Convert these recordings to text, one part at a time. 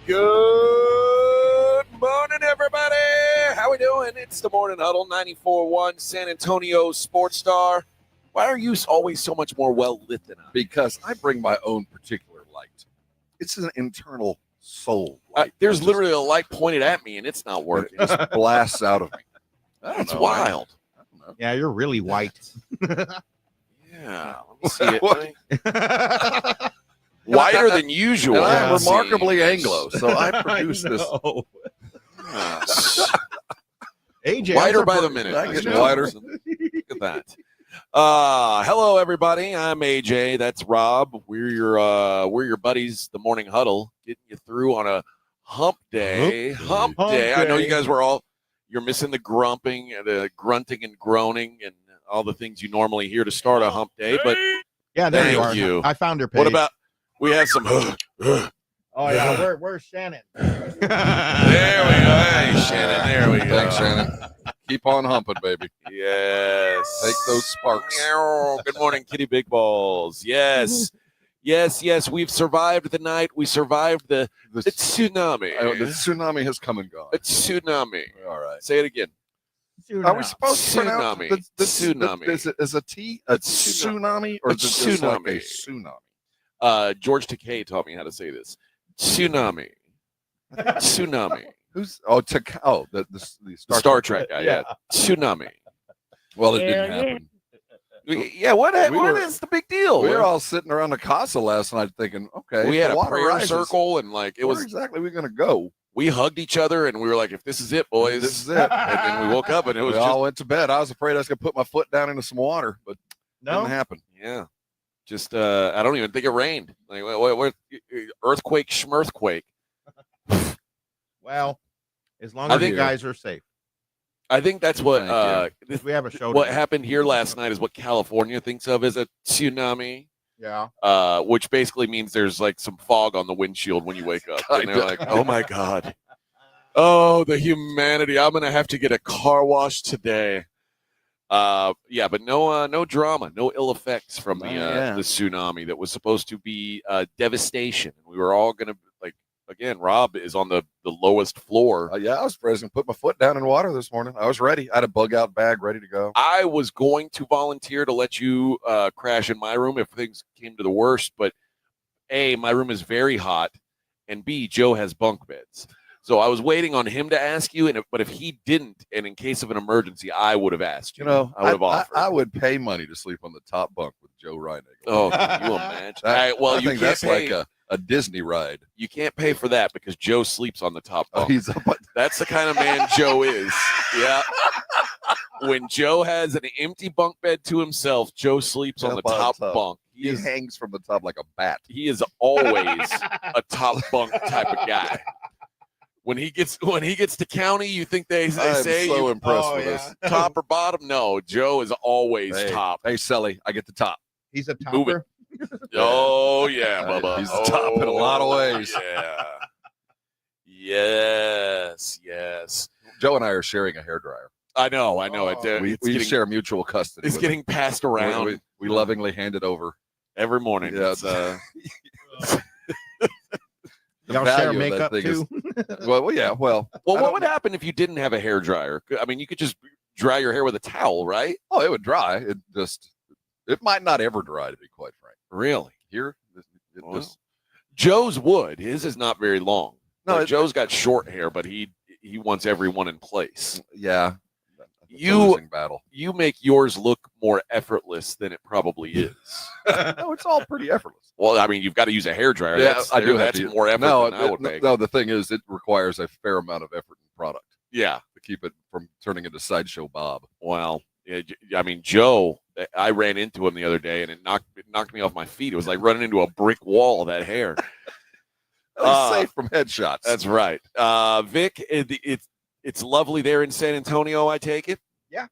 Good morning, everybody. How we doing? It's the Morning Huddle, 94.1 San Antonio Sports Star. Why are you always so much more well-lit than I? Because I bring my own particular light. It's an internal soul light. There's literally a light pointed at me, and it's not working. It just blasts out of me. That's wild. I don't know. Yeah, you're really white. Yeah, let me see it. Whiter than usual. And I'm Yeah. remarkably Anglo, so I produce this. AJ, Whiter by the minute. I get Mr. whiter. Johnson. Look at that. Hello, everybody. I'm AJ. That's Rob. We're your buddies, the Morning Huddle, getting you through on a hump day. Hump day. I know you guys you're missing the grumping and the grunting and groaning and all the things you normally hear to start a hump day. But yeah, there you are. thank you. I found her page. what about we have some? Oh yeah, where's Shannon? There we go. Hey, Shannon. There we go. Thanks, Shannon. Keep on humping, baby. Yes. Take those sparks. Good morning, Kitty Big Balls. Yes. Yes. We've survived the night. We survived the tsunami. The tsunami has come and gone. A tsunami. All right. Say it again. Are we supposed to pronounce Tsunami. the Tsunami. Is a T a tsunami or is it just like a tsunami? George Takei taught me how to say this. Tsunami. Tsunami. Who's the Star Trek guy. Yeah. Tsunami. Well, it didn't happen. Yeah. What is the big deal? We were all sitting around the casa last night thinking, okay, we had the a water prayer rises, circle and like where exactly we going to go? We hugged each other and we were like, if this is it, boys. This is it. And then we woke up and it was We all went to bed. I was afraid I was going to put my foot down into some water, but didn't happen. Yeah. Just, I don't even think it rained. Like, what earthquake, schmirthquake. Well, as long as you guys are safe. I think that's what, We have a show. what happened here last night is what California thinks of as a tsunami. Yeah. Which basically means there's like some fog on the windshield when you wake up. And they're like, oh my God. Oh, the humanity. I'm going to have to get a car wash today. Yeah, but no drama, no ill effects from the tsunami that was supposed to be devastation. We were all going to, like, again, Rob is on the lowest floor. I was present. Put my foot down in water this morning. I was ready. I had a bug out bag ready to go. I was going to volunteer to let you crash in my room if things came to the worst, but A, my room is very hot, and B, Joe has bunk beds. So I was waiting on him to ask you, but if he didn't, and in case of an emergency, I would have asked you. You know, I would have offered. I would pay money to sleep on the top bunk with Joe Reiniger. Oh, can you imagine? All right, well, I you think can't that's pay. like a Disney ride. You can't pay for that because Joe sleeps on the top bunk. He's up. That's the kind of man Joe is. Yeah. When Joe has an empty bunk bed to himself, Joe sleeps on the top bunk. He hangs from the top like a bat. He is always a top bunk type of guy. When he gets to county, you think they say I'm so you impressed with this. top or bottom? No, Joe is always top. Hey, Sully, I get the top. He's a Move it. topper. Oh yeah, Bubba. He's the top in a lot of ways. Yeah. Yes. Joe and I are sharing a hairdryer. I know. We share mutual custody. It's getting passed around. We lovingly hand it over every morning. Yeah. Y'all share makeup too? Well, what would happen if you didn't have a hairdryer? I mean, you could just dry your hair with a towel, right? Oh, it would dry. It might not ever dry, to be quite frank. Really? Here, Joe's would. His is not very long. No, Joe's got short hair, but he wants everyone in place. Yeah. You make yours look more effortless than it probably is. No, it's all pretty effortless. Well, I mean, you've got to use a hairdryer. Yeah, I do. That's more effort than I would make. No, the thing is, it requires a fair amount of effort and product. Yeah, to keep it from turning into Sideshow Bob. Well, I mean, Joe, I ran into him the other day, and it knocked me off my feet. It was like running into a brick wall of that hair. Safe from headshots. That's right. Vic, it's lovely there in San Antonio, I take it? Yeah.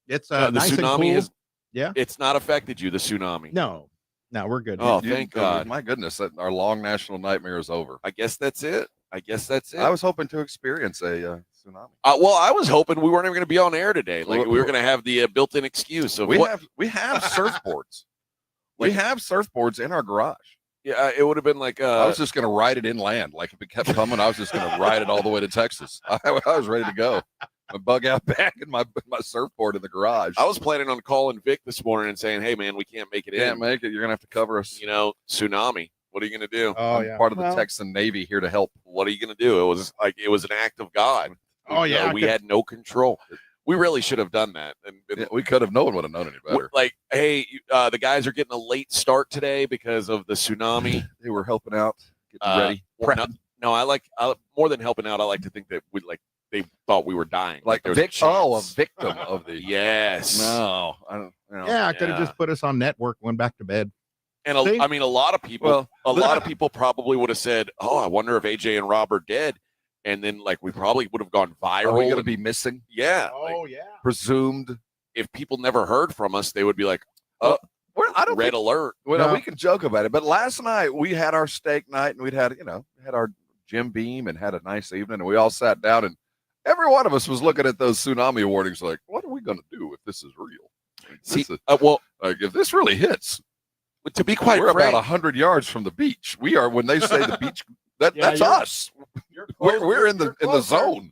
It's the nice tsunami and cool. It's not affected you, the tsunami. No, we're good. Oh, thank God. My goodness, our long national nightmare is over. I guess that's it. I was hoping to experience a tsunami. Well, I was hoping we weren't even going to be on air today. Like we were going to have the built-in excuse. Of we have surfboards. We have surfboards in our garage. Yeah, it would have been like I was just going to ride it inland. Like if it kept coming, I was just going to ride it all the way to Texas. I was ready to go. My bug out bag and my surfboard in the garage. I was planning on calling Vic this morning and saying, "Hey, man, we can't make it in. Can't make it. You're going to have to cover us. You know, tsunami. What are you going to do? Oh, I'm part of the Texan Navy here to help. What are you going to do?" It was an act of God. Oh, yeah. We had no control. We really should have done that. And We could have. No one would have known any better. like, hey, the guys are getting a late start today because of the tsunami. They were helping out, getting ready. Well, no, I more than helping out. I like to think that they thought we were dying. Like there a was chance. a victim of the. Yes. No, I don't. You know. Yeah, I could have just put us on network, went back to bed. And See? I mean, a lot of people, probably would have said, "Oh, I wonder if AJ and Rob are dead," and then we probably would have gone viral. Are we going to be missing? Yeah. Oh, yeah. Presumed. If people never heard from us, they would be like, I don't red alert. Well, No. we can joke about it, but last night we had our steak night and we'd had our Jim Beam and had a nice evening, and we all sat down and every one of us was looking at those tsunami warnings like, what are we going to do if this is real? If this really hits, to be quite we're frank, about 100 yards from the beach. We are, when they say the beach, that's us. We're in the zone.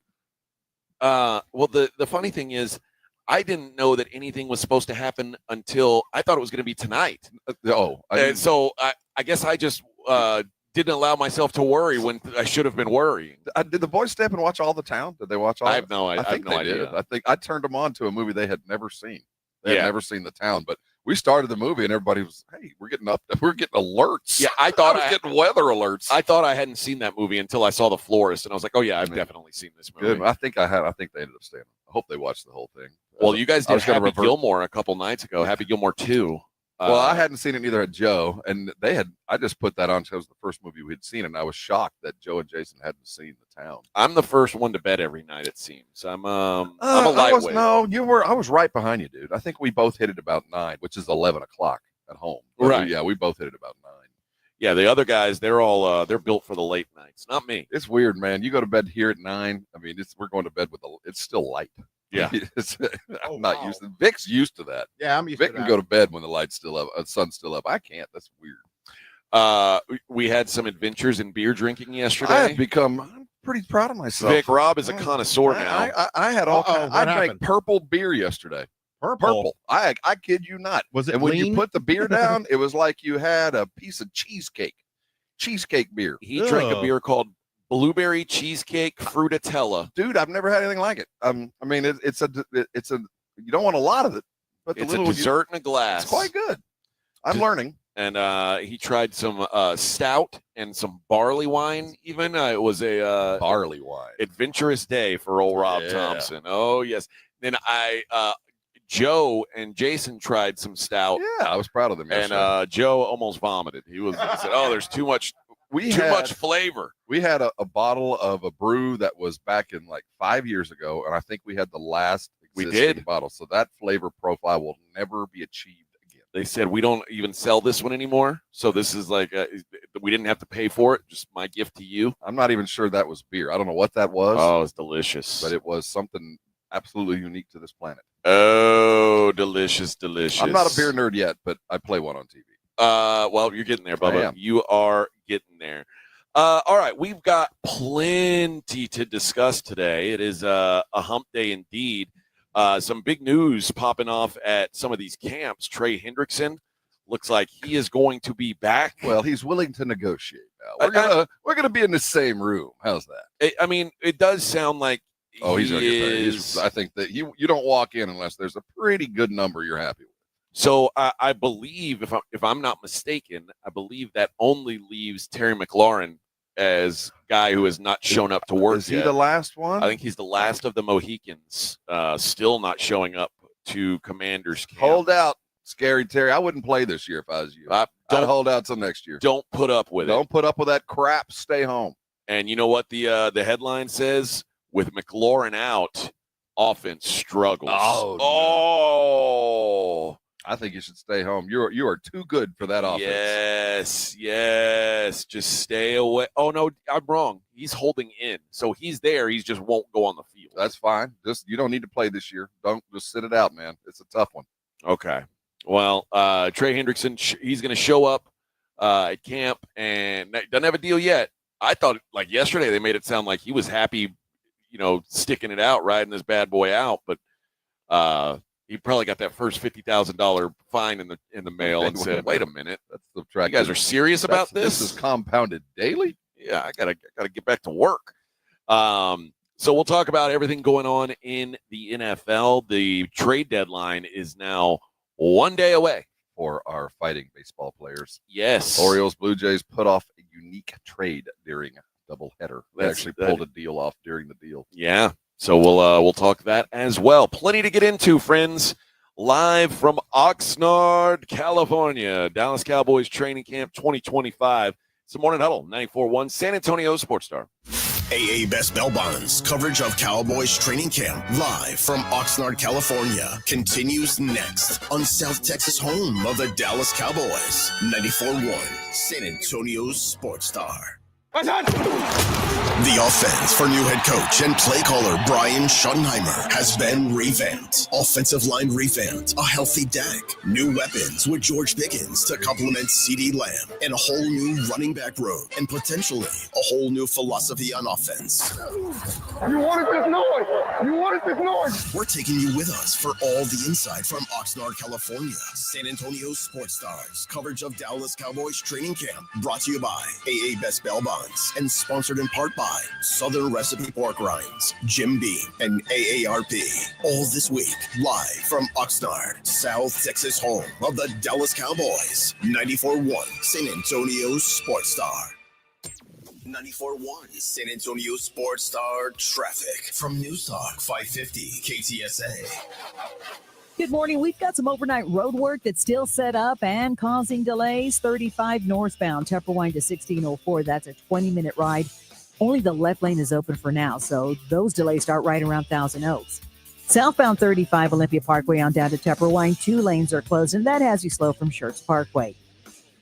The funny thing is, I didn't know that anything was supposed to happen until I thought it was going to be tonight. So I guess I just didn't allow myself to worry when I should have been worrying. Did the boys stay up and watch all the town? Did they watch all? I have no idea. Did. I think I turned them on to a movie they had never seen. They had never seen the town, but we started the movie and everybody was, "Hey, we're getting alerts." Yeah, I thought I was getting weather alerts. I thought I hadn't seen that movie until I saw The Florist, and I was like, "Oh yeah, I've definitely seen this movie." Good. I think they ended up staying. I hope they watched the whole thing. Well, you guys did Happy Gilmore a couple nights ago. Happy Gilmore 2. Well, I hadn't seen it, neither had Joe, and they had. I just put that on because it was the first movie we had seen, and I was shocked that Joe and Jason hadn't seen The Town. I'm the first one to bed every night. It seems I'm a lightweight. You were. I was right behind you, dude. I think we both hit it about 9, which is 11 o'clock at home. Right? We both hit it about 9. Yeah, the other guys, they're all they're built for the late nights. Not me. It's weird, man. You go to bed here at 9. I mean, we're going to bed it's still light. Yeah, I'm not used to. Vic's used to that. Yeah, I'm used Vic to can that. go to bed when the light's still up, sun's still up. I can't. That's weird. We had some adventures in beer drinking yesterday. I'm pretty proud of myself. Vic, Rob is a connoisseur now. I had all kinds. I drank purple beer yesterday. Purple. I kid you not. Was it and when lean? you put the beer down, it was like you had a piece of cheesecake beer. He drank a beer called Blueberry Cheesecake Fruitella. Dude, I've never had anything like it. I mean, it's a you don't want a lot of it, but it's a dessert in a glass. It's quite good. I'm learning. And he tried some stout and some barley wine. Even it was a barley wine adventurous day for old Rob Thompson. Oh yes. Then Joe and Jason tried some stout. Yeah, I was proud of them. And Joe almost vomited. He said, "Oh, there's too much." Too much flavor. We had a bottle of a brew that was back in 5 years ago, and I think we had the last existing bottle. So that flavor profile will never be achieved again. They said we don't even sell this one anymore. So this is we didn't have to pay for it. Just my gift to you. I'm not even sure that was beer. I don't know what that was. Oh, it's delicious. But it was something absolutely unique to this planet. Oh, delicious. I'm not a beer nerd yet, but I play one on TV. Well, you're getting there, Bubba. You are getting there. All right, we've got plenty to discuss today. It is a hump day indeed. Some big news popping off at some of these camps. Trey Hendrickson looks like he is going to be back. Well, he's willing to negotiate now. We're gonna be in the same room. How's that? I mean, it does sound like he's gonna get there. I think that you don't walk in unless there's a pretty good number you're happy with. So I believe, if I'm not mistaken, I believe that only leaves Terry McLaurin as guy who has not shown up to work. Is he the last one? I think he's the last of the Mohicans, still not showing up to Commanders camp. Hold out, Scary Terry. I wouldn't play this year if I was you. I'd hold out till next year. Don't put up with it. Don't put up with that crap. Stay home. And you know what the headline says? With McLaurin out, offense struggles. Oh. I think you should stay home. You are too good for that offense. Yes. Just stay away. Oh no, I'm wrong. He's holding in, so he's there. He just won't go on the field. That's fine. You don't need to play this year. Don't just sit it out, man. It's a tough one. Okay. Well, Trey Hendrickson, he's going to show up at camp and doesn't have a deal yet. I thought, like yesterday, they made it sound like he was happy, sticking it out, riding this bad boy out. But he probably got that first $50,000 fine in the mail and said, "Wait a minute, that's subtracted. You guys are serious about this? This is compounded daily." Yeah, I gotta get back to work. So we'll talk about everything going on in the NFL. The trade deadline is now one day away for our fighting baseball players. Yes, Orioles, Blue Jays put off a unique trade during a doubleheader. They actually pulled a deal off during the deal. Yeah, so we'll talk that as well. Plenty to get into, friends. Live from Oxnard, California, Dallas Cowboys training camp 2025. It's the Morning Huddle, 94.1 San Antonio Sports Star. AA Best Bell Bonds coverage of Cowboys training camp live from Oxnard, California continues next on South Texas home of the Dallas Cowboys. 94.1 San Antonio Sports Star. The offense for new head coach and play caller Brian Schottenheimer has been revamped. Offensive line revamped, a healthy Dak, new weapons with George Pickens to complement CeeDee Lamb, and a whole new running back room, and potentially a whole new philosophy on offense. You wanted this noise. You wanted this noise. We're taking you with us for all the inside from Oxnard, California. San Antonio Sports Stars coverage of Dallas Cowboys training camp, brought to you by AA Best Bell Bonds and sponsored in part by Southern Recipe Pork Rinds, Jim Beam, and AARP. All this week, live from Oxnard, South Texas home of the Dallas Cowboys. 94.1 San Antonio Sports Star. 94.1 San Antonio Sports Star traffic from News Talk 550 KTSA. Good morning. We've got some overnight road work that's still set up and causing delays. 35 northbound, Tupperwine to 1604. That's a 20-minute ride. Only the left lane is open for now, so those delays start right around Thousand Oaks. Southbound 35 Olympia Parkway on down to Tupperwine. 2 lanes are closed, and that has you slow from Schertz Parkway.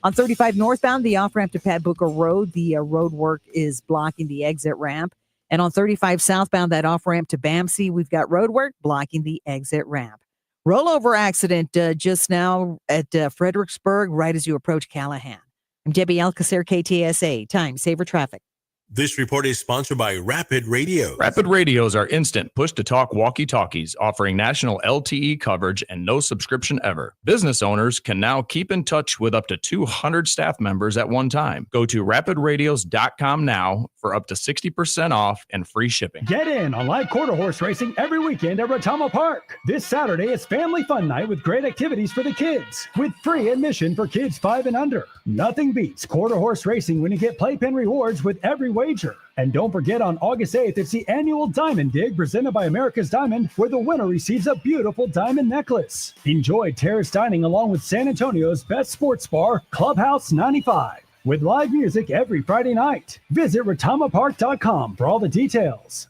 On 35 northbound, the off-ramp to Pat Booker Road, the road work is blocking the exit ramp. And on 35 southbound, that off-ramp to BAMC, we've got road work blocking the exit ramp. Rollover accident just now at Fredericksburg, right as you approach Callahan. I'm Debbie Alcacer, KTSA. Time Saver Traffic. This report is sponsored by Rapid Radio. Rapid Radios are instant push-to-talk walkie-talkies offering national LTE coverage and no subscription ever. Business owners can now keep in touch with up to 200 staff members at one time. Go to rapidradios.com now for up to 60% off and free shipping. Get in on live quarter horse racing every weekend at Retama Park. This Saturday is Family Fun Night with great activities for the kids, with free admission for kids 5 and under. Nothing beats quarter horse racing when you get playpen rewards with every wager. And don't forget, on August 8th, it's the annual Diamond Dig presented by America's Diamond, where the winner receives a beautiful diamond necklace. Enjoy terrace dining along with San Antonio's best sports bar, Clubhouse 95, with live music every Friday night. Visit retamapark.com for all the details.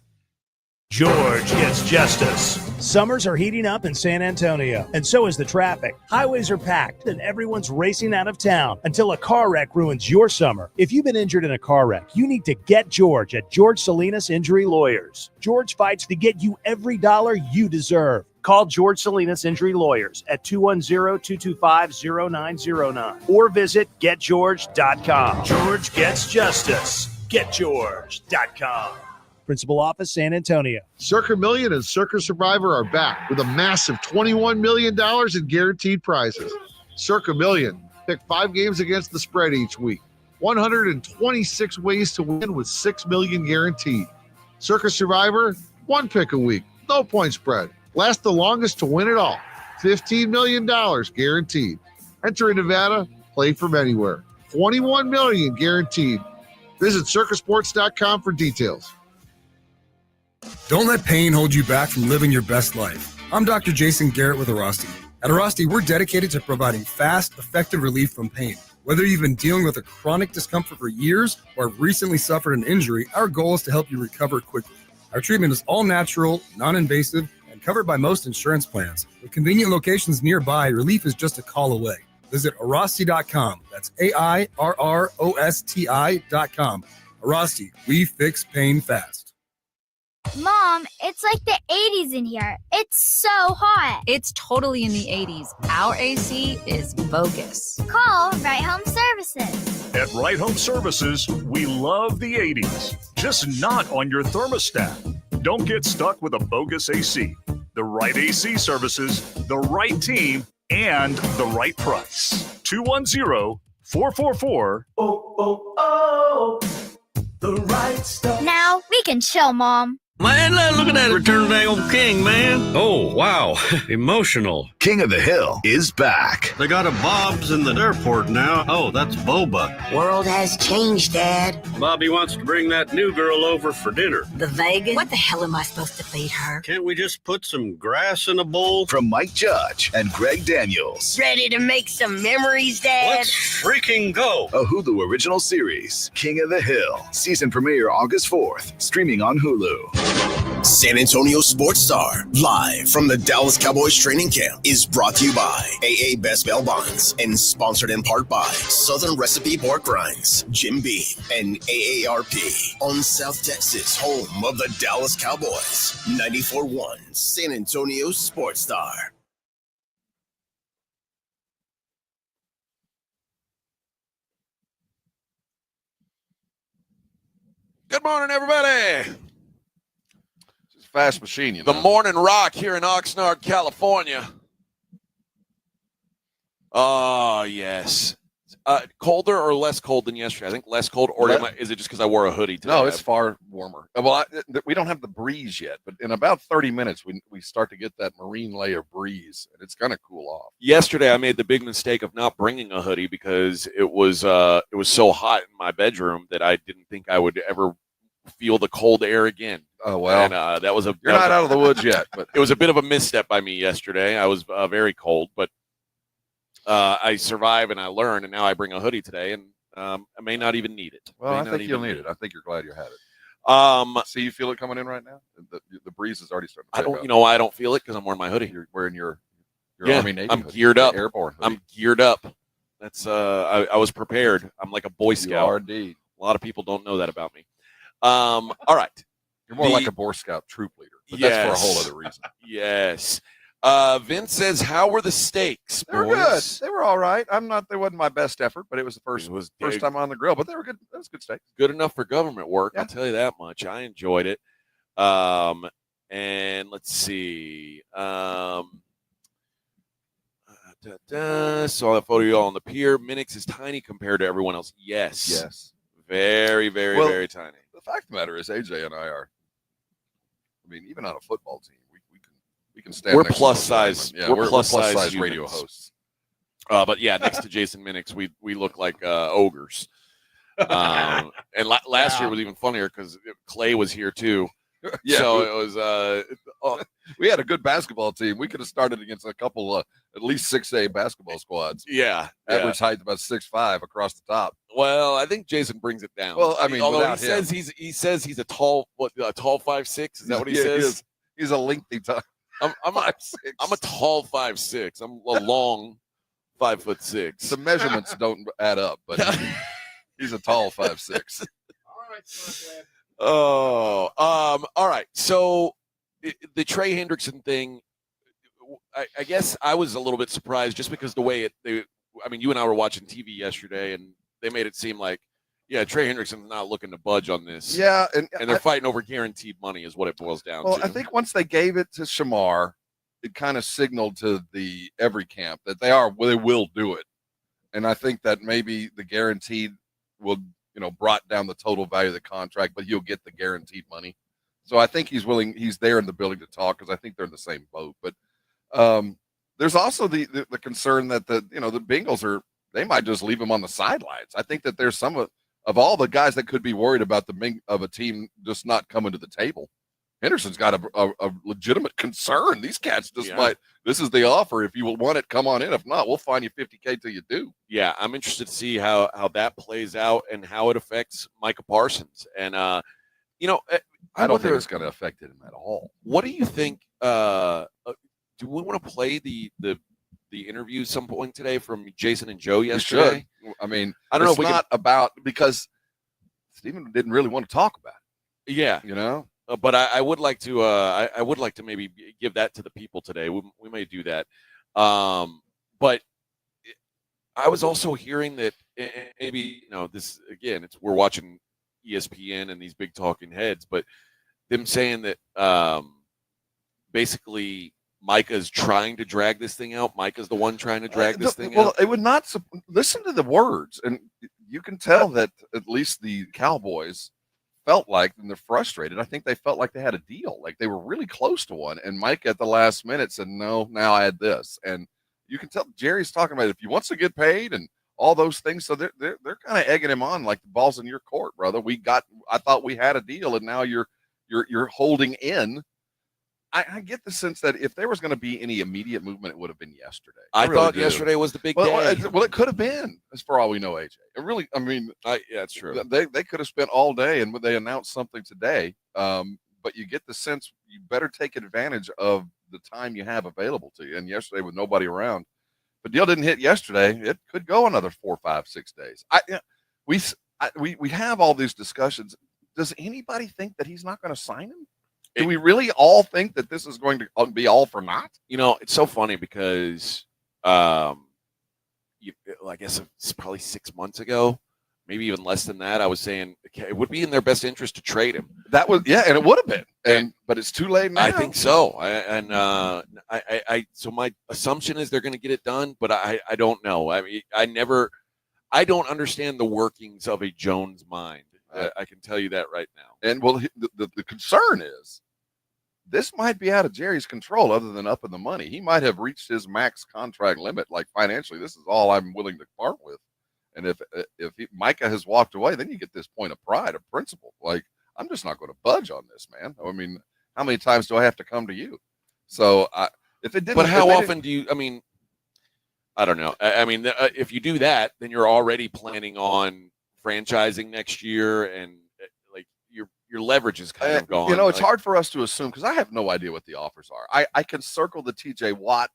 George gets justice. Summers are heating up in San Antonio, and so is the traffic. Highways are packed, and everyone's racing out of town until a car wreck ruins your summer. If you've been injured in a car wreck, you need to get George at George Salinas Injury Lawyers. George fights to get you every dollar you deserve. Call George Salinas Injury Lawyers at 210-225-0909 or visit getgeorge.com. George gets justice. Getgeorge.com. Principal Office, San Antonio. Circa Million and Circa Survivor are back with a massive $21 million in guaranteed prizes. Circa Million. Pick 5 games against the spread each week. 126 ways to win with $6 million guaranteed. Circa Survivor, 1 pick a week. No point spread. Last the longest to win it all. $15 million guaranteed. Enter in Nevada. Play from anywhere. $21 million guaranteed. Visit circasports.com for details. Don't let pain hold you back from living your best life. I'm Dr. Jason Garrett with Arasti. At Arasti, we're dedicated to providing fast, effective relief from pain. Whether you've been dealing with a chronic discomfort for years or have recently suffered an injury, our goal is to help you recover quickly. Our treatment is all natural, non-invasive, and covered by most insurance plans. With convenient locations nearby, relief is just a call away. Visit Arasti.com. That's AIRROSTI.com. Arasti, we fix pain fast. Mom, it's like the 80s in here. It's so hot. It's totally in the 80s. Our AC is bogus. Call Right Home Services. At Right Home Services, we love the 80s, just not on your thermostat. Don't get stuck with a bogus AC. The right AC services, the right team, and the right price. 210-444. The right stuff. Now we can chill, Mom. Man, look at that Return of the Old King, man. Oh, wow. Emotional. King of the Hill is back. They got a Bob's in the airport now. Oh, that's Boba. World has changed, Dad. Bobby wants to bring that new girl over for dinner. The vegan? What the hell am I supposed to feed her? Can't we just put some grass in a bowl? From Mike Judge and Greg Daniels. Ready to make some memories, Dad? Let's freaking go. A Hulu original series, King of the Hill. Season premiere August 4th. Streaming on Hulu. San Antonio Sports Star, live from the Dallas Cowboys training camp, is brought to you by AA Best Bail Bonds and sponsored in part by Southern Recipe Pork Rinds, Jim Beam, and AARP on South Texas, home of the Dallas Cowboys. 94.1 San Antonio Sports Star. Good morning, everybody. Fast machine, you know. The morning rock here in Oxnard, California. Oh, yes. Colder or less cold than yesterday? I think less cold. Or is it just because I wore a hoodie today? No, it's far warmer. Well, we don't have the breeze yet, but in about 30 minutes, we start to get that marine layer breeze, and it's going to cool off. Yesterday, I made the big mistake of not bringing a hoodie because it was so hot in my bedroom that I didn't think I would ever feel the cold air again. Oh, well. And that was you're not out of the woods yet, but it was a bit of a misstep by me yesterday. I was very cold, but I survived and I learned, and now I bring a hoodie today, and I may not even need it. Well, I think you'll need it. I think you're glad you had it. See, you feel it coming in right now? The breeze is already starting to pick up. You know why I don't feel it? Because I'm wearing my hoodie. You're wearing your Army Navy I'm hoodie, geared up. Airborne hoodie. I'm geared up. That's I was prepared. I'm like a Boy Scout. You are indeed. A lot of people don't know that about me. All right. You're more like a Boy Scout troop leader, but that's for a whole other reason. Yes. Vince says, "How were the steaks, They were good. They were all right. They wasn't my best effort, but it was the first time on the grill. But they were good. That was good steak. Good enough for government work. Yeah. I'll tell you that much. I enjoyed it. And let's see. Saw a photo of you all on the pier. Minix is tiny compared to everyone else. Yes. Very, very, very tiny. The fact of the matter is, AJ and I are. I mean, even on a football team, we can stand. We're next plus to size. Yeah, we're plus size radio humans. hosts. But yeah, next to Jason Minix, we look like ogres. And last year was even funnier because Clay was here too. Yeah, so it was. We had a good basketball team. We could have started against a couple, at least 6A basketball squads. Yeah, average height about 6'5" across the top. Well, I think Jason brings it down. Well, I mean, although he says he's a tall 5'6". Is that what he says? He's a lengthy top. I'm a tall 5'6". I'm a long 5'6". The measurements don't add up, but he's a tall 5'6". All right. So the Trey Hendrickson thing, I guess I was a little bit surprised just because the way you and I were watching TV yesterday, and they made it seem like, yeah, Trey Hendrickson's not looking to budge on this. Yeah, and they're fighting over guaranteed money is what it boils down to. Well, I think once they gave it to Shamar, it kind of signaled to the every camp that they will do it. And I think that maybe the guaranteed will, brought down the total value of the contract, but he'll get the guaranteed money. So I think he's there in the building to talk, because I think they're in the same boat. But there's also the concern that the Bengals they might just leave him on the sidelines. I think that there's some of all the guys that could be worried about of a team just not coming to the table. Henderson's got a legitimate concern. These cats just might. This is the offer. If you want it, come on in. If not, we'll fine you $50K till you do. Yeah, I'm interested to see how that plays out and how it affects Micah Parsons. And I don't think it's going to affect him at all. What do you think? Do we want to play the interview some point today from Jason and Joe yesterday? I mean, I don't know if about because Stephen didn't really want to talk about it. Yeah, but I would like to. I would like to maybe give that to the people today. We may do that. But I was also hearing that maybe this again. We're watching ESPN and these big talking heads, but them saying that basically Micah's trying to drag this thing out. Micah's the one trying to drag this thing out. Well, it would not listen to the words, and you can tell that at least the Cowboys felt like, and they're frustrated. I think they felt like they had a deal, like they were really close to one. And Mike at the last minute said, "No, now I had this." And you can tell Jerry's talking about it. If he wants to get paid and all those things, so they're kind of egging him on, like the ball's in your court, brother. I thought we had a deal, and now you're holding in. I get the sense that if there was going to be any immediate movement, it would have been yesterday. I thought yesterday was the big day. Well, it could have been, as for all we know, AJ. It really, I mean, yeah, it's true. They could have spent all day, and they announced something today. But you get the sense you better take advantage of the time you have available to you. And yesterday, with nobody around, if the deal didn't hit yesterday, it could go another 4, 5, 6 days. We have all these discussions. Does anybody think that he's not going to sign him? Do we really all think that this is going to be all for naught? It's so funny because, I guess it's probably 6 months ago, maybe even less than that. I was saying it would be in their best interest to trade him. That was, and it would have been, but it's too late now. I think so. So my assumption is they're going to get it done, but I don't know. I mean, I don't understand the workings of a Jones mind. I can tell you that right now. And well, the concern is this might be out of Jerry's control other than up in the money. He might have reached his max contract limit, like financially, this is all I'm willing to part with. And if Micah has walked away, then you get this point of pride, of principle. Like, I'm just not going to budge on this, man. I mean, how many times do I have to come to you? So if it didn't. But how often do you, I don't know. I mean, if you do that, then you're already planning on franchising next year, and like your leverage is kind of gone. It's hard for us to assume because I have no idea what the offers are. I can circle the TJ Watt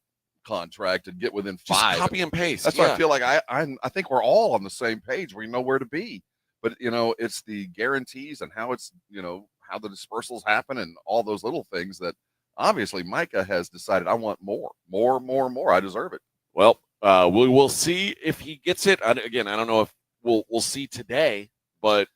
contract and get within just 5. copy and paste. That's why I feel like I think we're all on the same page. We know where to be, but it's the guarantees and how it's how the dispersals happen and all those little things that obviously Micah has decided I want more. I deserve it. Well, we will see if he gets it. Again, I don't know if we'll see today, but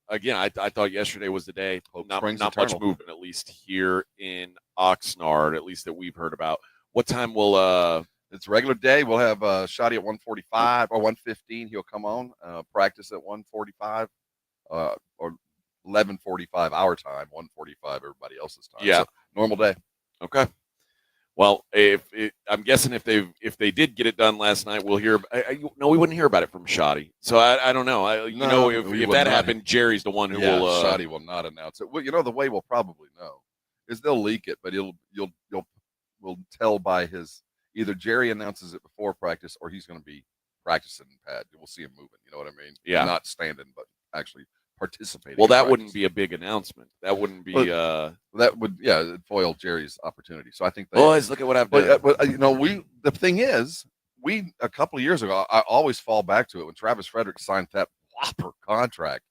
again, I thought yesterday was the day. Not much movement, at least here in Oxnard, at least that we've heard about. What time will it's regular day? We'll have Shotty at 1:45 or 1:15. He'll come on, practice at 1:45 or 11:45 our time, 1:45 everybody else's time. Yeah, so, normal day. Okay. Well, I'm guessing if they did get it done last night, we'll hear. No, we wouldn't hear about it from Shotty. So I don't know. If that happened, Jerry's the one who will. Shotty will not announce it. Well, the way we'll probably know is they'll leak it, but we'll tell by his either Jerry announces it before practice or he's going to be practicing pad. We'll see him moving. You know what I mean? Yeah, not standing, but actually participating. Well, that wouldn't be a big announcement. That wouldn't be. That would foil Jerry's opportunity. So I think. Boys, look at what I've done. But the thing is, a couple of years ago, I always fall back to it when Travis Frederick signed that whopper contract.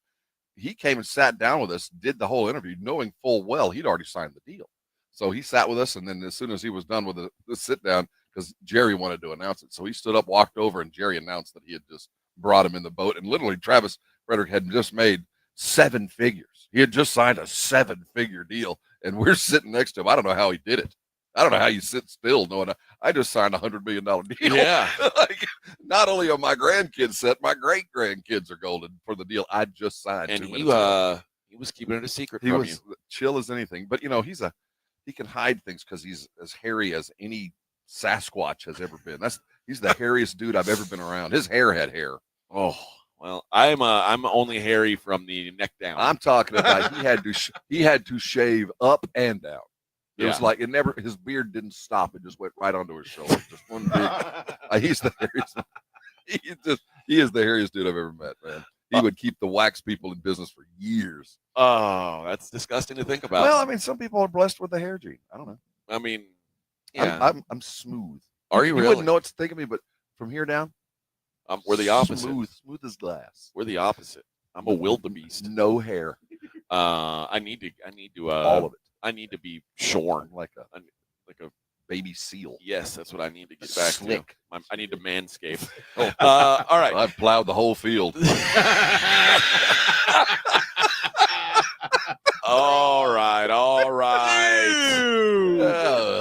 He came and sat down with us, did the whole interview, knowing full well he'd already signed the deal. So he sat with us, and then as soon as he was done with the sit down, because Jerry wanted to announce it, so he stood up, walked over, and Jerry announced that he had just brought him in the boat. And literally, Travis Frederick had just made 7 figures. He had just signed a 7-figure deal, and we're sitting next to him. I don't know how he did it. I don't know how you sit still knowing I just signed a $100 million deal. Yeah. Like, not only are my grandkids set, my great grandkids are golden for the deal I just signed. And he was keeping it a secret. He was chill as anything, but he can hide things because he's as hairy as any Sasquatch has ever been. He's the hairiest dude I've ever been around. His hair had hair. Oh. Well, I'm only hairy from the neck down. I'm talking about he had to shave up and down. It was like his beard didn't stop. It just went right onto his shoulder. Just one big. He's the hairiest. He is the hairiest dude I've ever met, man. He would keep the wax people in business for years. Oh, that's disgusting to think about. Well, I mean, some people are blessed with the hair gene. I don't know. I mean, yeah. I'm smooth. Are you really? You wouldn't know what to think of me, but from here down, we're the opposite. Smooth as glass. We're the opposite. I'm a wildebeest. No hair. I need to all of it. I need to be shorn like a baby seal. Yes, that's what I need to get back Slick. to. I need to manscape. Oh. All right. I've plowed the whole field. All right.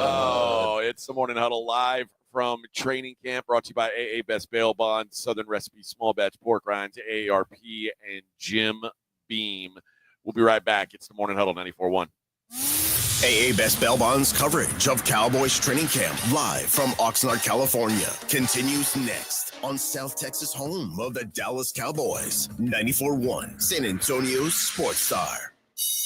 Oh, it's the Morning Huddle live from training camp, brought to you by AA Best Bail Bonds, Southern Recipe Small Batch Pork Rinds, AARP, and Jim Beam. We'll be right back. It's the Morning Huddle 94.1. AA Best Bail Bonds coverage of Cowboys training camp live from Oxnard, California continues next on South Texas home of the Dallas Cowboys. 94.1 San Antonio Sports Star.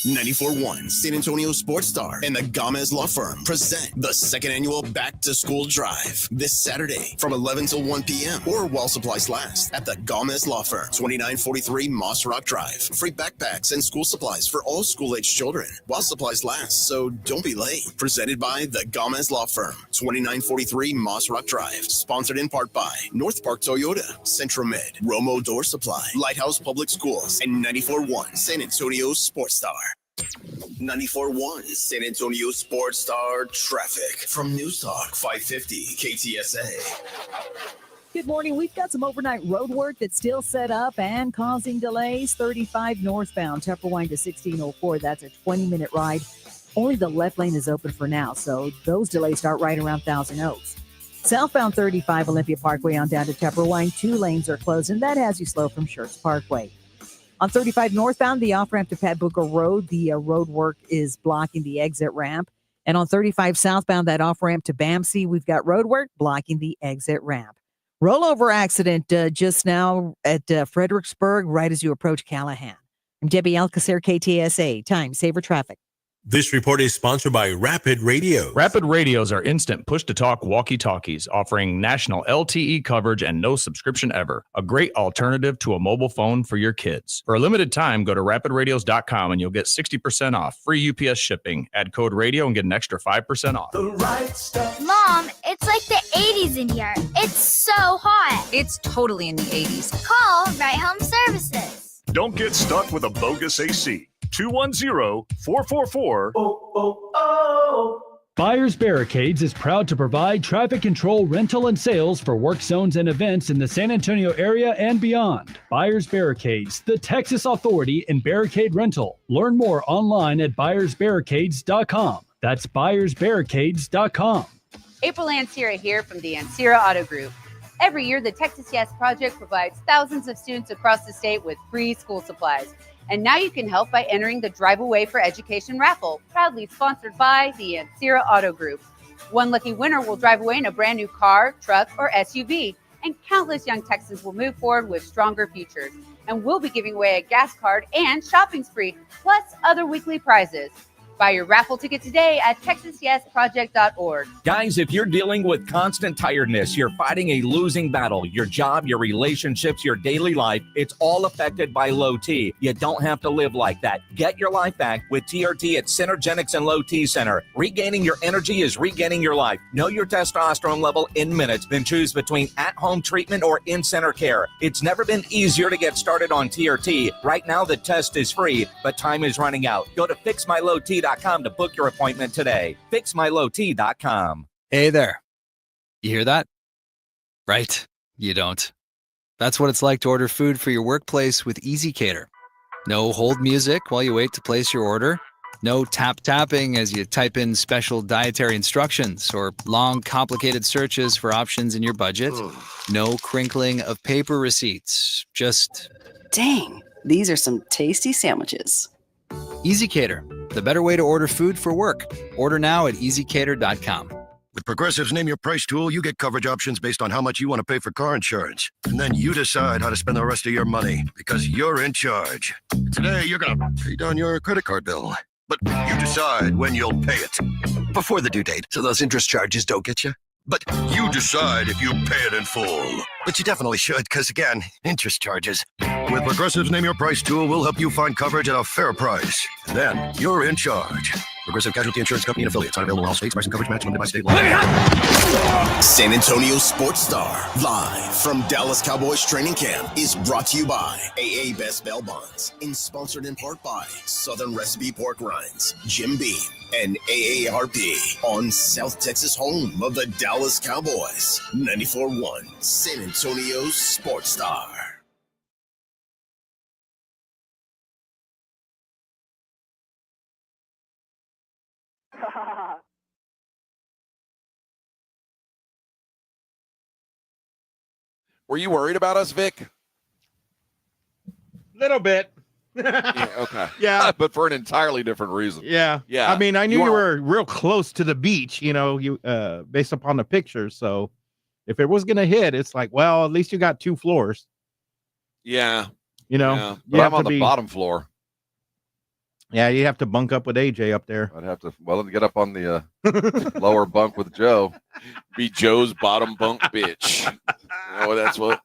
94.1 San Antonio Sports Star and the Gomez Law Firm present the second annual Back to School Drive this Saturday from 11 till 1 p.m. or while supplies last at the Gomez Law Firm, 2943 Moss Rock Drive. Free backpacks and school supplies for all school-age children while supplies last, so don't be late. Presented by the Gomez Law Firm, 2943 Moss Rock Drive. Sponsored in part by North Park Toyota, Centromed, Romo Door Supply, Lighthouse Public Schools, and 94.1 San Antonio Sports Star. 94.1 San Antonio Sports Star traffic from News Talk 550 KTSA. Good morning. We've got some overnight road work that's still set up and causing delays. 35 northbound, Tupperwine to 1604. That's a 20-minute ride. Only the left lane is open for now, so those delays start right around Thousand Oaks. Southbound 35 Olympia Parkway on down to Tupperwine. 2 lanes are closed, and that has you slow from Schertz Parkway. On 35 northbound, the off-ramp to Pat Booker Road, the road work is blocking the exit ramp. And on 35 southbound, that off-ramp to BAMC, we've got road work blocking the exit ramp. Rollover accident just now at Fredericksburg, right as you approach Callahan. I'm Debbie Alcacer, KTSA, Time Saver Traffic. This report is sponsored by Rapid Radio. Rapid Radios are instant push-to-talk walkie-talkies offering national LTE coverage and no subscription ever. A great alternative to a mobile phone for your kids. For a limited time, go to rapidradios.com and you'll get 60% off. Free UPS shipping. Add code radio and get an extra 5% off. The right stuff. Mom, it's like the 80s in here. It's so hot. It's totally in the 80s. Call Right Home Services. Don't get stuck with a bogus AC. 210-444. Buyers Barricades is proud to provide traffic control, rental, and sales for work zones and events in the San Antonio area and beyond. Buyers Barricades, the Texas authority in barricade rental. Learn more online at buyersbarricades.com. That's buyersbarricades.com. April Ansira here from the Ansira Auto Group. Every year, the Texas Yes Project provides thousands of students across the state with free school supplies. And now you can help by entering the Drive Away for Education raffle, proudly sponsored by the Ansira Auto Group. One lucky winner will drive away in a brand new car, truck, or SUV, and countless young Texans will move forward with stronger futures. And we'll be giving away a gas card and shopping spree, plus other weekly prizes. Buy your raffle ticket today at TexasYesProject.org. Guys, if you're dealing with constant tiredness, you're fighting a losing battle, your job, your relationships, your daily life, it's all affected by low T. You don't have to live like that. Get your life back with TRT at Synergenics and Low T Center. Regaining your energy is regaining your life. Know your testosterone level in minutes, then choose between at-home treatment or in-center care. It's never been easier to get started on TRT. Right now, the test is free, but time is running out. Go to FixMyLowT.com to book your appointment today. FixMyLowT.com. Hey there. You hear that? Right. You don't. That's what it's like to order food for your workplace with EasyCater. No hold music while you wait to place your order. No tapping as you type in special dietary instructions or long, complicated searches for options in your budget. No crinkling of paper receipts. Just... Dang, these are some tasty sandwiches. EasyCater, the better way to order food for work. Order now at EasyCater.com. With Progressive's Name Your Price tool, you get coverage options based on how much you want to pay for car insurance. And then you decide how to spend the rest of your money because you're in charge. Today, you're going to pay down your credit card bill. But you decide when you'll pay it. Before the due date, so those interest charges don't get you. But you decide if you pay it in full. But you definitely should, because again, interest charges. With Progressive's Name Your Price tool, we'll help you find coverage at a fair price. Then you're in charge. Progressive Casualty Insurance Company and affiliates. Not available in all states. Price and coverage match limited by state law. San Antonio Sports Star, live from Dallas Cowboys training camp, is brought to you by AA Best Bail Bonds and sponsored in part by Southern Recipe Pork Rinds, Jim Beam, and AARP on South Texas home of the Dallas Cowboys. 94.1 San Antonio Sports Star. Were you worried about us, Vic? Little bit. Yeah, okay. Yeah. But for an entirely different reason. Yeah. Yeah. I mean, I knew you are- were real close to the beach, you based upon the pictures. So if it was going to hit, it's like, well, at least you got 2 floors. Yeah. But You I'm have on to the be- bottom floor. Yeah, you have to bunk up with AJ up there. I'd have to, get up on the lower bunk with Joe. Be Joe's bottom bunk bitch. That's what.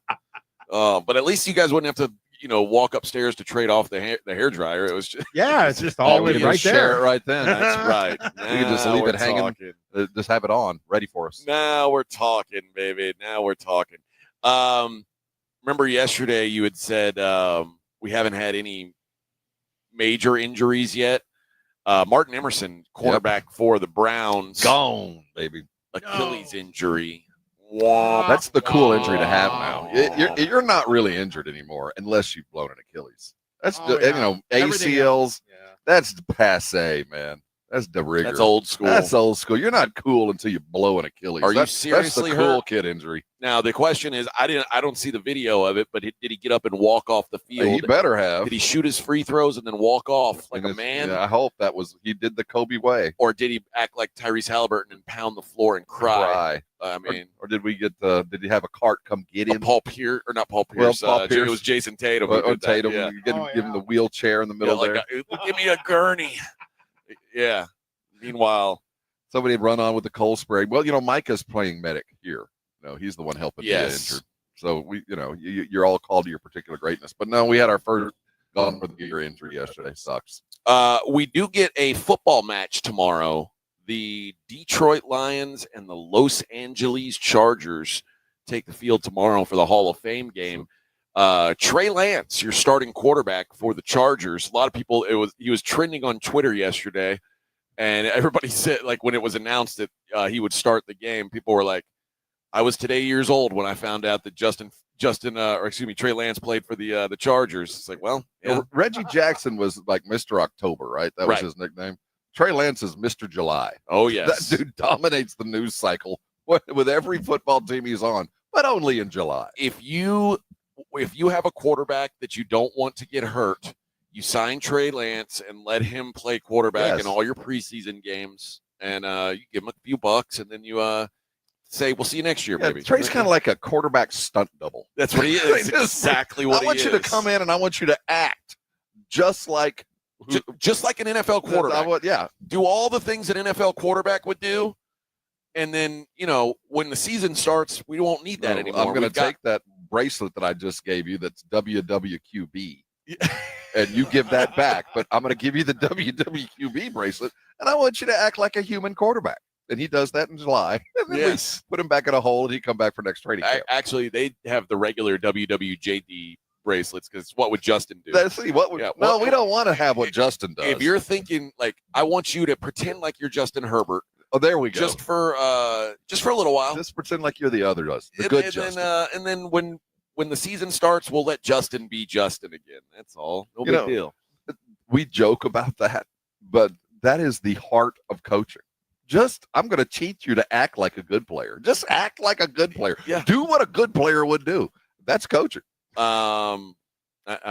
But at least you guys wouldn't have to, walk upstairs to trade off the hair dryer. It was just Yeah, it's just always right share there. it right then. That's right. We can just Now leave we're it hanging. talking. Just have it on, ready for us. Now we're talking, baby. Now we're talking. Remember yesterday you had said we haven't had any major injuries yet. Martin Emerson, cornerback for the Browns, Gone, baby. Achilles injury. That's the cool injury to have now. You're not really injured anymore unless you've blown an Achilles. That's ACLs. That's passe, man. That's de rigueur. That's old school. That's old school. You're not cool until you blow an Achilles. Are you That's seriously the cool hurt? kid injury? Now the question is, I don't see the video of it, but did he get up and walk off the field? He better have. Did he shoot his free throws and then walk off like a man? Yeah, I hope he did the Kobe way. Or did he act like Tyrese Halliburton and pound the floor and cry? I mean, or did we get did he have a cart come get him? Paul Pierce, or not Paul Pierce? Paul Pierce. It was Jason Tatum. who did that, Tatum, yeah. give him the wheelchair in the middle there. Give me a gurney. Yeah. Meanwhile, somebody had run on with the cold spray. Well, Micah's playing medic here. He's the one helping get injured. So you're all called to your particular greatness. But no, we had our first gone for the year injury yesterday. Sucks. We do get a football match tomorrow. The Detroit Lions and the Los Angeles Chargers take the field tomorrow for the Hall of Fame game. Trey Lance, your starting quarterback for the Chargers. A lot of people, he was trending on Twitter yesterday, and everybody said, like, when it was announced that he would start the game, people were like, I was today years old when I found out that Trey Lance played for the Chargers. It's like, well, yeah. Reggie Jackson was like Mr. October, right? That was his nickname. Trey Lance is Mr. July. Oh, yes. That dude dominates the news cycle with every football team he's on, but only in July. If you have a quarterback that you don't want to get hurt, you sign Trey Lance and let him play quarterback in all your preseason games, and you give him a few bucks, and then you say, we'll see you next year, baby. Trey's kind of like a quarterback stunt double. That's what he is. Exactly what he is. I want you to come in and I want you to act just like an NFL quarterback. Do all the things an NFL quarterback would do, and then, when the season starts, we won't need that anymore. I'm going to take that bracelet that I just gave you that's WWQB, and you give that back, but I'm going to give you the WWQB bracelet, and I want you to act like a human quarterback. And he does that in July. And then we put him back in a hole, and he come back for next training camp. Actually, they have the regular WWJD bracelets, because what would Justin do? Let's see, we don't want to have what Justin does. If you're thinking, like, I want you to pretend like you're Justin Herbert. Oh, there we go. Just for a little while. Just pretend like you're the other Justin. Justin. And then when the season starts, we'll let Justin be Justin again. That's all. No big deal. We joke about that, but that is the heart of coaching. I'm going to teach you to act like a good player. Just act like a good player. Yeah. Do what a good player would do. That's coaching. I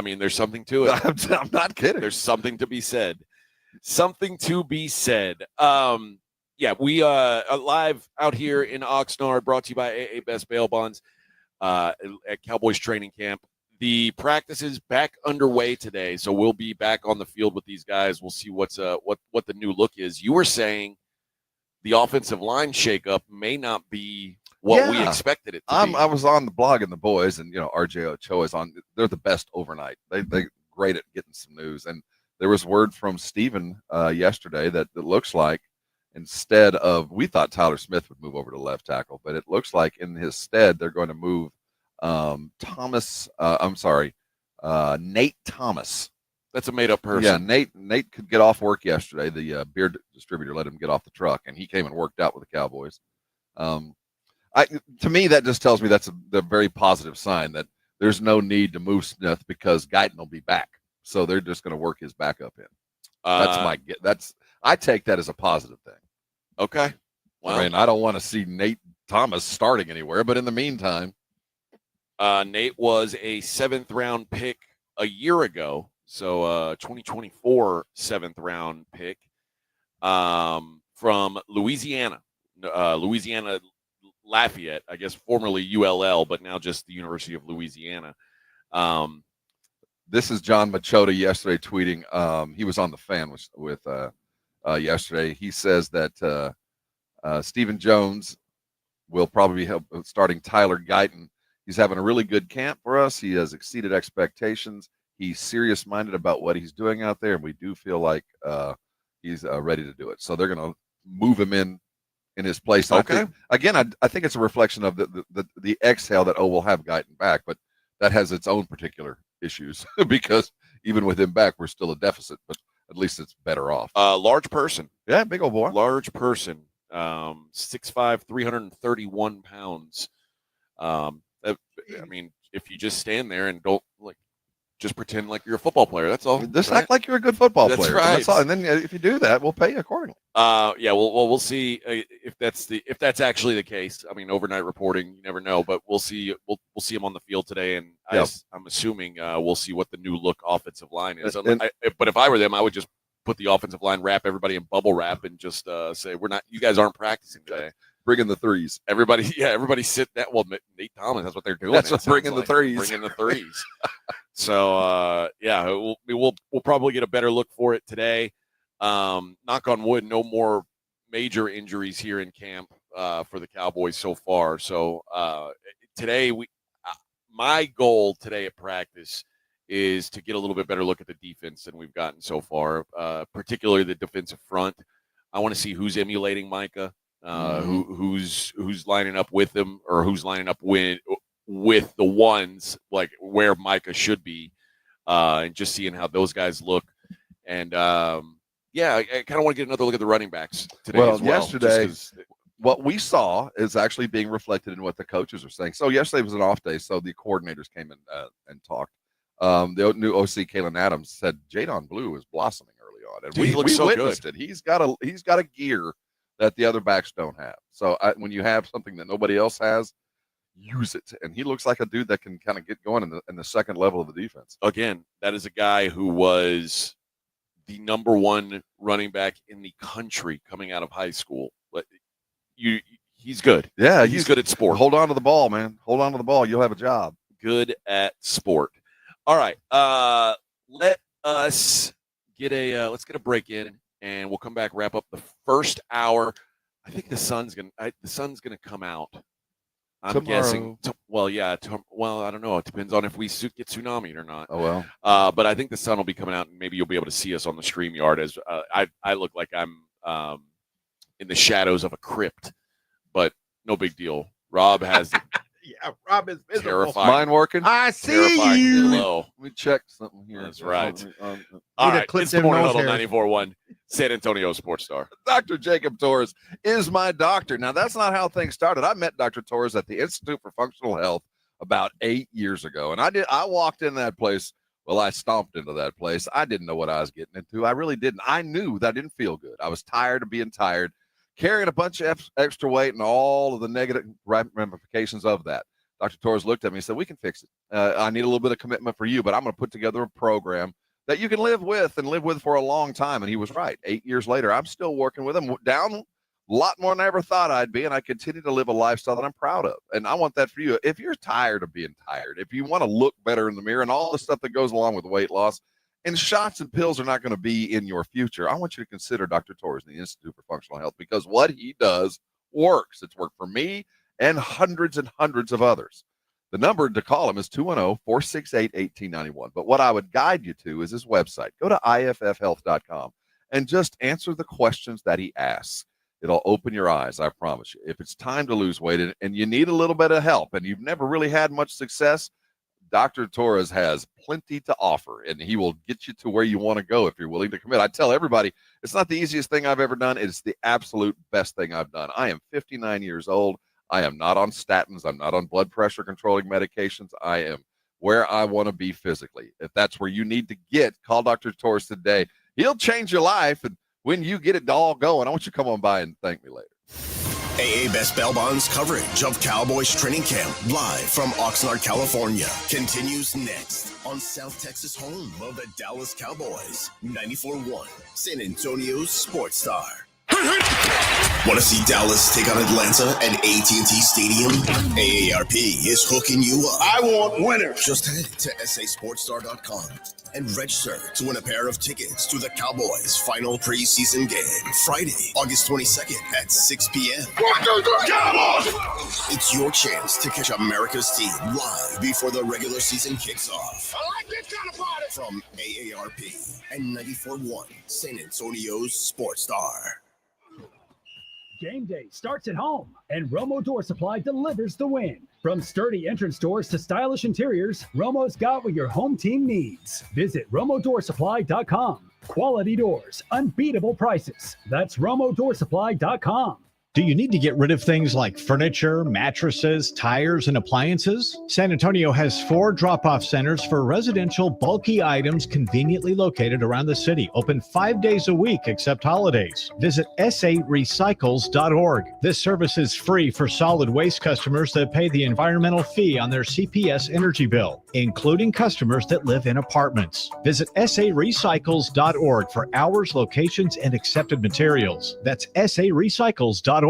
mean, there's something to it. I'm not kidding. There's something to be said. We are live out here in Oxnard, brought to you by AA Best Bail Bonds at Cowboys training camp. The practice is back underway today, so we'll be back on the field with these guys. We'll see what the new look is. You were saying the offensive line shakeup may not be what we expected it to be. I was on the blog and the boys, and RJ Ochoa is on. They're the best overnight. They're great at getting some news, and there was word from Steven yesterday that it looks like instead of, we thought Tyler Smith would move over to left tackle, but it looks like in his stead they're going to move Nate Thomas. That's a made-up person. Yeah, Nate could get off work yesterday. The beer distributor let him get off the truck, and he came and worked out with the Cowboys. To me, that just tells me that's a very positive sign that there's no need to move Smith because Guyton will be back. So they're just going to work his backup in. I take that as a positive thing. Okay. Well, I mean, I don't want to see Nate Thomas starting anywhere, but in the meantime, Nate was a 7th-round pick a year ago. So 2024 7th-round pick from Louisiana. Louisiana Lafayette, I guess formerly ULL, but now just the University of Louisiana. This is John Machota yesterday tweeting. He was on the Fan with yesterday. He says that Stephen Jones will probably be starting Tyler Guyton. He's having a really good camp for us. He has exceeded expectations. He's serious-minded about what he's doing out there, and we do feel like he's ready to do it. So they're going to move him in his place. Okay. I think it's a reflection of the exhale that, we'll have Guyton back, but that has its own particular issues because even with him back, we're still a deficit, but at least it's better off. Large person. Yeah, big old boy. Large person. 6'5", 331 pounds. I mean, if you just stand there and don't just pretend like you're a football player. That's all. Just act like you're a good football That's player. Right. That's all. And then if you do that, we'll pay you accordingly. Yeah. We'll see if that's actually the case. I mean, overnight reporting, you never know, but we'll see. We'll see him on the field today, and I'm assuming we'll see what the new look offensive line is. But if I were them, I would just put the offensive line, wrap everybody in bubble wrap, and just say, you guys aren't practicing today. Bring in the threes. Everybody sit that. Well, Nate Thomas, that's what they're doing. That's what bringing the threes. Bring in the threes. So we'll probably get a better look for it today. Knock on wood, no more major injuries here in camp for the Cowboys so far. So today my goal today at practice is to get a little bit better look at the defense than we've gotten so far, particularly the defensive front. I want to see who's emulating Micah. Who's lining up with him, or who's lining up with the ones like where Micah should be, and just seeing how those guys look. And I kind of want to get another look at the running backs today. Well, as well, yesterday, what we saw is actually being reflected in what the coaches are saying. So yesterday was an off day, so the coordinators came in and talked. The new OC, Kalen Adams, said Jadon Blue is blossoming early on, and we witnessed it. He's got a gear that the other backs don't have. So when you have something that nobody else has, use it. And he looks like a dude that can kind of get going in the second level of the defense. Again, that is a guy who was the number one running back in the country coming out of high school. He's good. Yeah, he's good at sport. Hold on to the ball, man. Hold on to the ball. You'll have a job. Good at sport. All right. Let's get a break in. And we'll come back, wrap up the first hour. I think the sun's gonna come out. I'm guessing. Well, I don't know. It depends on if we get tsunami'd or not. Oh well. But I think the sun will be coming out, and maybe you'll be able to see us on the StreamYard as I look like I'm in the shadows of a crypt. But no big deal. Rob has. Yeah, Rob is visible. Terrifying. Mine working? I see you. Hello. Let me check something here. That's right. All right. It's the Morning Huddle 94.1, San Antonio Sports Star. Dr. Jacob Torres is my doctor. Now, that's not how things started. I met Dr. Torres at the Institute for Functional Health about 8 years ago. And I walked in that place. Well, I stomped into that place. I didn't know what I was getting into. I really didn't. I knew that I didn't feel good. I was tired of being tired, carrying a bunch of extra weight and all of the negative ramifications of that. Dr. Torres looked at me and said, we can fix it. I need a little bit of commitment for you, but I'm going to put together a program that you can live with for a long time. And he was right. 8 years later, I'm still working with him, down a lot more than I ever thought I'd be, and I continue to live a lifestyle that I'm proud of. And I want that for you. If you're tired of being tired, if you want to look better in the mirror and all the stuff that goes along with weight loss, and shots and pills are not going to be in your future, I want you to consider Dr. Torres and the Institute for Functional Health, because what he does works. It's worked for me and hundreds of others. The number to call him is 210-468-1891. But what I would guide you to is his website. Go to iffhealth.com and just answer the questions that he asks. It'll open your eyes, I promise you. If it's time to lose weight and you need a little bit of help and you've never really had much success, Dr. Torres has plenty to offer, and he will get you to where you want to go if you're willing to commit. I tell everybody, it's not the easiest thing I've ever done. It's the absolute best thing I've done. I am 59 years old. I am not on statins. I'm not on blood pressure controlling medications. I am where I want to be physically. If that's where you need to get, call Dr. Torres today. He'll change your life, and when you get it all going, I want you to come on by and thank me later. AA Best Bail Bonds coverage of Cowboys training camp live from Oxnard, California continues next on South Texas home of the Dallas Cowboys. 94.1 San Antonio's Sports Star. Want to see Dallas take on Atlanta at AT&T Stadium? AARP is hooking you up. I want winners. Just head to sasportstar.com and register to win a pair of tickets to the Cowboys' final preseason game, Friday, August 22nd at 6 p.m. Cowboys! It's your chance to catch America's team live before the regular season kicks off. I like this kind of party. From AARP and 94.1 San Antonio's Sports Star. Game day starts at home, and Romo Door Supply delivers the win. From sturdy entrance doors to stylish interiors, Romo's got what your home team needs. Visit RomoDoorSupply.com. Quality doors, unbeatable prices. That's RomoDoorSupply.com. Do you need to get rid of things like furniture, mattresses, tires, and appliances? San Antonio has 4 drop-off centers for residential bulky items conveniently located around the city, open 5 days a week except holidays. Visit sarecycles.org. This service is free for solid waste customers that pay the environmental fee on their CPS energy bill, including customers that live in apartments. Visit sarecycles.org for hours, locations, and accepted materials. That's sarecycles.org.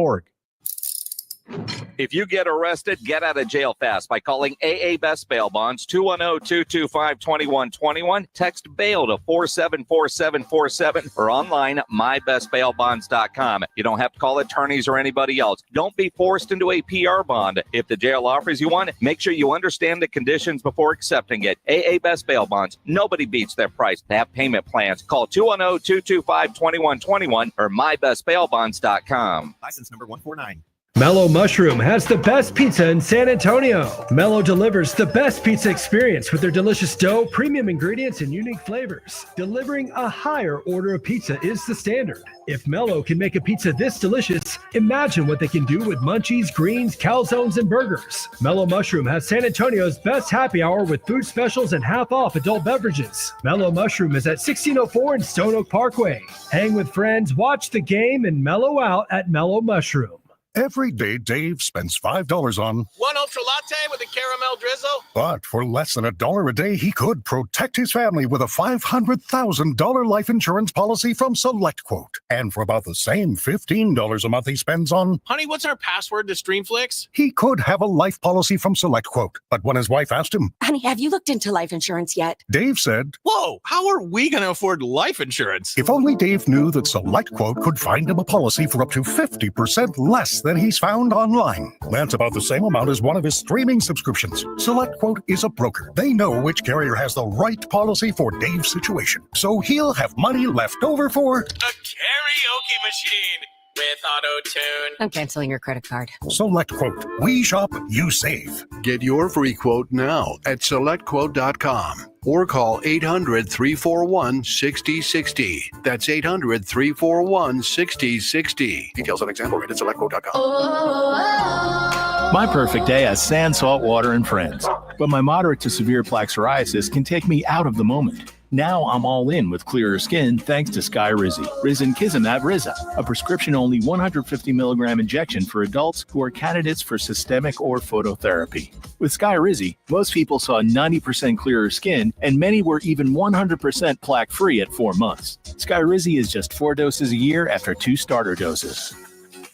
If you get arrested, get out of jail fast by calling AA Best Bail Bonds, 210-225-2121. Text bail to 474747 or online, mybestbailbonds.com. You don't have to call attorneys or anybody else. Don't be forced into a PR bond. If the jail offers you one, make sure you understand the conditions before accepting it. AA Best Bail Bonds. Nobody beats their price. They have payment plans. Call 210-225-2121 or mybestbailbonds.com. License number 149. Mellow Mushroom has the best pizza in San Antonio. Mellow delivers the best pizza experience with their delicious dough, premium ingredients, and unique flavors. Delivering a higher order of pizza is the standard. If Mellow can make a pizza this delicious, imagine what they can do with munchies, greens, calzones, and burgers. Mellow Mushroom has San Antonio's best happy hour with food specials and half-off adult beverages. Mellow Mushroom is at 1604 in Stone Oak Parkway. Hang with friends, watch the game, and mellow out at Mellow Mushroom. Every day, Dave spends $5 on one ultra latte with a caramel drizzle. But for less than $1 a day, he could protect his family with a $500,000 life insurance policy from SelectQuote. And for about the same $15 a month he spends on... Honey, what's our password to Streamflix? He could have a life policy from SelectQuote. But when his wife asked him... Honey, have you looked into life insurance yet? Dave said... Whoa, how are we going to afford life insurance? If only Dave knew that SelectQuote could find him a policy for up to 50% less than he's found online. That's about the same amount as one of his streaming subscriptions. SelectQuote is a broker. They know which carrier has the right policy for Dave's situation. So he'll have money left over for... a karaoke machine with auto-tune. I'm canceling your credit card. SelectQuote. We shop, you save. Get your free quote now at SelectQuote.com or call 800-341-6060. That's 800-341-6060. Details on example rate at SelectQuote.com. My perfect day has sand, salt water, and friends. But my moderate to severe plaque psoriasis can take me out of the moment. Now I'm all in with clearer skin thanks to Skyrizi, Risankizumab Riza, a prescription-only 150 milligram injection for adults who are candidates for systemic or phototherapy. With Skyrizi, most people saw 90% clearer skin, and many were even 100% plaque-free at 4 months. Skyrizi is just 4 doses a year after 2 starter doses.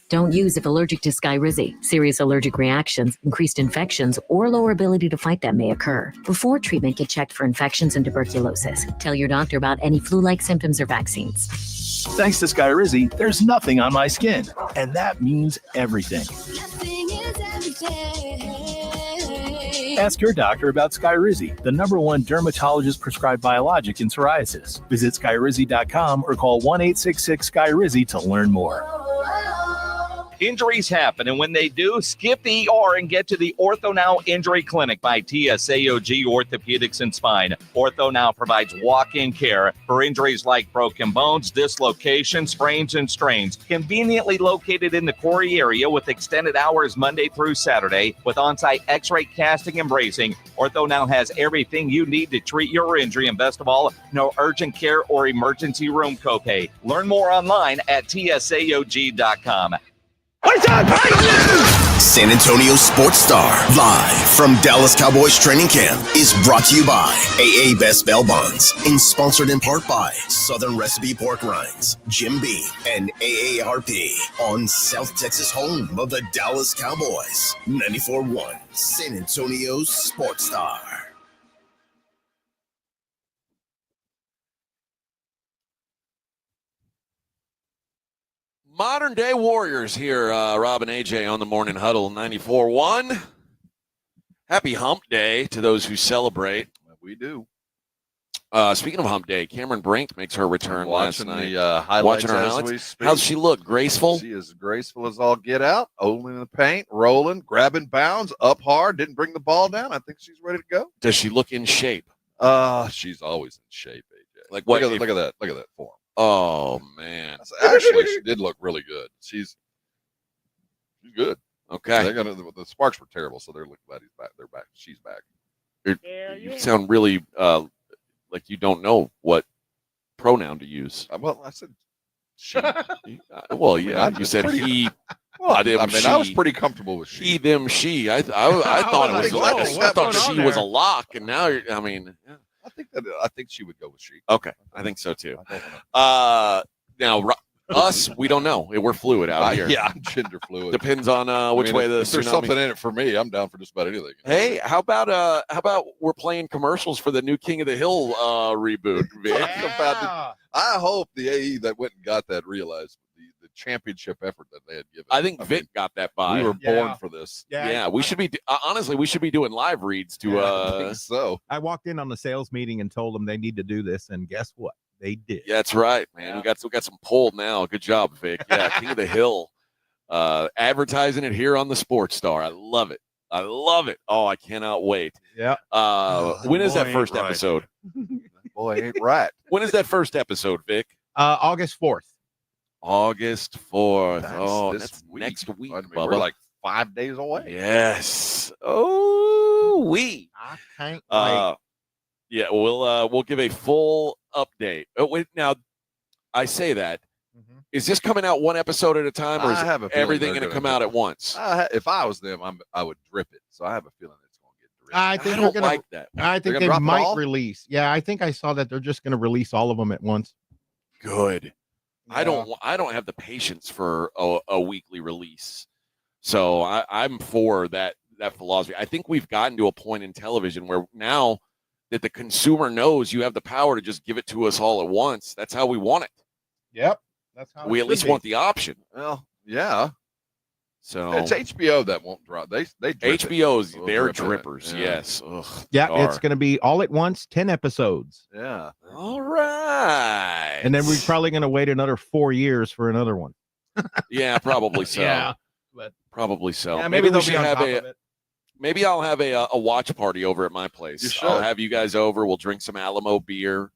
Don't use if allergic to Skyrizi. Serious allergic reactions, increased infections, or lower ability to fight them may occur. Before treatment, get checked for infections and tuberculosis. Tell your doctor about any flu-like symptoms or vaccines. Thanks to Skyrizi, there's nothing on my skin, and that means everything. Nothing is everything. Ask your doctor about Skyrizi, the #1 dermatologist prescribed biologic in psoriasis. Visit Skyrizi.com or call 1-866-SKYRIZI to learn more. Injuries happen, and when they do, skip the ER and get to the Ortho Now Injury Clinic by TSAOG Orthopedics and Spine. Ortho Now provides walk-in care for injuries like broken bones, dislocations, sprains, and strains. Conveniently located in the Quarry area with extended hours Monday through Saturday with on-site x-ray casting and bracing. Ortho Now has everything you need to treat your injury, and best of all, no urgent care or emergency room copay. Learn more online at TSAOG.com. San Antonio Sports Star, live from Dallas Cowboys training camp, is brought to you by AA Best Bail Bonds and sponsored in part by Southern Recipe Pork Rinds, Jim Beam, and AARP on South Texas home of the Dallas Cowboys. 94.1 San Antonio Sports Star. Modern day warriors here, Rob and AJ on the morning huddle, 94.1. Happy hump day to those who celebrate. We do. Speaking of hump day, Cameron Brink makes her return last night. The highlights as we speak. How's she look? Graceful? She is graceful as all get out, holding in the paint, rolling, grabbing bounds, up hard, didn't bring the ball down. I think she's ready to go. Does she look in shape? She's always in shape, AJ. Like what? Look at that form. Oh man! Actually, she did look really good. She's good. Okay. The Sparks were terrible, so they're glad he's back. They're back. She's back. You sound really like you don't know what pronoun to use. Well, I said she. Well, yeah, you said he. Well, I was pretty comfortable with she. He, them, she. I thought it was like I thought she was a lock, and now you're. I mean. Yeah. I think she would go with she. Okay, I think so too. Now us, we don't know. We're fluid out here. Yeah, I'm gender fluid. Depends on which way the. If there's something in it for me, I'm down for just about anything. Hey, how about we're playing commercials for the new King of the Hill reboot? I hope the AE that went and got that realized the championship effort that they had given. I think Vic got that by. We were born for this. Yeah, we should be. Honestly, we should be doing live reads to. I think so I walked in on the sales meeting and told them they need to do this, and guess what? They did. Yeah, that's right, man. We got some pull now. Good job, Vic. Yeah, King of the Hill, advertising it here on the Sports Star. I love it. Oh, I cannot wait. Yeah. When is that first episode? Boy, ain't right. When is that first episode, Vic? August 4th. August 4th. That's next week. I mean, we're like 5 days away. Yes. Oh, I can't wait. Yeah, we'll give a full update. Oh, wait, now I say that. Is this coming out one episode at a time, or is everything going to come out at once? If I was them, I would drip it. So I have a feeling it's going to get dripped. I think don't like that. I think they might release. Yeah, I think I saw that they're just going to release all of them at once. Good. Yeah. I don't have the patience for a weekly release, so I'm for that philosophy. I think we've gotten to a point in television where now that the consumer knows you have the power to just give it to us all at once. That's how we want it. Yep. That's how we at least want the option. Well, yeah. So it's HBO that won't drop. They HBO's they're drippers. Yeah. Yes. Ugh, yeah, it's going to be all at once, 10 episodes. Yeah. All right. And then we're probably going to wait another 4 years for another one. Yeah, probably so. Yeah, but probably so. Yeah, maybe we should have maybe I'll have a watch party over at my place. I'll have you guys over. We'll drink some Alamo beer.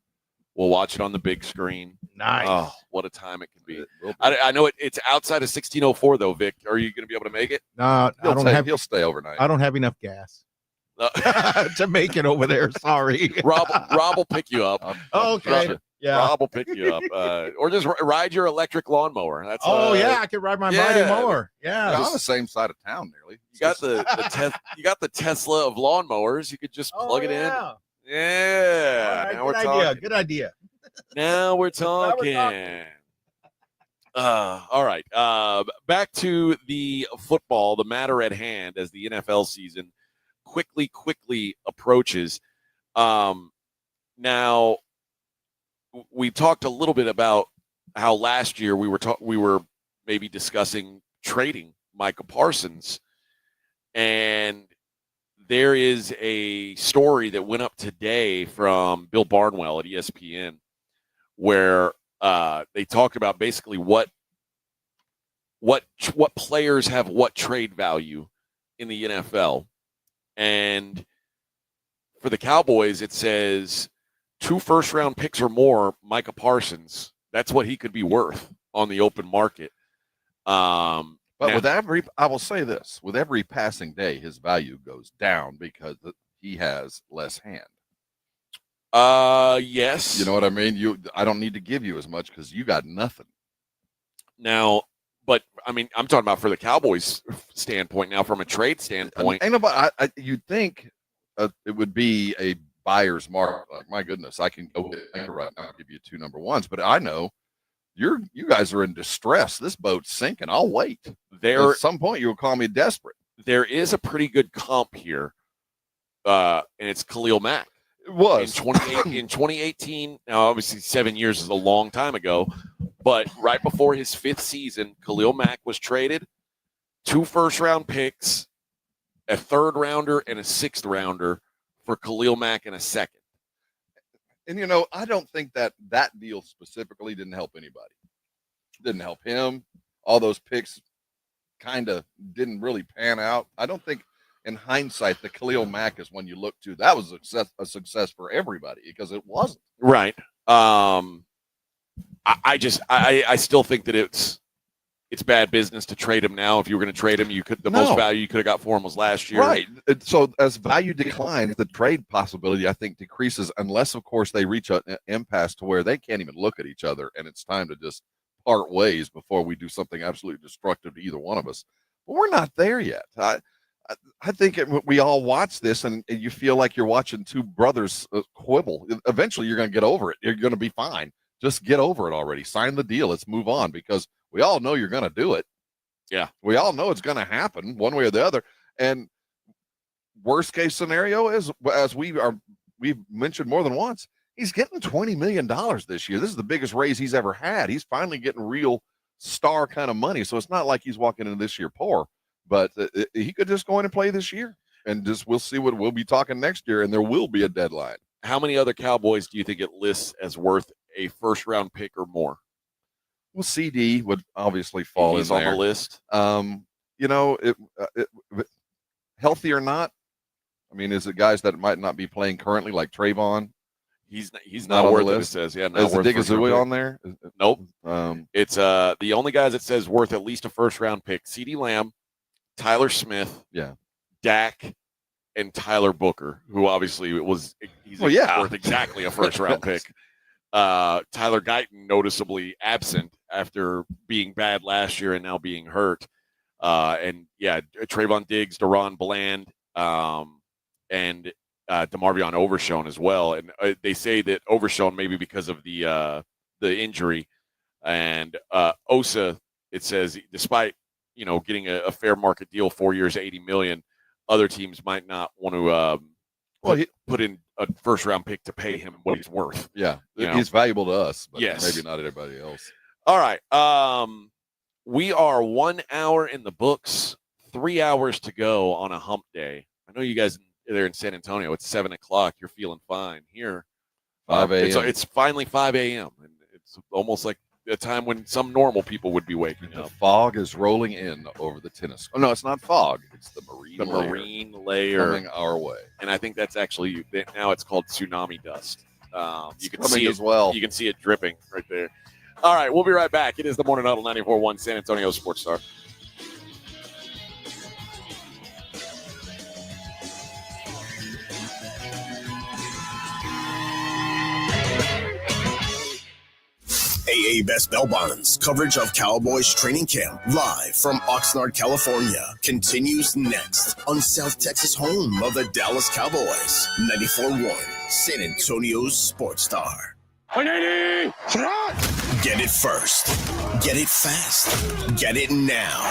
We'll watch it on the big screen. Nice. Oh, what a time it can be. I know it's outside of 1604 though, Vic. Are you going to be able to make it? No, He'll stay overnight. I don't have enough gas to make it over there. Sorry. Rob will pick you up. Okay. Yeah. Rob will pick you up. Or just ride your electric lawnmower. That's yeah, I could ride my mighty mower. Yeah. On the same side of town nearly. You got you got the Tesla of lawnmowers. You could just plug it in. Yeah. Right, now we're talking. Good idea. Now we're talking. All right. Back to the football, the matter at hand as the NFL season quickly approaches. Now, we talked a little bit about how last year we were maybe discussing trading Micah Parsons, and there is a story that went up today from Bill Barnwell at ESPN where they talked about basically what players have what trade value in the NFL. And for the Cowboys, it says 2 first-round picks or more, Micah Parsons. That's what he could be worth on the open market. But I will say this, with every passing day, his value goes down because he has less hand. Yes. You know what I mean? I don't need to give you as much because you got nothing. Now, but I mean, I'm talking about for the Cowboys standpoint now, from a trade standpoint. You'd think it would be a buyer's market. Like, my goodness, I can go get anchor right now and give you 2 number ones, but I know you guys are in distress. This boat's sinking. I'll wait. At some point, you'll call me desperate. There is a pretty good comp here, and it's Khalil Mack. It was in 2018. Now, obviously, 7 years is a long time ago, but right before his 5th season, Khalil Mack was traded. 2 first-round picks, a 3rd rounder, and a 6th rounder for Khalil Mack and a 2nd. And, I don't think that deal specifically didn't help anybody. Didn't help him. All those picks kind of didn't really pan out. I don't think, in hindsight, the Khalil Mack is one you look to. That was a success for everybody because it wasn't. Right. I still think that it's bad business to trade him now. If you were going to trade him, most value you could have got for him was last year. Right. So as value declines, the trade possibility, I think, decreases unless, of course, they reach an impasse to where they can't even look at each other and it's time to just part ways before we do something absolutely destructive to either one of us. But we're not there yet. I think we all watch this and you feel like you're watching 2 brothers quibble. Eventually, you're going to get over it. You're going to be fine. Just get over it already. Sign the deal. Let's move on because we all know you're going to do it. Yeah. We all know it's going to happen one way or the other. And worst case scenario is, as we've mentioned more than once, he's getting $20 million this year. This is the biggest raise he's ever had. He's finally getting real star kind of money. So it's not like he's walking into this year poor, but he could just go in and play this year and we'll see what we'll be talking next year. And there will be a deadline. How many other Cowboys do you think it lists as worth a 1st-round pick or more? Well, CD would obviously fall He's in on there. the list. Healthy or not, I mean, is it guys that might not be playing currently, like Trayvon? He's not on worth the it. It list. says, yeah, not Is the worth Digazui on there? Nope. It's the only guys that says worth at least a 1st-round pick: CeeDee Lamb, Tyler Smith, Dak, and Tyler Booker, who obviously worth exactly a 1st-round pick. Tyler Guyton noticeably absent after being bad last year and now being hurt. Trayvon Diggs, Deron Bland, and DeMarvion Overshown as well. And they say that Overshown maybe because of the injury. And Osa, it says, despite getting a fair market deal, 4 years, $80 million, other teams might not want to put in a 1st-round pick to pay him what he's worth. Yeah, he's valuable to us, but yes, maybe not everybody else. All right. We are 1 hour in the books, 3 hours to go on a hump day. I know you guys there in San Antonio, it's 7 o'clock. You're feeling fine. Here, 5 a.m. It's finally 5 a.m. And it's almost like a time when some normal people would be waking up. The fog is rolling in over the tennis. Oh, no, it's not fog. It's the marine layer coming our way. And I think that's actually, now it's called tsunami dust. You can coming see as well. You can see it dripping right there. All right, we'll be right back. It is the Morning Huddle 94.1 San Antonio Sports Star. AA Best Bell Bonds coverage of Cowboys training camp live from Oxnard, California continues next on South Texas home of the Dallas Cowboys. 94.1 San Antonio's Sports Star. 180! Get it first. Get it fast. Get it now.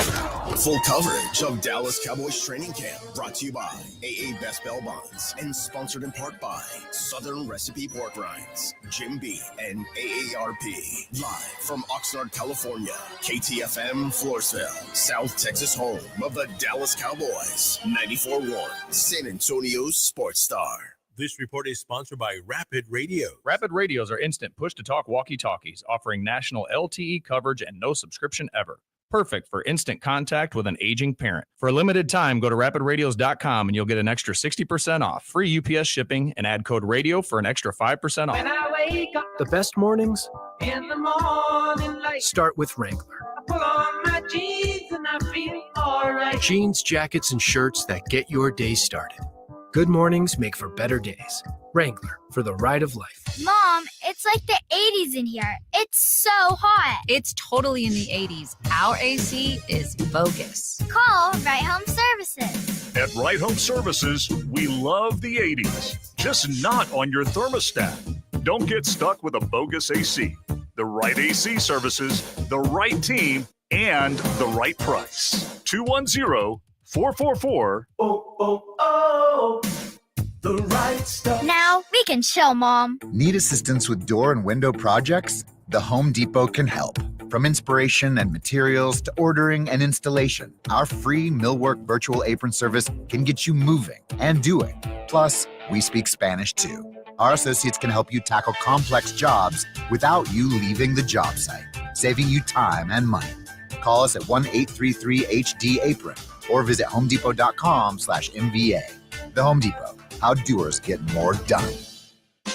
Full coverage of Dallas Cowboys training camp brought to you by AA Best Bell Bonds and sponsored in part by Southern Recipe Pork Rinds, Jim B, and AARP. Live from Oxnard, California, KTFM, Floresville, South Texas home of the Dallas Cowboys. 94.1 San Antonio's Sports Star. This report is sponsored by Rapid Radio. Rapid Radios are instant push-to-talk walkie-talkies offering national LTE coverage and no subscription ever. Perfect for instant contact with an aging parent. For a limited time, go to rapidradios.com and you'll get an extra 60% off, free UPS shipping, and add code RADIO for an extra 5% off. When I wake up The best mornings in the morning light, start with Wrangler. I pull on my jeans and I feel all right. Jeans, jackets, and shirts that get your day started. Good mornings make for better days. Wrangler, for the ride of life. Mom, it's like the 80s in here. It's so hot. It's totally in the 80s. Our AC is bogus. Call Right Home Services. At Right Home Services, we love the 80s, just not on your thermostat. Don't get stuck with a bogus AC. The right AC services, the right team, and the right price. 210-444. The right stuff. Now we can chill, Mom. Need assistance with door and window projects? The Home Depot can help. From inspiration and materials to ordering and installation, our free millwork virtual apron service can get you moving and doing. Plus, we speak Spanish too. Our associates can help you tackle complex jobs without you leaving the job site, saving you time and money. Call us at 1-833-HD-APRON or visit homedepot.com/MVA. The Home Depot. How doers get more done.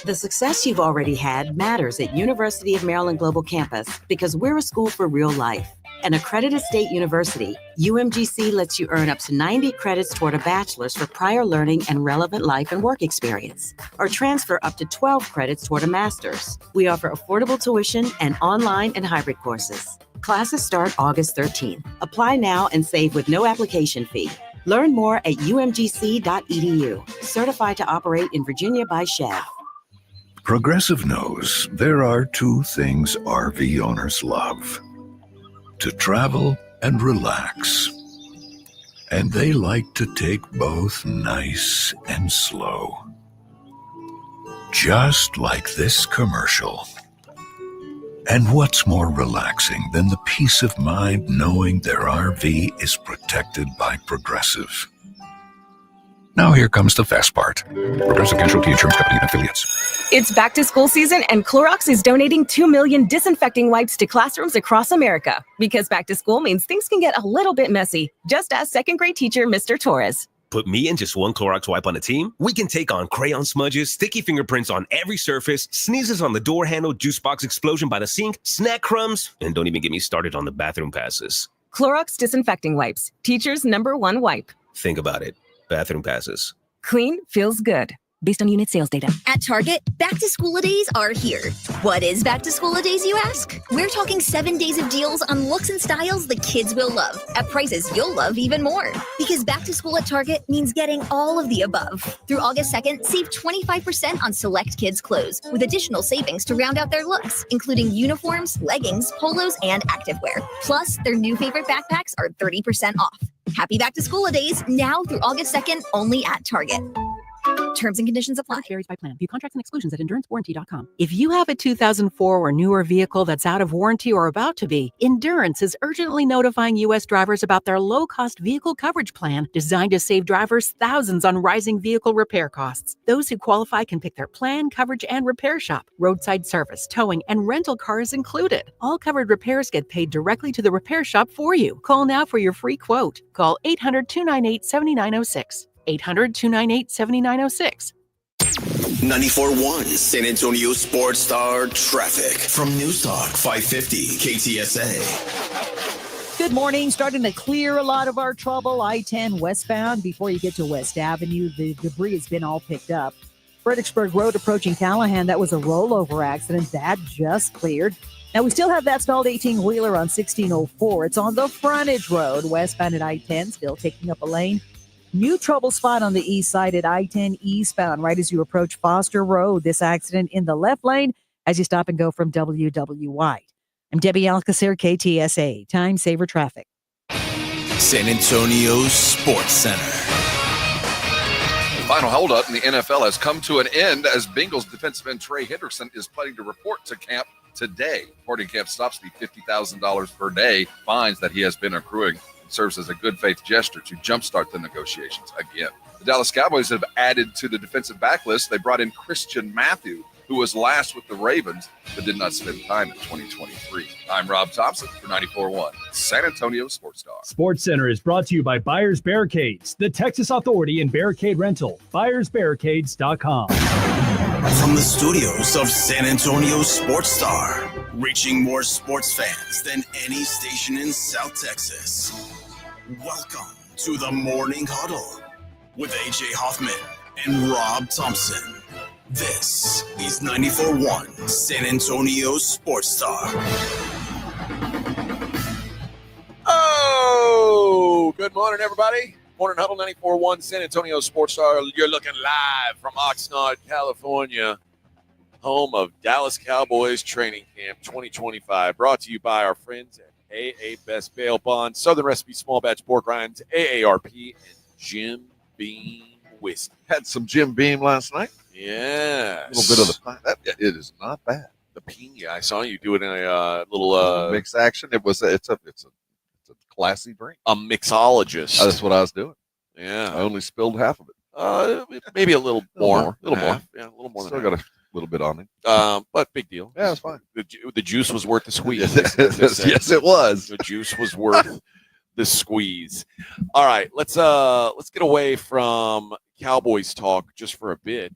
The success you've already had matters at University of Maryland Global Campus because we're a school for real life. An accredited state university, UMGC lets you earn up to 90 credits toward a bachelor's for prior learning and relevant life and work experience, or transfer up to 12 credits toward a master's. We offer affordable tuition and online and hybrid courses. Classes start August 13th. Apply now and save with no application fee. Learn more at umgc.edu. Certified to operate in Virginia by Chev. Progressive knows there are two things RV owners love: to travel and relax. And they like to take both nice and slow. Just like this commercial. And what's more relaxing than the peace of mind knowing their RV is protected by Progressive? Now here comes the fast part. Progressive Casualty Insurance Company and Affiliates. It's back to school season and Clorox is donating 2 million disinfecting wipes to classrooms across America. Because back to school means things can get a little bit messy. Just ask second grade teacher Mr. Torres. Put me and just one Clorox wipe on a team, we can take on crayon smudges, sticky fingerprints on every surface, sneezes on the door handle, juice box explosion by the sink, snack crumbs, and don't even get me started on the bathroom passes. Clorox disinfecting wipes, teacher's #1 wipe. Think about it. Bathroom passes. Clean feels good. Based on unit sales data. At Target, back-to-school-a-days are here. What is back-to-school-a-days, you ask? We're talking 7 days of deals on looks and styles the kids will love, at prices you'll love even more. Because back-to-school at Target means getting all of the above. Through August 2nd, save 25% on select kids' clothes, with additional savings to round out their looks, including uniforms, leggings, polos, and activewear. Plus, their new favorite backpacks are 30% off. Happy back-to-school-a-days now through August 2nd, only at Target. Terms and conditions apply. Varies by plan. View contracts and exclusions at endurancewarranty.com. If you have a 2004 or newer vehicle that's out of warranty or about to be, Endurance is urgently notifying U.S. drivers about their low-cost vehicle coverage plan designed to save drivers thousands on rising vehicle repair costs. Those who qualify can pick their plan, coverage, and repair shop. Roadside service, towing, and rental cars included. All covered repairs get paid directly to the repair shop for you. Call now for your free quote. Call 800-298-7906. 800-298-7906. 94.1 San Antonio Sports Star traffic from News Talk 550 KTSA. Good morning. Starting to clear a lot of our trouble. I-10 westbound before you get to West Avenue. The debris has been all picked up. Fredericksburg Road approaching Callahan. That was a rollover accident. That just cleared. Now, we still have that stalled 18-wheeler on 1604. It's on the frontage road westbound at I-10, still taking up a lane. New trouble spot on the east side at I-10 eastbound, right as you approach Foster Road. This accident in the left lane as you stop and go from W.W. White. I'm Debbie Alcacer, KTSA, Time Saver Traffic. San Antonio's Sports Center. The final holdup in the NFL has come to an end as Bengals defensive end Trey Hendrickson is planning to report to camp today. Reporting camp stops the $50,000 per day fines that he has been accruing and serves as a good faith gesture to jumpstart the negotiations again. The Dallas Cowboys have added to the defensive back list. They brought in Christian Matthew, who was last with the Ravens, but did not spend time in 2023. I'm Rob Thompson for 94.1 San Antonio Sports Star. Sports Center is brought to you by Buyers Barricades, the Texas authority in barricade rental. BuyersBarricades.com. From the studios of San Antonio Sports Star, reaching more sports fans than any station in South Texas. Welcome to the Morning Huddle with AJ Hoffman and Rob Thompson. This is 94.1 San Antonio Sports Star. Oh, good morning, everybody. Morning Huddle 94.1 San Antonio Sports Star. You're looking live from Oxnard, California, home of Dallas Cowboys Training Camp 2025. Brought to you by our friends at AA Best Bail Bonds, Southern Recipe Small Batch Pork Rinds, AARP, and Jim Beam Whiskey. Had some Jim Beam last night. Yeah, A little bit of the it is not bad. The pina. I saw you do it in a little mix action. It's a classy drink. A mixologist. That's what I was doing. Yeah, I only spilled half of it. Maybe a little more. A little more. Yeah, a little more. Still than got a little bit on it. But big deal. Yeah, it's fine. The juice was worth the squeeze. Yes, it was. The juice was worth the squeeze. All right, let's get away from Cowboys talk just for a bit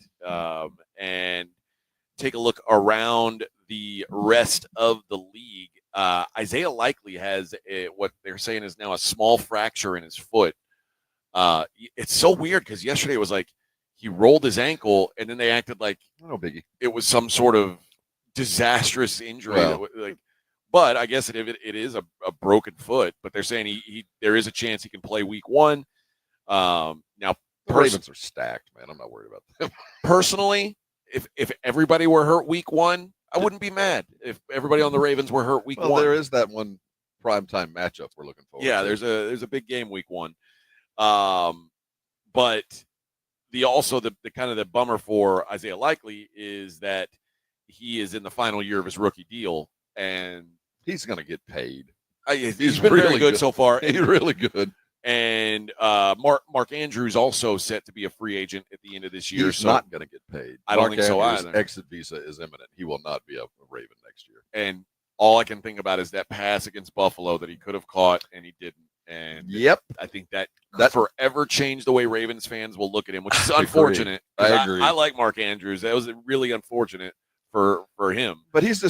and take a look around the rest of the league. Isaiah Likely has what they're saying is now a small fracture in his foot. It's so weird because yesterday it was like he rolled his ankle and then they acted like no biggie. It was some sort of disastrous injury. Well, but I guess it is a broken foot. But they're saying he there is a chance he can play week one. Now the Ravens are stacked, man. I'm not worried about them. Personally, if everybody were hurt week one, I wouldn't be mad. If everybody on the Ravens were hurt week one, there is that one primetime matchup we're looking for. Yeah, there's a big game week one. But the kind of the bummer for Isaiah Likely is that he is in the final year of his rookie deal, and he's going to get paid. He's been really good so far. He's really good. And Mark Andrews also set to be a free agent at the end of this year. He's so not going to get paid. I don't think so either. Exit visa is imminent. He will not be a Raven next year. And all I can think about is that pass against Buffalo that he could have caught and he didn't. And yep, I think that forever changed the way Ravens fans will look at him, which is unfortunate. I agree. I like Mark Andrews. That was really unfortunate for him. But he's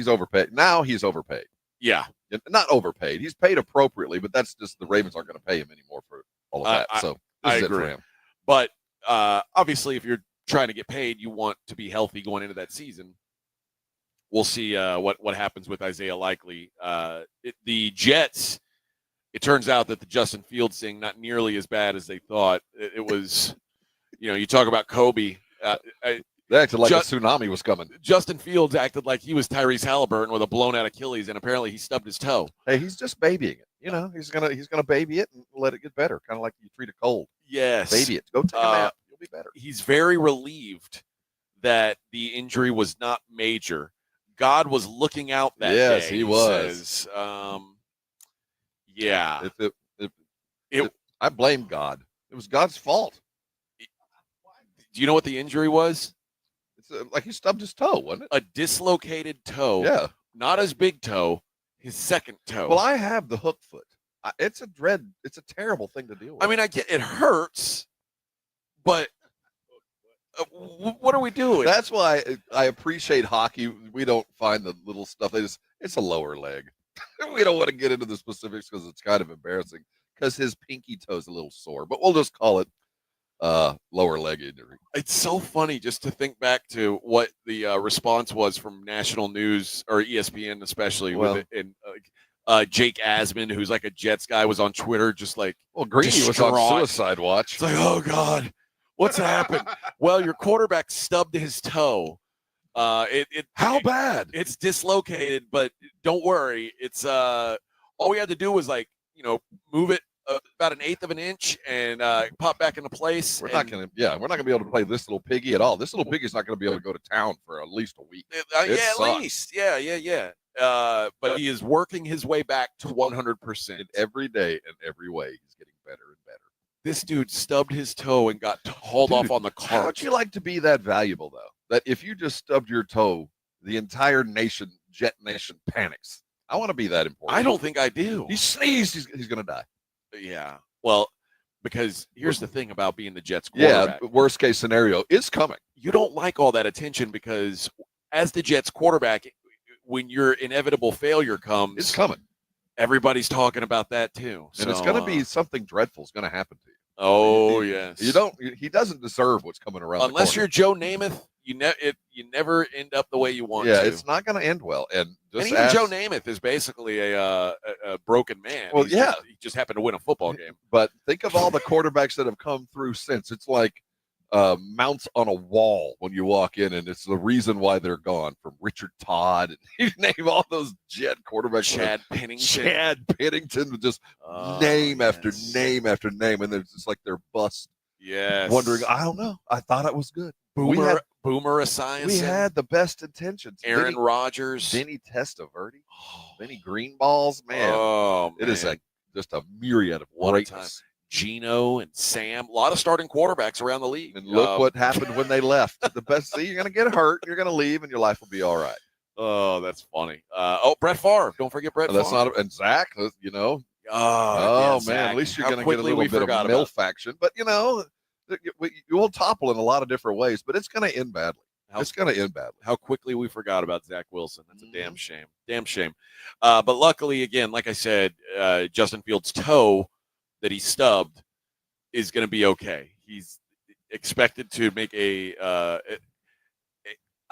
overpaid. Now he's overpaid. Yeah. Not overpaid. He's paid appropriately, but that's just the Ravens aren't going to pay him anymore for all of that. So this is it for him. But obviously, if you're trying to get paid, you want to be healthy going into that season. We'll see what happens with Isaiah Likely. The Jets, it turns out that the Justin Fields thing, not nearly as bad as they thought. It was, you talk about Kobe. They acted like a tsunami was coming. Justin Fields acted like he was Tyrese Halliburton with a blown-out Achilles, and apparently he stubbed his toe. Hey, he's just babying it. He's gonna baby it and let it get better, kind of like you treat a cold. Yes, baby it. Go take a nap. You'll be better. He's very relieved that the injury was not major. God was looking out that day. Yes, he was. Says, yeah. I blame God. It was God's fault. Do you know what the injury was? Like he stubbed his toe, wasn't it? A dislocated toe. Yeah. Not his big toe, his second toe. Well, I have the hook foot. It's a terrible thing to deal with. I mean, I get it hurts, but what are we doing? That's why I appreciate hockey. We don't find the little stuff. It's a lower leg. We don't want to get into the specifics because it's kind of embarrassing because his pinky toe's a little sore, but we'll just call it lower leg injury. It's so funny just to think back to what the response was from national news or ESPN, especially with it. And Jake Asman, who's like a Jets guy, was on Twitter just like, Greedy was on suicide watch. It's like, oh God, what's happened? Well, your quarterback stubbed his toe How bad? It's dislocated, but don't worry. It's all we had to do was move it about 1/8 of an inch and pop back into place. We're not going to be able to play this little piggy at all. This little piggy's not going to be able to go to town for at least a week. At least. Yeah. But he is working his way back to 100%. Every day and every way, he's getting better and better. This dude stubbed his toe and got hauled off on the cart. How would you like to be that valuable, though? That if you just stubbed your toe, the entire nation, Jet Nation, panics. I want to be that important. I don't think I do. He sneezed, he's going to die. Yeah. Well, because here's the thing about being the Jets quarterback. Yeah, worst case scenario is coming. You don't like all that attention because as the Jets quarterback, when your inevitable failure comes, it's coming. Everybody's talking about that too. And it's going to be something dreadful is going to happen to you. Oh, yes. He doesn't deserve what's coming around. Unless you're Joe Namath, you never end up the way you want to. Yeah, it's not going to end well. And even Joe Namath is basically a broken man. Well, he just happened to win a football game. But think of all the quarterbacks that have come through since. It's like mounts on a wall when you walk in, and it's the reason why they're gone. From Richard Todd, and you name all those Jet quarterbacks. Chad Pennington, just name after name after name, and it's just like they're bust. Yes. Wondering, I don't know. I thought it was good. Boomer Esiason. We had the best intentions. Aaron Rodgers. Vinny Testaverde. Vinny Greenballs. Man. Oh, man. It is just a myriad of greatness. Gino and Sam. A lot of starting quarterbacks around the league. And look what happened when they left. The best thing, you're going to get hurt. You're going to leave, and your life will be all right. Oh, that's funny. Brett Favre. Don't forget Brett Favre. That's not. And Zach, yeah, man. Zach. At least you're going to get a little bit of mill faction. But, you will topple in a lot of different ways, but it's going to end badly. How quickly we forgot about Zach Wilson. That's a damn shame. Damn shame. But luckily, again, like I said, Justin Fields' toe that he stubbed is going to be okay. He's expected to make I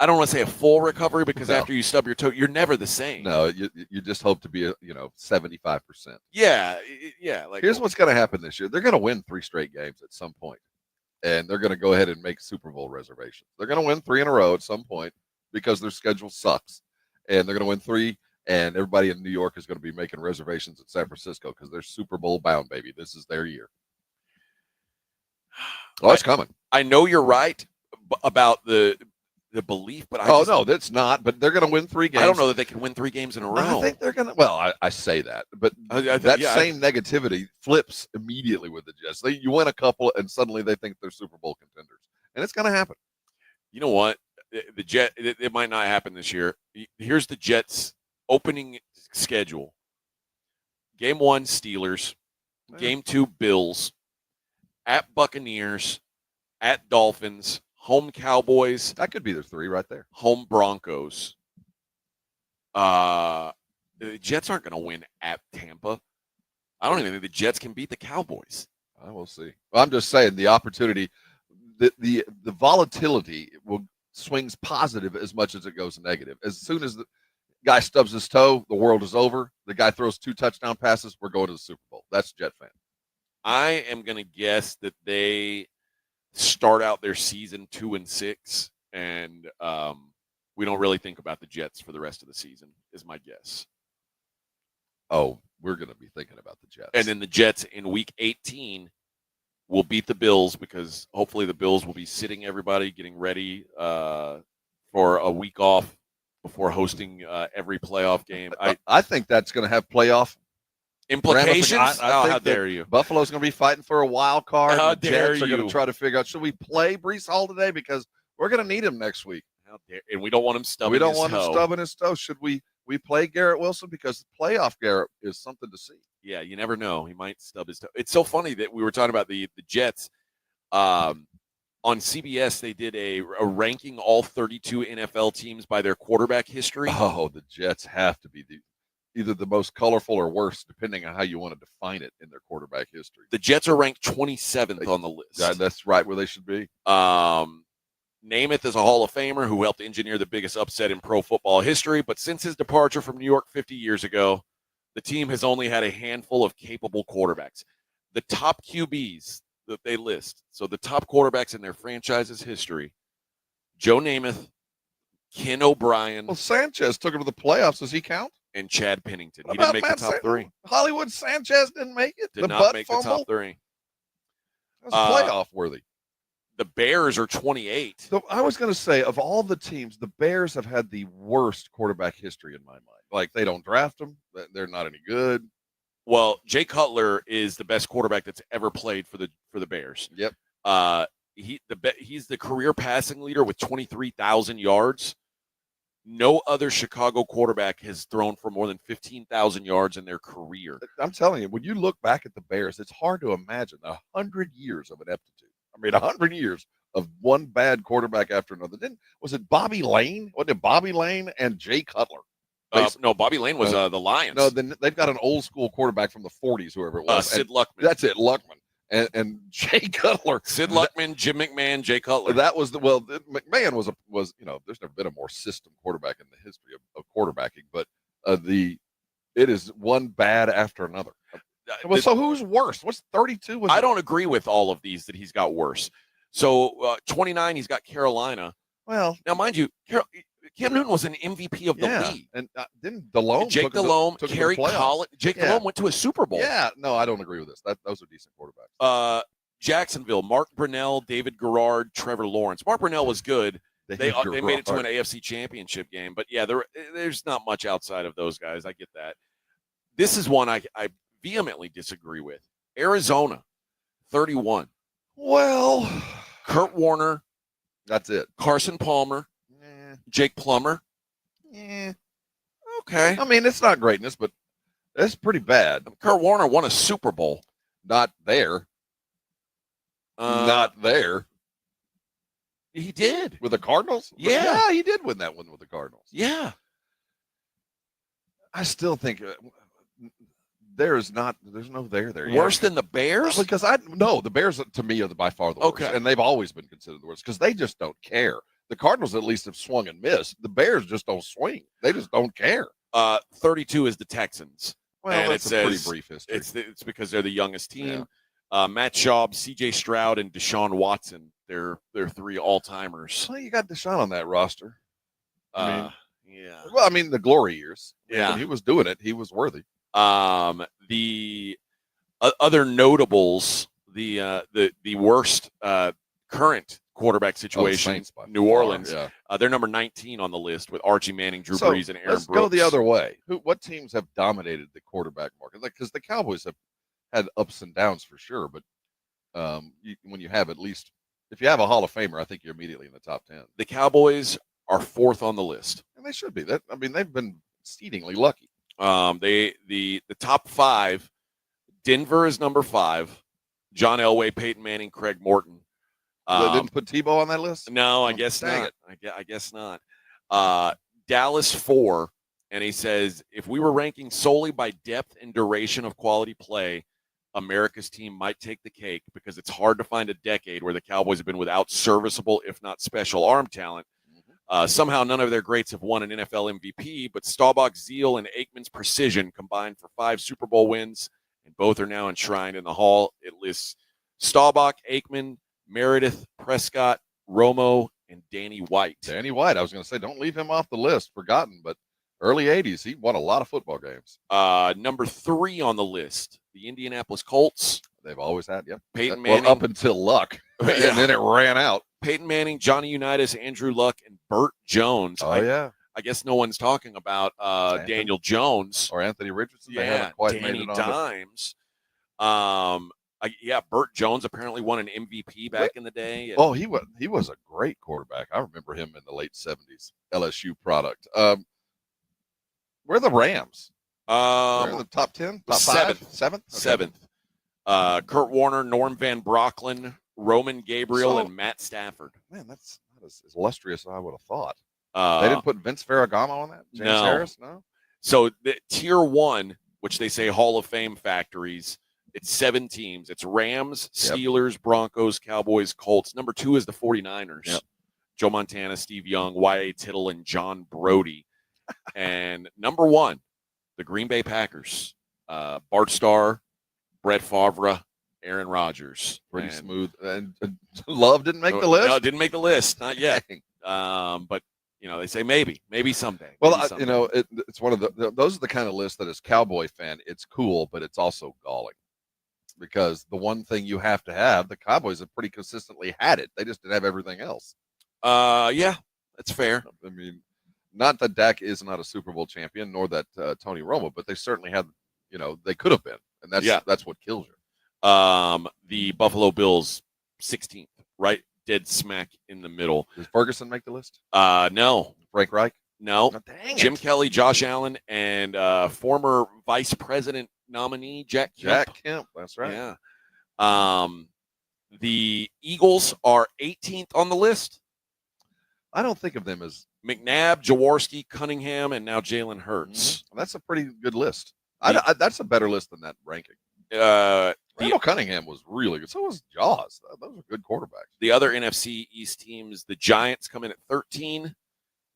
don't want to say a full recovery because after you stub your toe, you're never the same. No, you just hope to be 75%. Yeah. Here's what's going to happen this year. They're going to win 3 straight games at some point, and they're going to go ahead and make Super Bowl reservations. They're going to win 3 in a row at some point because their schedule sucks, and they're going to win 3. And everybody in New York is going to be making reservations in San Francisco because they're Super Bowl bound, baby. This is their year. Oh, it's coming. I know you're right about the belief, but no, that's not. But they're going to win 3 games. I don't know that they can win 3 games in a row. I think they're going to. Well, I say that, but same negativity flips immediately with the Jets. You win a couple, and suddenly they think they're Super Bowl contenders, and it's going to happen. You know what? It might not happen this year. Here's the Jets' opening schedule. Game 1, Steelers. Game 2, Bills. At Buccaneers. At Dolphins. Home Cowboys. That could be their 3 right there. Home Broncos. The Jets aren't going to win at Tampa. I don't even think the Jets can beat the Cowboys. I will see. Well, I'm just saying the opportunity, the volatility swings positive as much as it goes negative. As soon as the guy stubs his toe, the world is over. The guy throws 2 touchdown passes, we're going to the Super Bowl. That's Jet fan. I am going to guess that they start out their season 2-6, and we don't really think about the Jets for the rest of the season, is my guess. Oh, we're going to be thinking about the Jets. And then the Jets in Week 18 will beat the Bills because hopefully the Bills will be sitting everybody, getting ready for a week off before hosting every playoff game. I think that's going to have playoff implications. How dare you? Buffalo's going to be fighting for a wild card. How the dare Jets are you? going to try to figure out, should we play Breece Hall today? Because we're going to need him next week. How dare, and we don't want him stubbing We don't his want toe. him stubbing his toe. Should we play Garrett Wilson? Because playoff Garrett is something to see. Yeah, you never know. He might stub his toe. It's so funny that we were talking about the Jets. On CBS, they did a ranking all 32 NFL teams by their quarterback history. Oh, the Jets have to be either the most colorful or worst, depending on how you want to define it in their quarterback history. The Jets are ranked 27th on the list. Yeah, that's right where they should be. Namath is a Hall of Famer who helped engineer the biggest upset in pro football history, but since his departure from New York 50 years ago, the team has only had a handful of capable quarterbacks. The top QBs that they list, so the top quarterbacks in their franchise's history: Joe Namath, Ken O'Brien. Well, Sanchez took him to the playoffs. Does he count? And Chad Pennington. What He didn't about make Matt the top three. Hollywood Sanchez didn't make it. Did the not butt make fumble? the top three. That's playoff worthy. The Bears are 28. So I was going to say, of all the teams, the Bears have had the worst quarterback history in my mind. Like, they don't draft them. They're not any good. Well, Jay Cutler is the best quarterback that's ever played for the Bears. Yep. He's the career passing leader with 23,000 yards. No other Chicago quarterback has thrown for more than 15,000 yards in their career. I'm telling you, when you look back at the Bears, it's hard to imagine 100 years of ineptitude. I mean, 100 years of one bad quarterback after another. Was it Bobby Lane? Wasn't it Bobby Lane and Jay Cutler? No, Bobby Lane was the Lions. No, then they've got an old school quarterback from the 40s, whoever it was. Sid Luckman. That's it, Luckman. And Jay Cutler. Sid Luckman, Jim McMahon, Jay Cutler. That was McMahon was there's never been a more system quarterback in the history of quarterbacking, but it is one bad after another. Well, so who's worse? What's 32? I don't agree with all of these that he's got worse. So 29, he's got Carolina. Well, now mind you, Cam Newton was an MVP of the league, and didn't Delhomme? Jake Delhomme, Kerry Collins. Jake Delhomme went to a Super Bowl. Yeah, no, I don't agree with this. Those are decent quarterbacks. Jacksonville, Mark Brunell, David Garrard, Trevor Lawrence. Mark Brunell was good. They made it to an AFC Championship game, but yeah, there's not much outside of those guys. I get that. This is one I vehemently disagree with. Arizona, 31. Well, Kurt Warner. That's it. Carson Palmer. Jake Plummer. Yeah. Okay. I mean, it's not greatness, but it's pretty bad. Kurt Warner won a Super Bowl. Not there. Not there. He did. With the Cardinals? Yeah. He did win that one with the Cardinals. Yeah. I still think there's no there. Worse than the Bears? Because the Bears to me are by far the worst. Okay. And they've always been considered the worst because they just don't care. The Cardinals at least have swung and missed. The Bears just don't swing. They just don't care. 32 is the Texans. Well, and that's a pretty brief history. It's because they're the youngest team. Yeah. Matt Schaub, C.J. Stroud, and Deshaun Watson. They're three all-timers. Well, you got Deshaun on that roster. Yeah. Well, I mean, the glory years. Yeah. When he was doing it, he was worthy. The other notables, the worst current quarterback situation, New Orleans. Yeah. They're number 19 on the list with Archie Manning, Drew Brees, and Aaron let's Brooks. Go the other way. What teams have dominated the quarterback market? Because the Cowboys have had ups and downs for sure, but when you have if you have a Hall of Famer, I think you're immediately in the top 10. The Cowboys are 4th on the list, and they should be. They've been exceedingly lucky. The top 5, Denver is number 5. John Elway, Peyton Manning, Craig Morton. They didn't put Tebow on that list? No, I guess not. I guess not. Dallas 4, and he says, if we were ranking solely by depth and duration of quality play, America's team might take the cake because it's hard to find a decade where the Cowboys have been without serviceable, if not special arm talent. Somehow none of their greats have won an NFL MVP, but Staubach's zeal and Aikman's precision combined for 5 Super Bowl wins, and both are now enshrined in the Hall. It lists Staubach, Aikman, Meredith, Prescott, Romo, and Danny White. Danny White, I was going to say, don't leave him off the list. Forgotten, but early 80s, he won a lot of football games. Number 3 on the list, the Indianapolis Colts. They've always had, Peyton Manning. Well, up until Luck, and then it ran out. Peyton Manning, Johnny Unitas, Andrew Luck, and Burt Jones. I guess no one's talking about Daniel Jones. Or Anthony Richardson. Yeah, they haven't quite Danny made it Dimes. Burt Jones apparently won an MVP back in the day. Oh, he was a great quarterback. I remember him in the late 70s. LSU product. Where are the Rams? They're in the top 10? Top 5? 7th? 7th. Kurt Warner, Norm Van Brocklin, Roman Gabriel, and Matt Stafford. Man, that's not as illustrious as I would have thought. They didn't put Vince Ferragamo on that? James Harris? No? So the Tier 1, which they say Hall of Fame factories, it's 7 teams. It's Rams, Steelers, Broncos, Cowboys, Colts. Number 2 is the 49ers. Yep. Joe Montana, Steve Young, Y.A. Tittle, and John Brody. And number 1, the Green Bay Packers. Bart Starr, Brett Favre, Aaron Rodgers. Pretty smooth. And Love didn't make the list? No, didn't make the list. Not yet. But, they say maybe someday. Well, maybe someday. it's one of those are the kind of lists that as Cowboy fan, it's cool, but it's also galling because the one thing you have to have, the Cowboys have pretty consistently had it. They just didn't have everything else. Yeah, that's fair. I mean, not that Dak is not a Super Bowl champion, nor that Tony Romo, but they certainly had, they could have been, and that's what kills you. The Buffalo Bills 16th, right? Dead smack in the middle. Does Ferguson make the list? No. Frank Reich? No. Oh, dang Jim it. Kelly, Josh Allen, and former vice president nominee Jack Kemp. That's right. Yeah. The Eagles are 18th on the list. I don't think of them as McNabb, Jaworski, Cunningham, and now Jalen Hurts. Mm-hmm. That's a pretty good list. That's a better list than that ranking. Randall Cunningham was really good. So was Jaws. Those are good quarterbacks. The other NFC East teams, the Giants come in at 13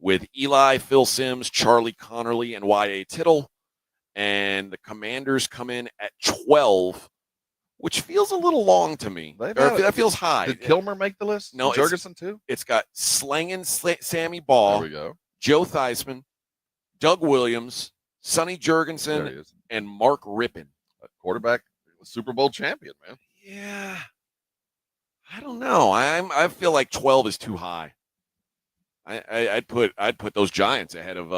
with Eli, Phil Simms, Charlie Connerly, and Y.A. Tittle. And the Commanders come in at 12, which feels a little long to me. That feels high. Did Kilmer make the list? No. Jurgensen too? It's got Slangin' Sammy Ball. There we go. Joe Theismann, Doug Williams, Sonny Jurgensen, and Mark Rippon. Quarterback, Super Bowl champion, man. Yeah. I don't know. I feel like 12 is too high. I'd put those Giants ahead of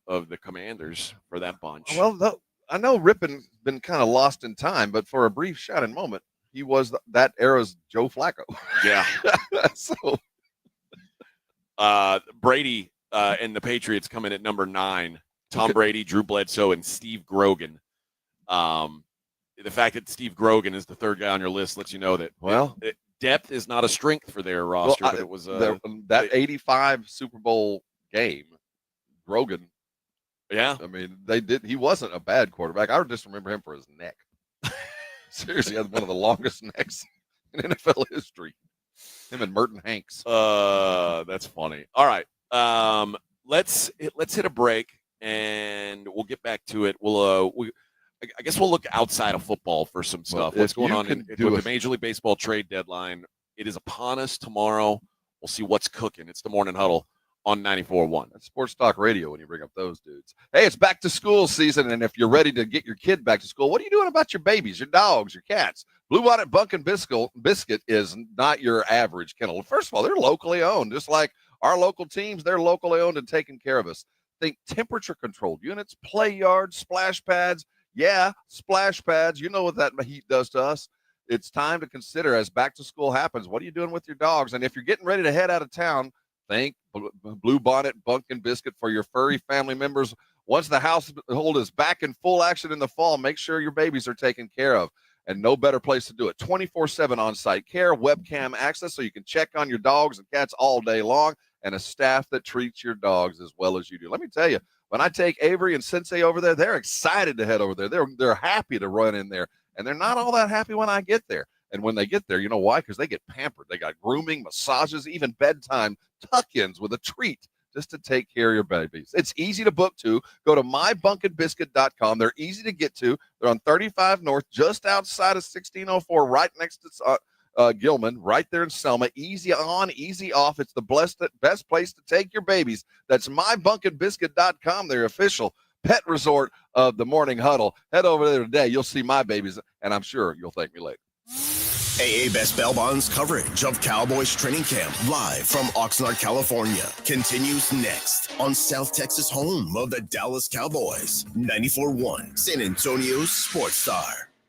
the Commanders for that bunch. Well, I know Rippon's been kind of lost in time, but for a brief shining moment, he was that era's Joe Flacco. Yeah. So Brady and the Patriots come in at number 9. Tom Brady, Drew Bledsoe, and Steve Grogan. The fact that Steve Grogan is the third guy on your list lets you know that depth is not a strength for their roster. But it was that 85 Super Bowl game, Grogan. Yeah, I mean he wasn't a bad quarterback. I just remember him for his neck. Seriously, he had one of the longest necks in NFL history. Him and Merton Hanks. That's funny. All right, let's hit a break and we'll get back to it. I guess we'll look outside of football for some stuff. What's going on with the Major League Baseball trade deadline? It is upon us tomorrow. We'll see what's cooking. It's the Morning Huddle on 94.1. That's Sports Talk Radio when you bring up those dudes. Hey, it's back to school season, and if you're ready to get your kid back to school, what are you doing about your babies, your dogs, your cats? Blue Bonnet Bunkin' Biscuit is not your average kennel. First of all, they're locally owned. Just like our local teams, they're locally owned and taking care of us. Think temperature-controlled units, play yards, splash pads. Yeah, splash pads. You know what that heat does to us. It's time to consider as back to school happens. What are you doing with your dogs? And if you're getting ready to head out of town, think Blue Bonnet Bunkin' Biscuit for your furry family members. Once the household is back in full action in the fall, make sure your babies are taken care of. And no better place to do it. 24/7 on-site care, webcam access so you can check on your dogs and cats all day long, and a staff that treats your dogs as well as you do. Let me tell you, when I take Avery and Sensei over there, they're excited to head over there. They're happy to run in there, and they're not all that happy when I get there. And when they get there, you know why? Because they get pampered. They got grooming, massages, even bedtime tuck-ins with a treat just to take care of your babies. It's easy to book, too. Go to mybunkinbiscuit.com. They're easy to get to. They're on 35 North, just outside of 1604, right next to Gilman, right there in Selma. Easy on, easy off. It's the best place to take your babies. That's mybunkinbiscuit.com, their official pet resort of the Morning Huddle. Head over there today. You'll see my babies, and I'm sure you'll thank me later. AA Best Bell Bonds coverage of Cowboys training camp live from Oxnard, California continues next on South Texas home of the Dallas Cowboys. 94.1 San Antonio Sports Star.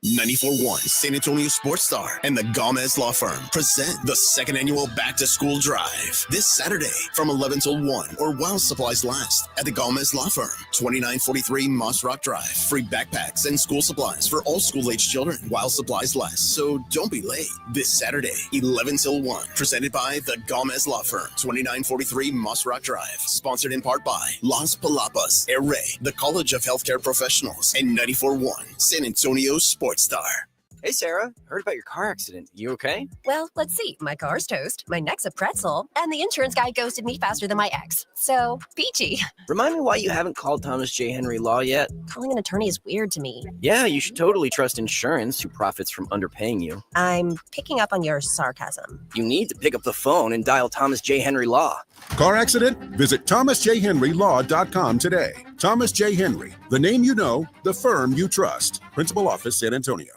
94.1 San Antonio Sports Star and the Gomez Law Firm present the second annual Back to School Drive this Saturday from 11 till 1 or while supplies last at the Gomez Law Firm, 2943 Moss Rock Drive. Free backpacks and school supplies for all school-age children while supplies last. So don't be late. This Saturday, 11 till 1, presented by the Gomez Law Firm, 2943 Moss Rock Drive. Sponsored in part by Las Palapas, Air Ray, the College of Healthcare Professionals, and 94.1 San Antonio Sports Star. Hey, Sarah. Heard about your car accident. You okay? Well, let's see. My car's toast, my neck's a pretzel, and the insurance guy ghosted me faster than my ex. So, peachy. Remind me why you haven't called Thomas J. Henry Law yet? Calling an attorney is weird to me. Yeah, you should totally trust insurance who profits from underpaying you. I'm picking up on your sarcasm. You need to pick up the phone and dial Thomas J. Henry Law. Car accident? Visit thomasjhenrylaw.com today. Thomas J. Henry, the name you know, the firm you trust. Principal office, San Antonio.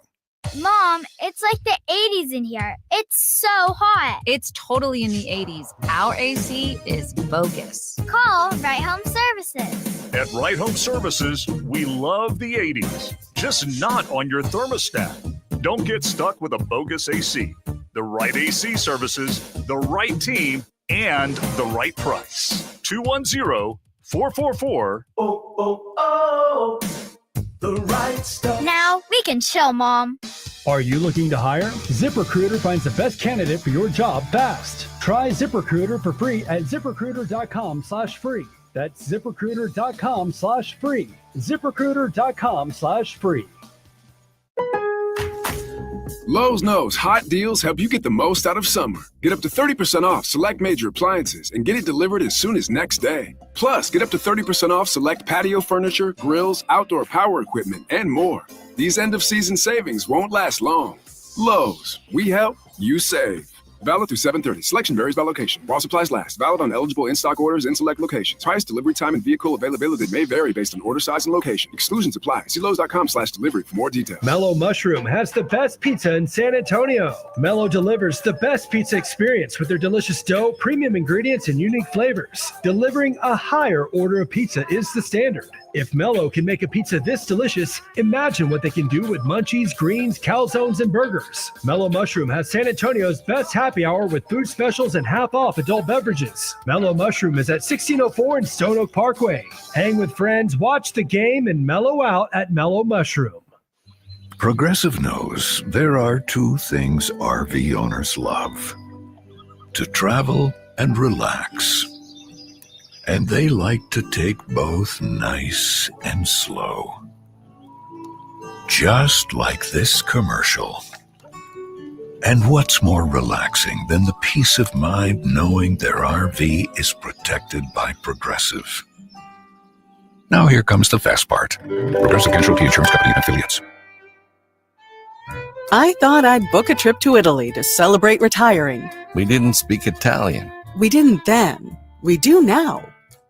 Mom, it's like the 80s in here. It's so hot. It's totally in the 80s. Our AC is bogus. Call Right Home Services. At Right Home Services, we love the 80s, just not on your thermostat. Don't get stuck with a bogus AC. The right AC services, the right team, and the right price. 210-444. The right stuff. Now we can chill, Mom. Are you looking to hire? ZipRecruiter finds the best candidate for your job fast. Try ZipRecruiter for free at ZipRecruiter.com/free. That's ZipRecruiter.com/free. ZipRecruiter.com/free. Lowe's knows hot deals help you get the most out of summer. Get up to 30% off select major appliances and get it delivered as soon as next day. Plus, get up to 30% off select patio furniture, grills, outdoor power equipment, and more. These end-of-season savings won't last long. Lowe's, we help, you save. Valid through 7/30. Selection varies by location. While supplies last. Valid on eligible in-stock orders in select locations. Price, delivery time, and vehicle availability may vary based on order size and location. Exclusions apply. See Lowe's.com/delivery for more details. Mellow Mushroom has the best pizza in San Antonio. Mellow delivers the best pizza experience with their delicious dough, premium ingredients, and unique flavors. Delivering a higher order of pizza is the standard. If Mellow can make a pizza this delicious, imagine what they can do with munchies, greens, calzones, and burgers. Mellow Mushroom has San Antonio's best happy hour with food specials and half-off adult beverages. Mellow Mushroom is at 1604 and Stone Oak Parkway. Hang with friends, watch the game, and mellow out at Mellow Mushroom. Progressive knows there are two things RV owners love: to travel and relax. And they like to take both nice and slow. Just like this commercial. And what's more relaxing than the peace of mind knowing their RV is protected by Progressive? Now here comes the fast part. Progressive Casualty Insurance Company and Affiliates. I thought I'd book a trip to Italy to celebrate retiring. We didn't speak Italian. We didn't then. We do now.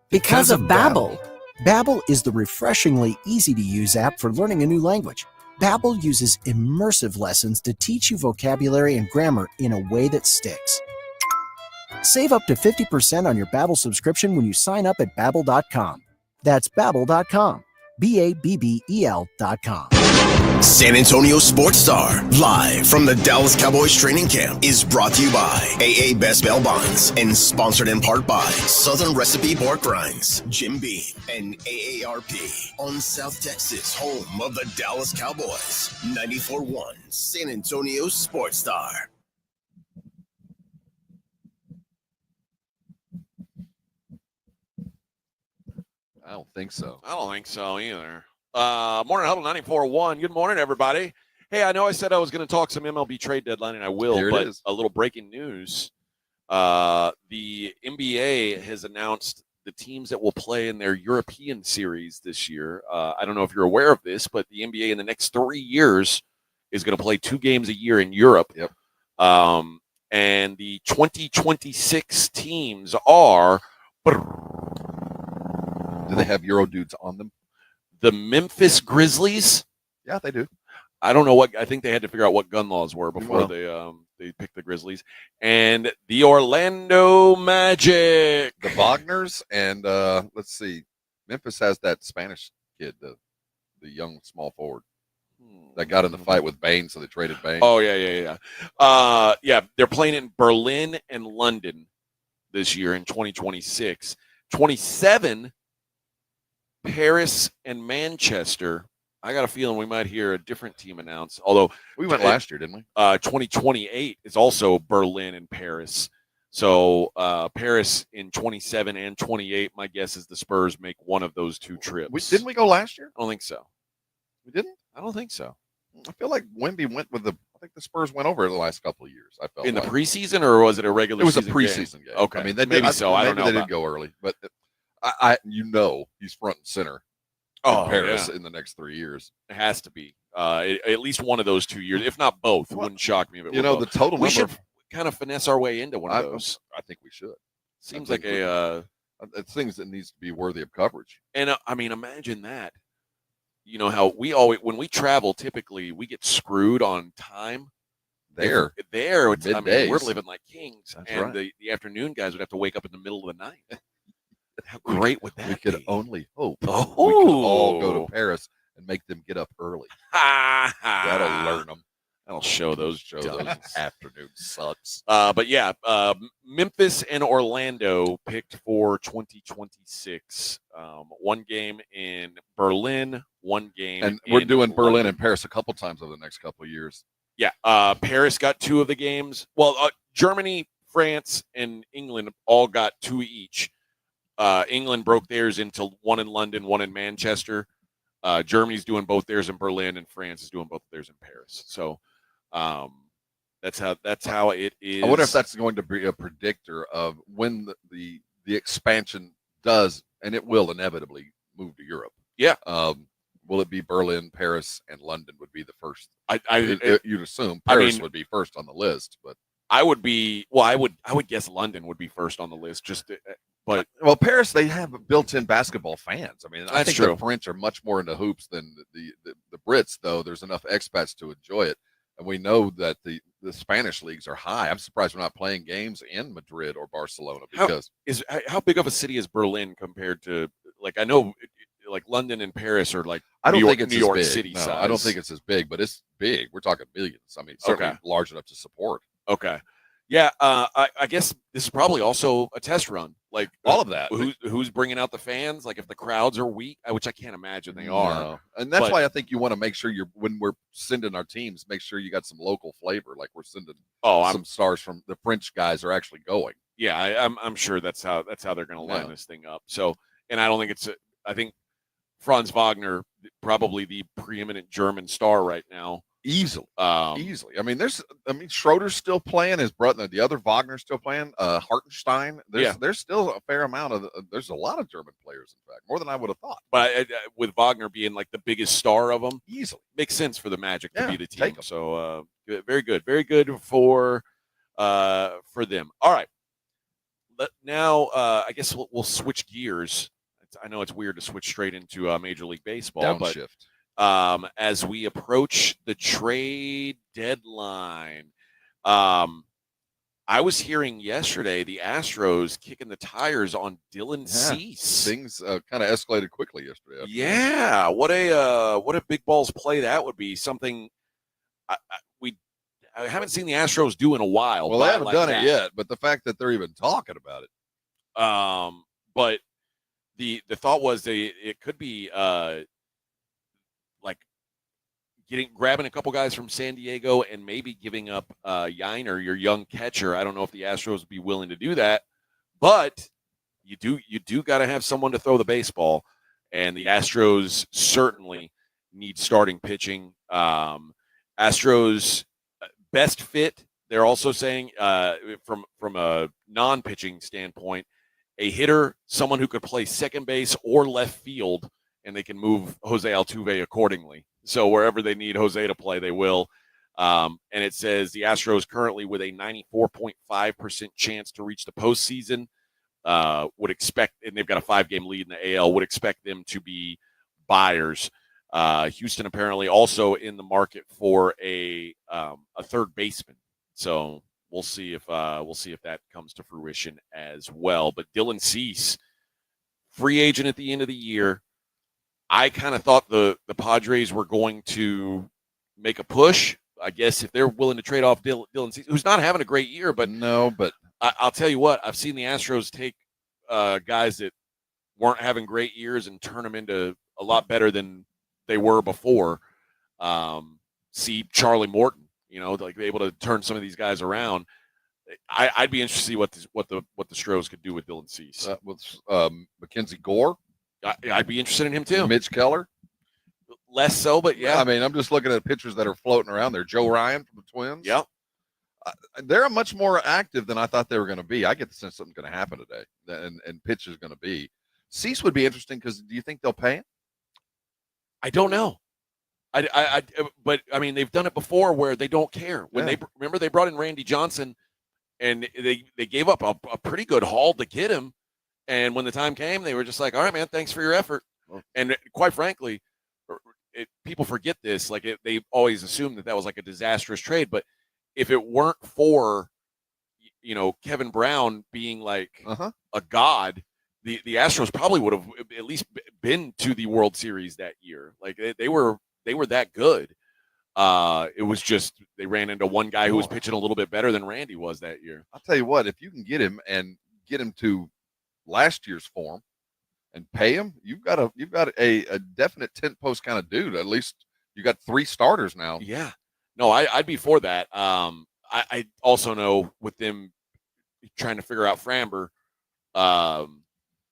Because of Babbel. Babbel is the refreshingly easy-to-use app for learning a new language. Babbel uses immersive lessons to teach you vocabulary and grammar in a way that sticks. Save up to 50% on your Babbel subscription when you sign up at Babbel.com. That's Babbel.com. Babbel.com. San Antonio Sports Star, live from the Dallas Cowboys training camp, is brought to you by AA Best Bail Bonds and sponsored in part by Southern Recipe Pork Rinds, Jim Beam, and AARP on South Texas, home of the Dallas Cowboys. 94.1 San Antonio Sports Star. I don't think so. I don't think so either. Morning Huddle 94.1. Good morning, everybody. Hey, I know I said I was going to talk some MLB trade deadline, and I will, but a little breaking news. The NBA has announced the teams that will play in their European series this year. I don't know if you're aware of this, but the NBA in the next 3 years is going to play 2 games a year in Europe. Yep. And the 2026 teams are... Do they have Euro dudes on them? The Memphis Grizzlies. Yeah, they do. I don't know what. I think they had to figure out what gun laws were before they picked the Grizzlies. And the Orlando Magic. The Wagners and let's see. Memphis has that Spanish kid, the young small forward that got in the fight with Bain, so they traded Bain. Oh yeah. They're playing in Berlin and London this year in 2026. 27. Paris and Manchester. I got a feeling we might hear a different team announced. Although we went last year, didn't we? 2028 is also Berlin and Paris. So Paris in 27 and 28. My guess is the Spurs make one of those 2 trips. Didn't we go last year? I don't think so. We didn't? I don't think so. I feel like Wemby went with I think the Spurs went over the last couple of years. I felt in the like. preseason, or was it a regular? It was a season preseason game. Okay, I mean, they maybe did, so. I don't know. They didn't go early, but he's front and center in Paris in the next 3 years. It has to be at least one of those 2 years, if not both. It wouldn't shock me if it were the both. total. We should kind of finesse our way into one of those. I think we should. Seems like it's things that needs to be worthy of coverage. And I mean, imagine that. You know how we always, when we travel, typically we get screwed on time. There, it's, I mean, we're Middays. living like kings, That's and right. the afternoon guys would have to wake up in the middle of the night. How great would that We be? could only hope we could Oh. all go to Paris and make them get up early. That'll learn them. That'll show those afternoon sucks. But yeah, Memphis and Orlando picked for 2026. One game in Berlin, one game, And we're in doing Berlin London. and Paris a couple times over the next couple of years. Yeah, Paris got 2 of the games. Well, Germany, France, and England all got 2 each. England broke theirs into one in London, one in Manchester. Germany's doing both theirs in Berlin, and France is doing both theirs in Paris. So that's how it is. I wonder if that's going to be a predictor of when the expansion does, and it will inevitably move to Europe. Yeah. Will it be Berlin, Paris, and London would be the first? You'd assume I Paris mean, would be first on the list, but I would guess London would be first on the list. But Paris, they have built-in basketball fans. I mean, I That's think true. the French are much more into hoops than the Brits, though. There's enough expats to enjoy it, and we know that the Spanish leagues are high. I'm surprised we're not playing games in Madrid or Barcelona because how big of a city is Berlin compared to, like, I know like London and Paris are like I don't New York, think it's New as York big. City No, size. I don't think it's as big, but it's big. We're talking millions. I mean, certainly large enough to support. Okay. Yeah, I guess this is probably also a test run. Like all of that. Who's bringing out the fans? Like if the crowds are weak, which I can't imagine they are. No. And that's why I think you want to make sure when we're sending our teams, make sure you got some local flavor. Like we're sending some stars from the French guys are actually going. Yeah, I'm sure that's how they're going to line this thing up. So, and I don't think I think Franz Wagner, probably the preeminent German star right now. Easily. I mean, Schroeder's still playing. His brother, the other Wagner's still playing. Hartenstein. There's still a fair amount of. There's a lot of German players, in fact, more than I would have thought. But with Wagner being like the biggest star of them, easily makes sense for the Magic to be the team. So very good for them. All right. Now I guess we'll switch gears. I know it's weird to switch straight into Major League Baseball, Downshift. But as we approach the trade deadline, I was hearing yesterday the Astros kicking the tires on Dylan Cease. Things kind of escalated quickly yesterday. Yeah, what a big balls play that would be. Something I haven't seen the Astros do in a while. Well, they haven't done it yet, but the fact that they're even talking about it. But the thought was it could be like grabbing a couple guys from San Diego and maybe giving up Yiner, your young catcher. I don't know if the Astros would be willing to do that, but you do got to have someone to throw the baseball, and the Astros certainly need starting pitching. Astros best fit. They're also saying from a non-pitching standpoint, a hitter, someone who could play second base or left field, and they can move Jose Altuve accordingly. So wherever they need Jose to play, they will. And it says the Astros currently with a 94.5% chance to reach the postseason. Would expect, and they've got a 5-game lead in the AL, would expect them to be buyers. Houston apparently also in the market for a third baseman. So we'll see if that comes to fruition as well. But Dylan Cease, free agent at the end of the year. I kind of thought the Padres were going to make a push. I guess if they're willing to trade off Dylan Cease, who's not having a great year, but I'll tell you what, I've seen the Astros take guys that weren't having great years and turn them into a lot better than they were before. See Charlie Morton, like they're able to turn some of these guys around. I'd be interested to see what the Stros could do with Dylan Cease. With Mackenzie Gore. I'd be interested in him too. Mitch Keller. less so, but yeah. I mean, I'm just looking at pitchers that are floating around there. Joe Ryan from the Twins. Yep. They're much more active than I thought they were going to be. I get the sense something's going to happen today, and pitch is going to be. Cease would be interesting because do you think they'll pay him? I don't know. But I mean, they've done it before where they don't care. When they brought in Randy Johnson, and they gave up a pretty good haul to get him, and when the time came, they were just like, "All right, man, thanks for your effort." And quite frankly, people forget this. Like they always assume that was like a disastrous trade, but if it weren't for, Kevin Brown being like a god, the Astros probably would have at least been to the World Series that year. Like they were that good. It was just they ran into one guy who was pitching a little bit better than Randy was that year. I'll tell you what, if you can get him to last year's form and pay him, you've got a definite tent post kind of dude. At least you got 3 starters now. Yeah. No, I'd be for that. I also know with them trying to figure out Framber,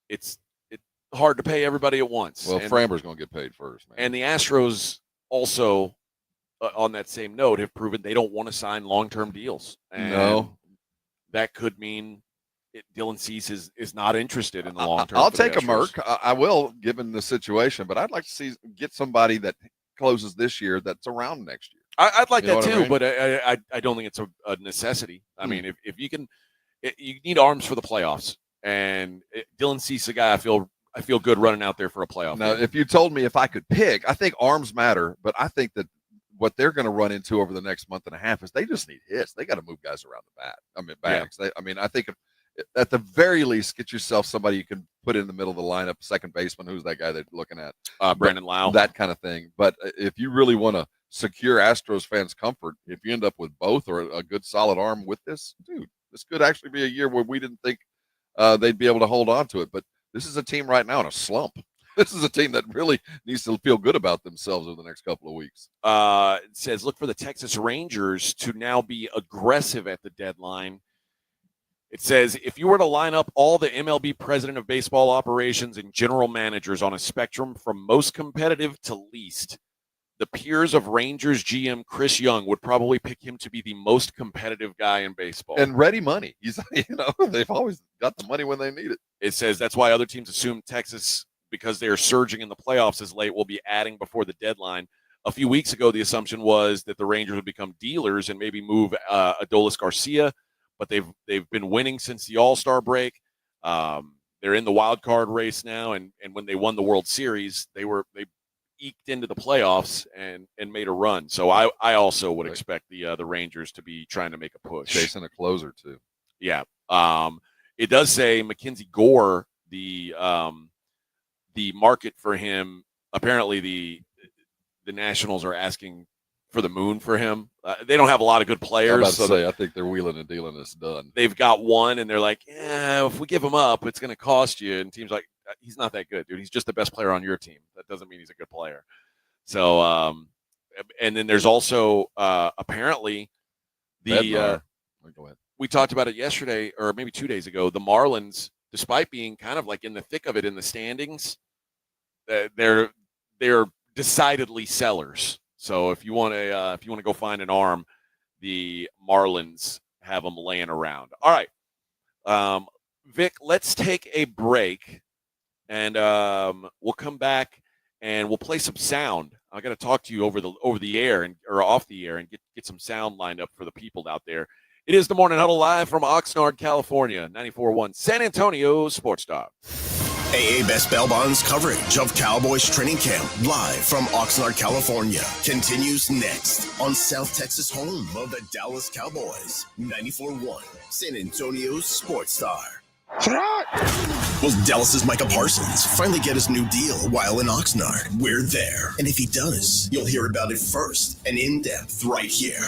it's hard to pay everybody at once. Well, Framber's going to get paid first, man. And the Astros also, on that same note, have proven they don't want to sign long-term deals. And that could mean Dylan Cease is not interested in the long term. I'll take a Merc. I will, given the situation, but I'd like to get somebody that closes this year that's around next year. I'd like that too, but I don't think it's a necessity. I mean, if you can, you need arms for the playoffs, and Dylan Cease, a guy I feel good running out there for a playoff. Now, if you told me if I could pick, I think arms matter, but I think that what they're going to run into over the next month and a half is they just need hits. They got to move guys around the bat. I mean, bags. Yeah. I think at the very least, get yourself somebody you can put in the middle of the lineup, second baseman. Who's that guy they're looking at? Brandon Lau. That kind of thing. But if you really want to secure Astros fans' comfort, if you end up with both or a good solid arm with this, dude, this could actually be a year where we didn't think they'd be able to hold on to it. But this is a team right now in a slump. This is a team that really needs to feel good about themselves over the next couple of weeks. It says, look for the Texas Rangers to now be aggressive at the deadline. It says, if you were to line up all the MLB president of baseball operations and general managers on a spectrum from most competitive to least, the peers of Rangers GM Chris Young would probably pick him to be the most competitive guy in baseball. And ready money. He's, they've always got the money when they need it. It says that's why other teams assume Texas, because they are surging in the playoffs as late, will be adding before the deadline. A few weeks ago, the assumption was that the Rangers would become dealers and maybe move Adolis Garcia, but they've been winning since the All-Star break. They're in the wild card race now, and when they won the World Series, they eked into the playoffs and made a run. So I also would expect the Rangers to be trying to make a push, chasing a closer too. Yeah. It does say Mackenzie Gore, the market for him. Apparently, the Nationals are asking for the moon for him. They don't have a lot of good players. I think they're wheeling and dealing this done. They've got one, and they're like, yeah, if we give him up, it's going to cost you. And teams like, he's not that good, dude. He's just the best player on your team. That doesn't mean he's a good player. So, and then there's also apparently the go ahead. We talked about it yesterday or maybe 2 days ago. The Marlins, despite being kind of like in the thick of it in the standings, they're decidedly sellers. So if you want to go find an arm, the Marlins have them laying around. All right, Vic, let's take a break, and we'll come back and we'll play some sound. I got to talk to you over the air or off the air and get some sound lined up for the people out there. It is the Morning Huddle live from Oxnard, California, 94.1 San Antonio Sports Star. AA Best Bail Bonds coverage of Cowboys training camp live from Oxnard, California continues next on South Texas home of the Dallas Cowboys, 94.1 San Antonio Sports Star. Will Dallas's Micah Parsons finally get his new deal while in Oxnard? We're there. And if he does, you'll hear about it first and in depth right here.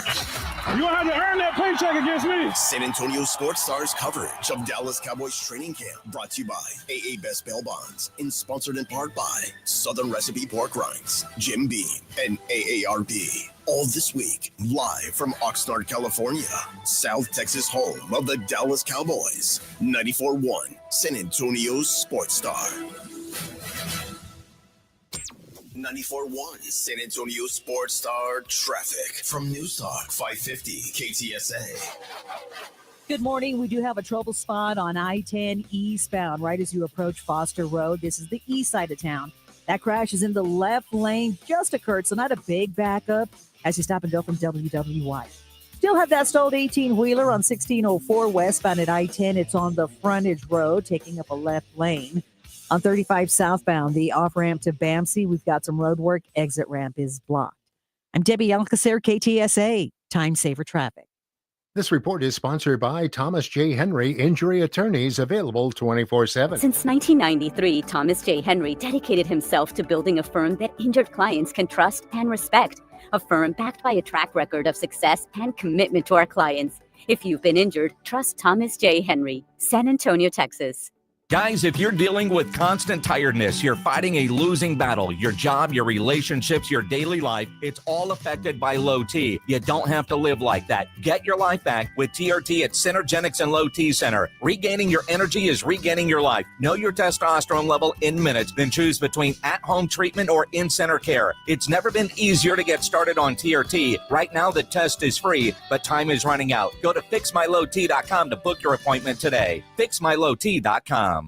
You have to earn that paycheck against me. San Antonio Sports Star's coverage of Dallas Cowboys training camp brought to you by AA Best Bail Bonds and sponsored in part by Southern Recipe Pork Rinds, Jim Beam, and AARP. All this week, live from Oxnard, California, South Texas home of the Dallas Cowboys, 94.1 San Antonio Sports Star. 94.1 San Antonio Sports Star traffic from News Talk 550 KTSA. Good morning. We do have a trouble spot on I-10 eastbound right as you approach Foster Road. This is the east side of town. That crash is in the left lane, just occurred, so not a big backup as you stop and go from WWY. Still have that stalled 18-wheeler on 1604 westbound at I-10. It's on the frontage road, taking up a left lane. On 35 southbound, the off-ramp to Bamsey, we've got some road work. Exit ramp is blocked. I'm Debbie Alcacer, KTSA, Time Saver Traffic. This report is sponsored by Thomas J. Henry Injury Attorneys, available 24/7. Since 1993, Thomas J. Henry dedicated himself to building a firm that injured clients can trust and respect. A firm backed by a track record of success and commitment to our clients. If you've been injured, trust Thomas J. Henry, San Antonio, Texas. Guys, if you're dealing with constant tiredness, you're fighting a losing battle, your job, your relationships, your daily life, it's all affected by low T. You don't have to live like that. Get your life back with TRT at Synergenics and Low T Center. Regaining your energy is regaining your life. Know your testosterone level in minutes, then choose between at-home treatment or in-center care. It's never been easier to get started on TRT. Right now, the test is free, but time is running out. Go to fixmylowt.com to book your appointment today. Fixmylowt.com.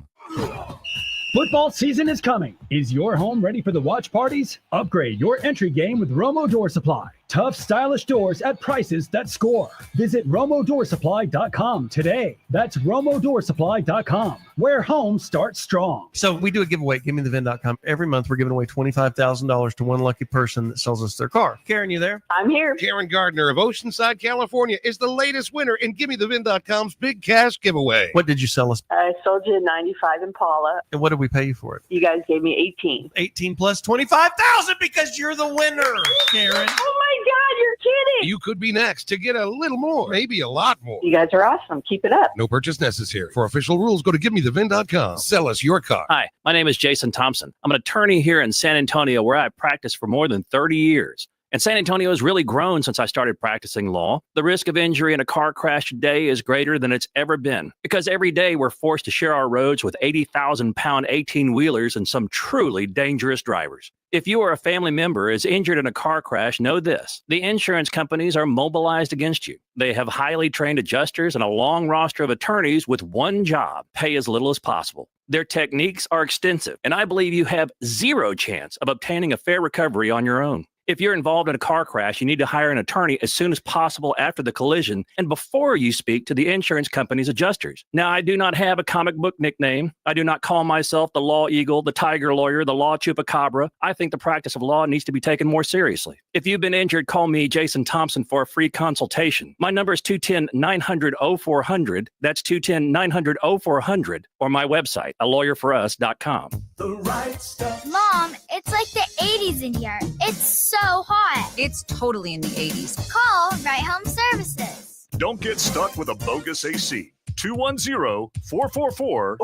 Football season is coming. Is your home ready for the watch parties? Upgrade your entry game with Romo Door Supply. Tough, stylish doors at prices that score. Visit RomoDoorSupply.com today. That's RomoDoorSupply.com, where home starts strong. So we do a giveaway at GiveMeTheVin.com. Every month we're giving away $25,000 to one lucky person that sells us their car. Karen, you there? I'm here. Karen Gardner of Oceanside, California is the latest winner in GiveMeTheVin.com's big cash giveaway. What did you sell us? I sold you a 95 Impala. And what did we pay you for it? You guys gave me 18. 18 plus 25,000 because you're the winner, Karen. Oh my God, you're kidding. You could be next to get a little more, maybe a lot more. You guys are awesome. Keep it up. No purchase necessary. For official rules, go to GiveMeTheVin.com. Sell us your car. Hi, my name is Jason Thompson. I'm an attorney here in San Antonio where I've practiced for more than 30 years. And San Antonio has really grown since I started practicing law. The risk of injury in a car crash today is greater than it's ever been because every day we're forced to share our roads with 80,000-pound 18-wheelers and some truly dangerous drivers. If you or a family member is injured in a car crash, know this. The insurance companies are mobilized against you. They have highly trained adjusters and a long roster of attorneys with one job: pay as little as possible. Their techniques are extensive, and I believe you have zero chance of obtaining a fair recovery on your own. If you're involved in a car crash, you need to hire an attorney as soon as possible after the collision and before you speak to the insurance company's adjusters. Now, I do not have a comic book nickname. I do not call myself the Law Eagle, the Tiger Lawyer, the Law Chupacabra. I think the practice of law needs to be taken more seriously. If you've been injured, call me, Jason Thompson, for a free consultation. My number is 210-900-0400. That's 210-900-0400, or my website, alawyerforus.com. The right stuff. Mom, it's like the 80s in here. It's so hot. It's totally in the 80s. Call Right Home Services. Don't get stuck with a bogus AC. 210-444.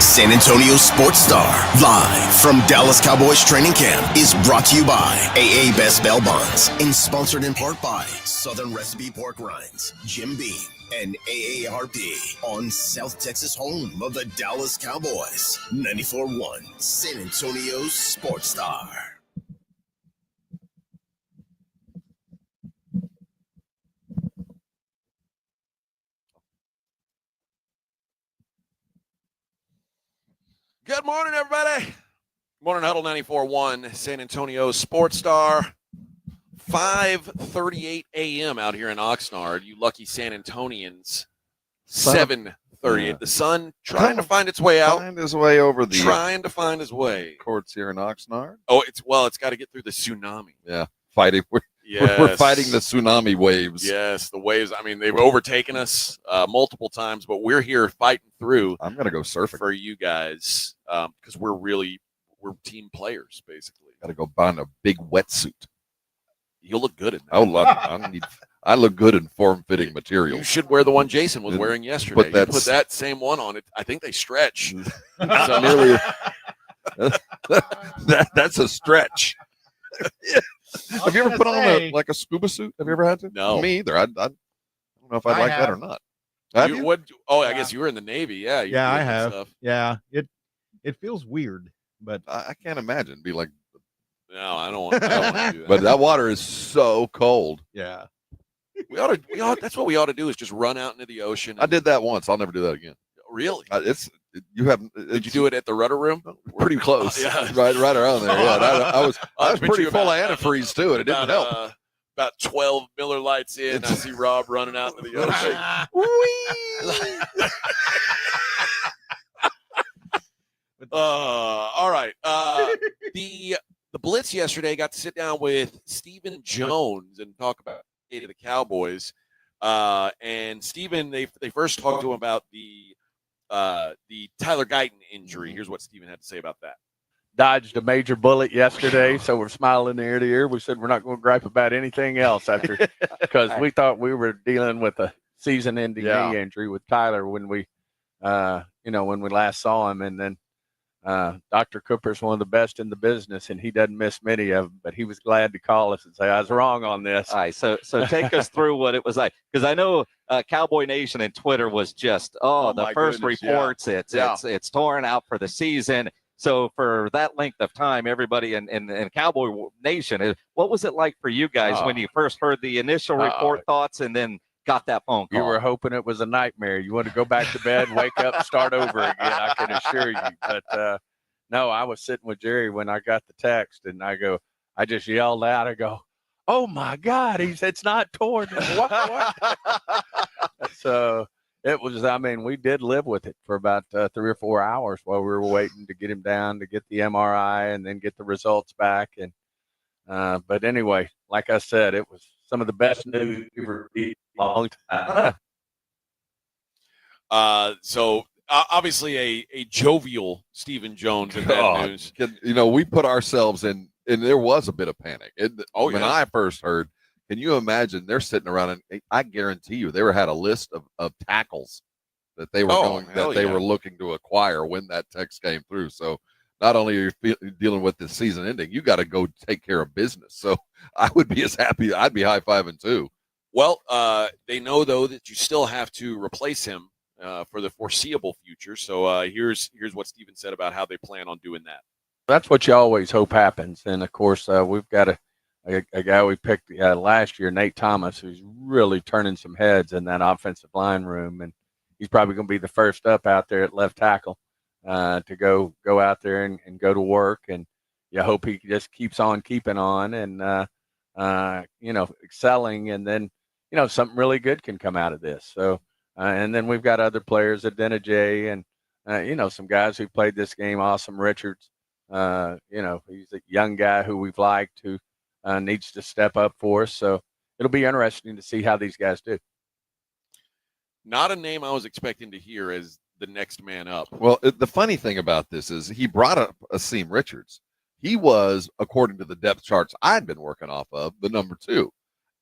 San Antonio Sports Star, live from Dallas Cowboys training camp, is brought to you by AA Best Bail Bonds and sponsored in part by Southern Recipe Pork Rinds, Jim Beam, and AARP on South Texas home of the Dallas Cowboys. 94.1 San Antonio Sports Star. Good morning, everybody. Morning Huddle 94.1 San Antonio Sports Star. 5:38 a.m. out here in Oxnard. You lucky San Antonians. 7:38. The sun trying to find its way out. Find his way over the trying to find his way. Courts here in Oxnard. Oh, it's got to get through the tsunami. Yeah, fighting. We're fighting the tsunami waves. Yes, the waves. I mean, they've overtaken us multiple times, but we're here fighting through. I'm gonna go surfing for you guys because we're team players, basically. Got to go buy a big wetsuit. You'll look good in that. I look good in form-fitting material. You should wear the one Jason was wearing yesterday. You put that same one on it. I think they stretch. That's a stretch. Have you ever put on a scuba suit? Have you ever had to? No. Me either. I don't know if I'd like that or not. I guess you were in the Navy. Yeah. Yeah, I have. Stuff. Yeah. It feels weird, but I can't imagine. It'd be like, no, I don't want to do that. But that water is so cold. Yeah. We ought to. That's what we ought to do is just run out into the ocean. I did that once. I'll never do that again. Really? Did you do it at the rudder room? Pretty close. Yeah. right around there. Yeah, I was pretty full of antifreeze too, and it didn't help. About 12 Miller Lights in, I see Rob running out into the ocean. All right. The Blitz yesterday got to sit down with Stephen Jones and talk about the Cowboys. And Stephen, they first talked to him about the Tyler Guyton injury. Here's what Stephen had to say about that. Dodged a major bullet yesterday, so we're smiling ear to ear. We said we're not going to gripe about anything else after, because we thought we were dealing with a season-ending knee injury with Tyler when we last saw him, and then Dr. Cooper's one of the best in the business, and he doesn't miss many of them. But he was glad to call us and say I was wrong on this. All right, so take us through what it was like, because I know Cowboy Nation and Twitter was just the first reports. It's torn out for the season. So for that length of time, everybody in Cowboy Nation, what was it like for you guys when you first heard the initial report thoughts and then got that phone call? You were hoping it was a nightmare. You want to go back to bed, wake up, and start over again, I can assure you. But no, I was sitting with Jerry when I got the text, and I just yelled out, I go, oh, my God, it's not torn. What? So it was, we did live with it for about 3 or 4 hours while we were waiting to get him down to get the MRI and then get the results back. And but anyway, like I said, it was some of the best news we've ever seen in a long time. So obviously a jovial Stephen Jones in that news. We put ourselves in, and there was a bit of panic. When I first heard, can you imagine they're sitting around, and I guarantee you they had a list of tackles that they were were looking to acquire when that text came through. So not only are you dealing with the season ending, you got to go take care of business. So I would be as happy. I'd be high-fiving too. Well, they know, though, that you still have to replace him for the foreseeable future. So here's what Stephen said about how they plan on doing that. That's what you always hope happens. And, of course, we've got a guy we picked last year, Nate Thomas, who's really turning some heads in that offensive line room. And he's probably going to be the first up out there at left tackle to go out there and go to work. And you hope he just keeps on keeping on and, excelling. And then, something really good can come out of this. So, and then we've got other players at Denijay and, some guys who played this game, Awesome Richards. He's a young guy who we've liked who needs to step up for us. So it'll be interesting to see how these guys do. Not a name I was expecting to hear as the next man up. Well, the funny thing about this is he brought up Asim Richards. He was, according to the depth charts I'd been working off of, the number 2.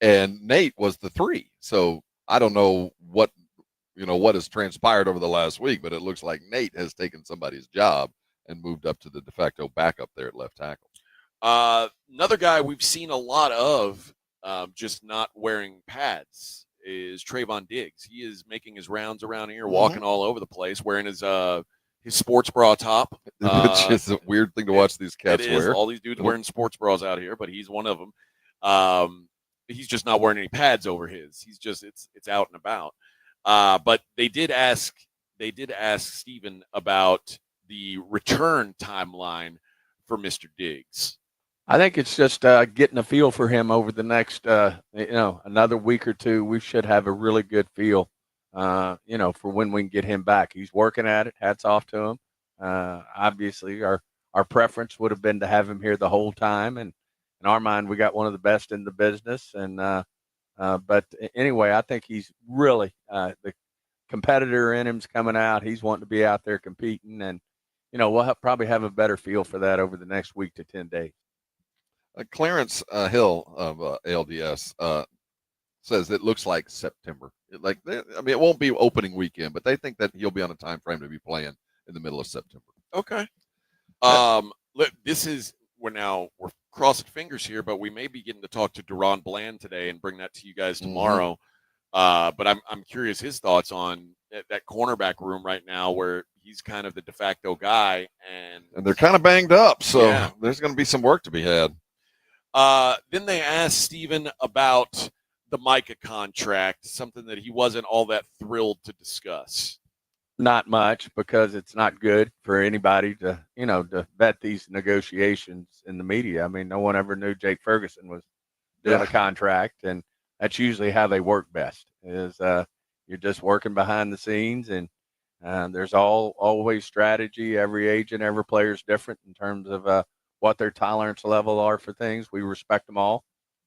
And Nate was the 3. So I don't know what has transpired over the last week, but it looks like Nate has taken somebody's job and moved up to the de facto backup there at left tackle. Another guy we've seen a lot of just not wearing pads is Trayvon Diggs. He is making his rounds around here, walking all over the place, wearing his sports bra top. Which is a weird thing to watch these cats wear. All these dudes wearing sports bras out here, but he's one of them. He's just not wearing any pads over his. He's just it's out and about. But they did ask Stephen about the return timeline for Mr. Diggs. I think it's just getting a feel for him over the next, another week or two. We should have a really good feel, for when we can get him back. He's working at it. Hats off to him. Obviously, our preference would have been to have him here the whole time. And in our mind, we got one of the best in the business. And but anyway, I think he's really the competitor in him's coming out. He's wanting to be out there competing. And, we'll probably have a better feel for that over the next week to 10 days. Clarence Hill of ALDS says it looks like September. It won't be opening weekend, but they think that he'll be on a time frame to be playing in the middle of September. Okay. Look, we're crossing fingers here, but we may be getting to talk to Deron Bland today and bring that to you guys tomorrow. But I'm curious his thoughts on that cornerback room right now, where he's kind of the de facto guy, and they're kind of banged up, so yeah. there's going to be some work to be had. Then they asked Steven about the Micah contract, something that he wasn't all that thrilled to discuss. Not much, because it's not good for anybody to vet these negotiations in the media. I mean, no one ever knew Jake Ferguson was doing a contract, and that's usually how they work best. Is you're just working behind the scenes, and there's always strategy. Every agent, every player is different in terms of what their tolerance level are for things. We respect them all.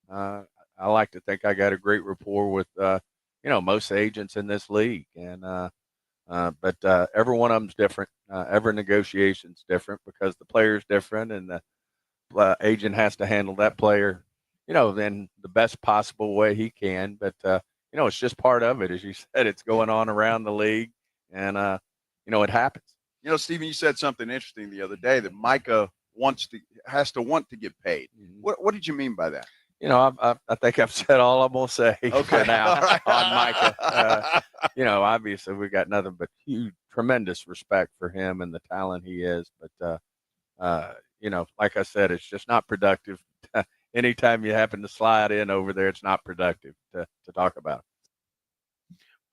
I like to think I got a great rapport with most agents in this league, and but every one of them's different. Every negotiation's different because the player's different, and the agent has to handle that player, in the best possible way he can. But it's just part of it, as you said. It's going on around the league, and it happens. Stephen, you said something interesting the other day that Micah has to want to get paid. What did you mean by that? I think I've said all I'm going to say for now right. on Micah. Obviously we got nothing but huge, tremendous respect for him and the talent he is. But, like I said, it's just not productive. Anytime you happen to slide in over there, it's not productive to talk about.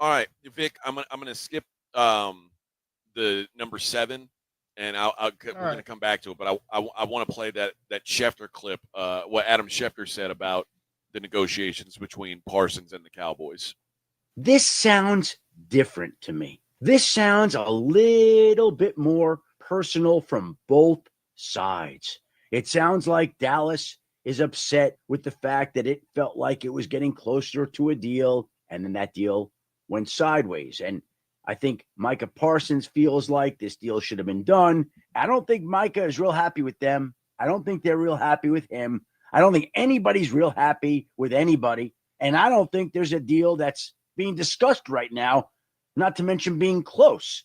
All right, Vic, I'm gonna skip the number 7. And we're going to come back to it, but I want to play that Schefter clip, what Adam Schefter said about the negotiations between Parsons and the Cowboys. This sounds different to me. This sounds a little bit more personal from both sides. It sounds like Dallas is upset with the fact that it felt like it was getting closer to a deal, and then that deal went sideways. And I think Micah Parsons feels like this deal should have been done. I don't think Micah is real happy with them. I don't think they're real happy with him. I don't think anybody's real happy with anybody. And I don't think there's a deal that's being discussed right now, not to mention being close.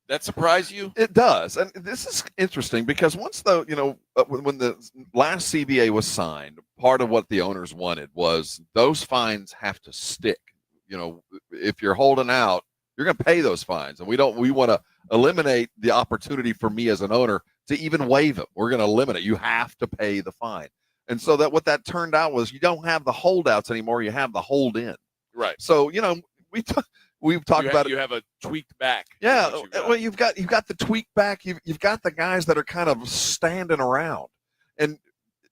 That surprise you? It does. And this is interesting because once when the last CBA was signed, part of what the owners wanted was those fines have to stick. If you're holding out, you're going to pay those fines. And we want to eliminate the opportunity for me as an owner to even waive them. We're going to eliminate. You have to pay the fine. And so what that turned out was you don't have the holdouts anymore. You have the hold in. Right. So, we've talked about it. You have a tweaked back. Yeah. Well, you've got the tweaked back. You've got the guys that are kind of standing around, and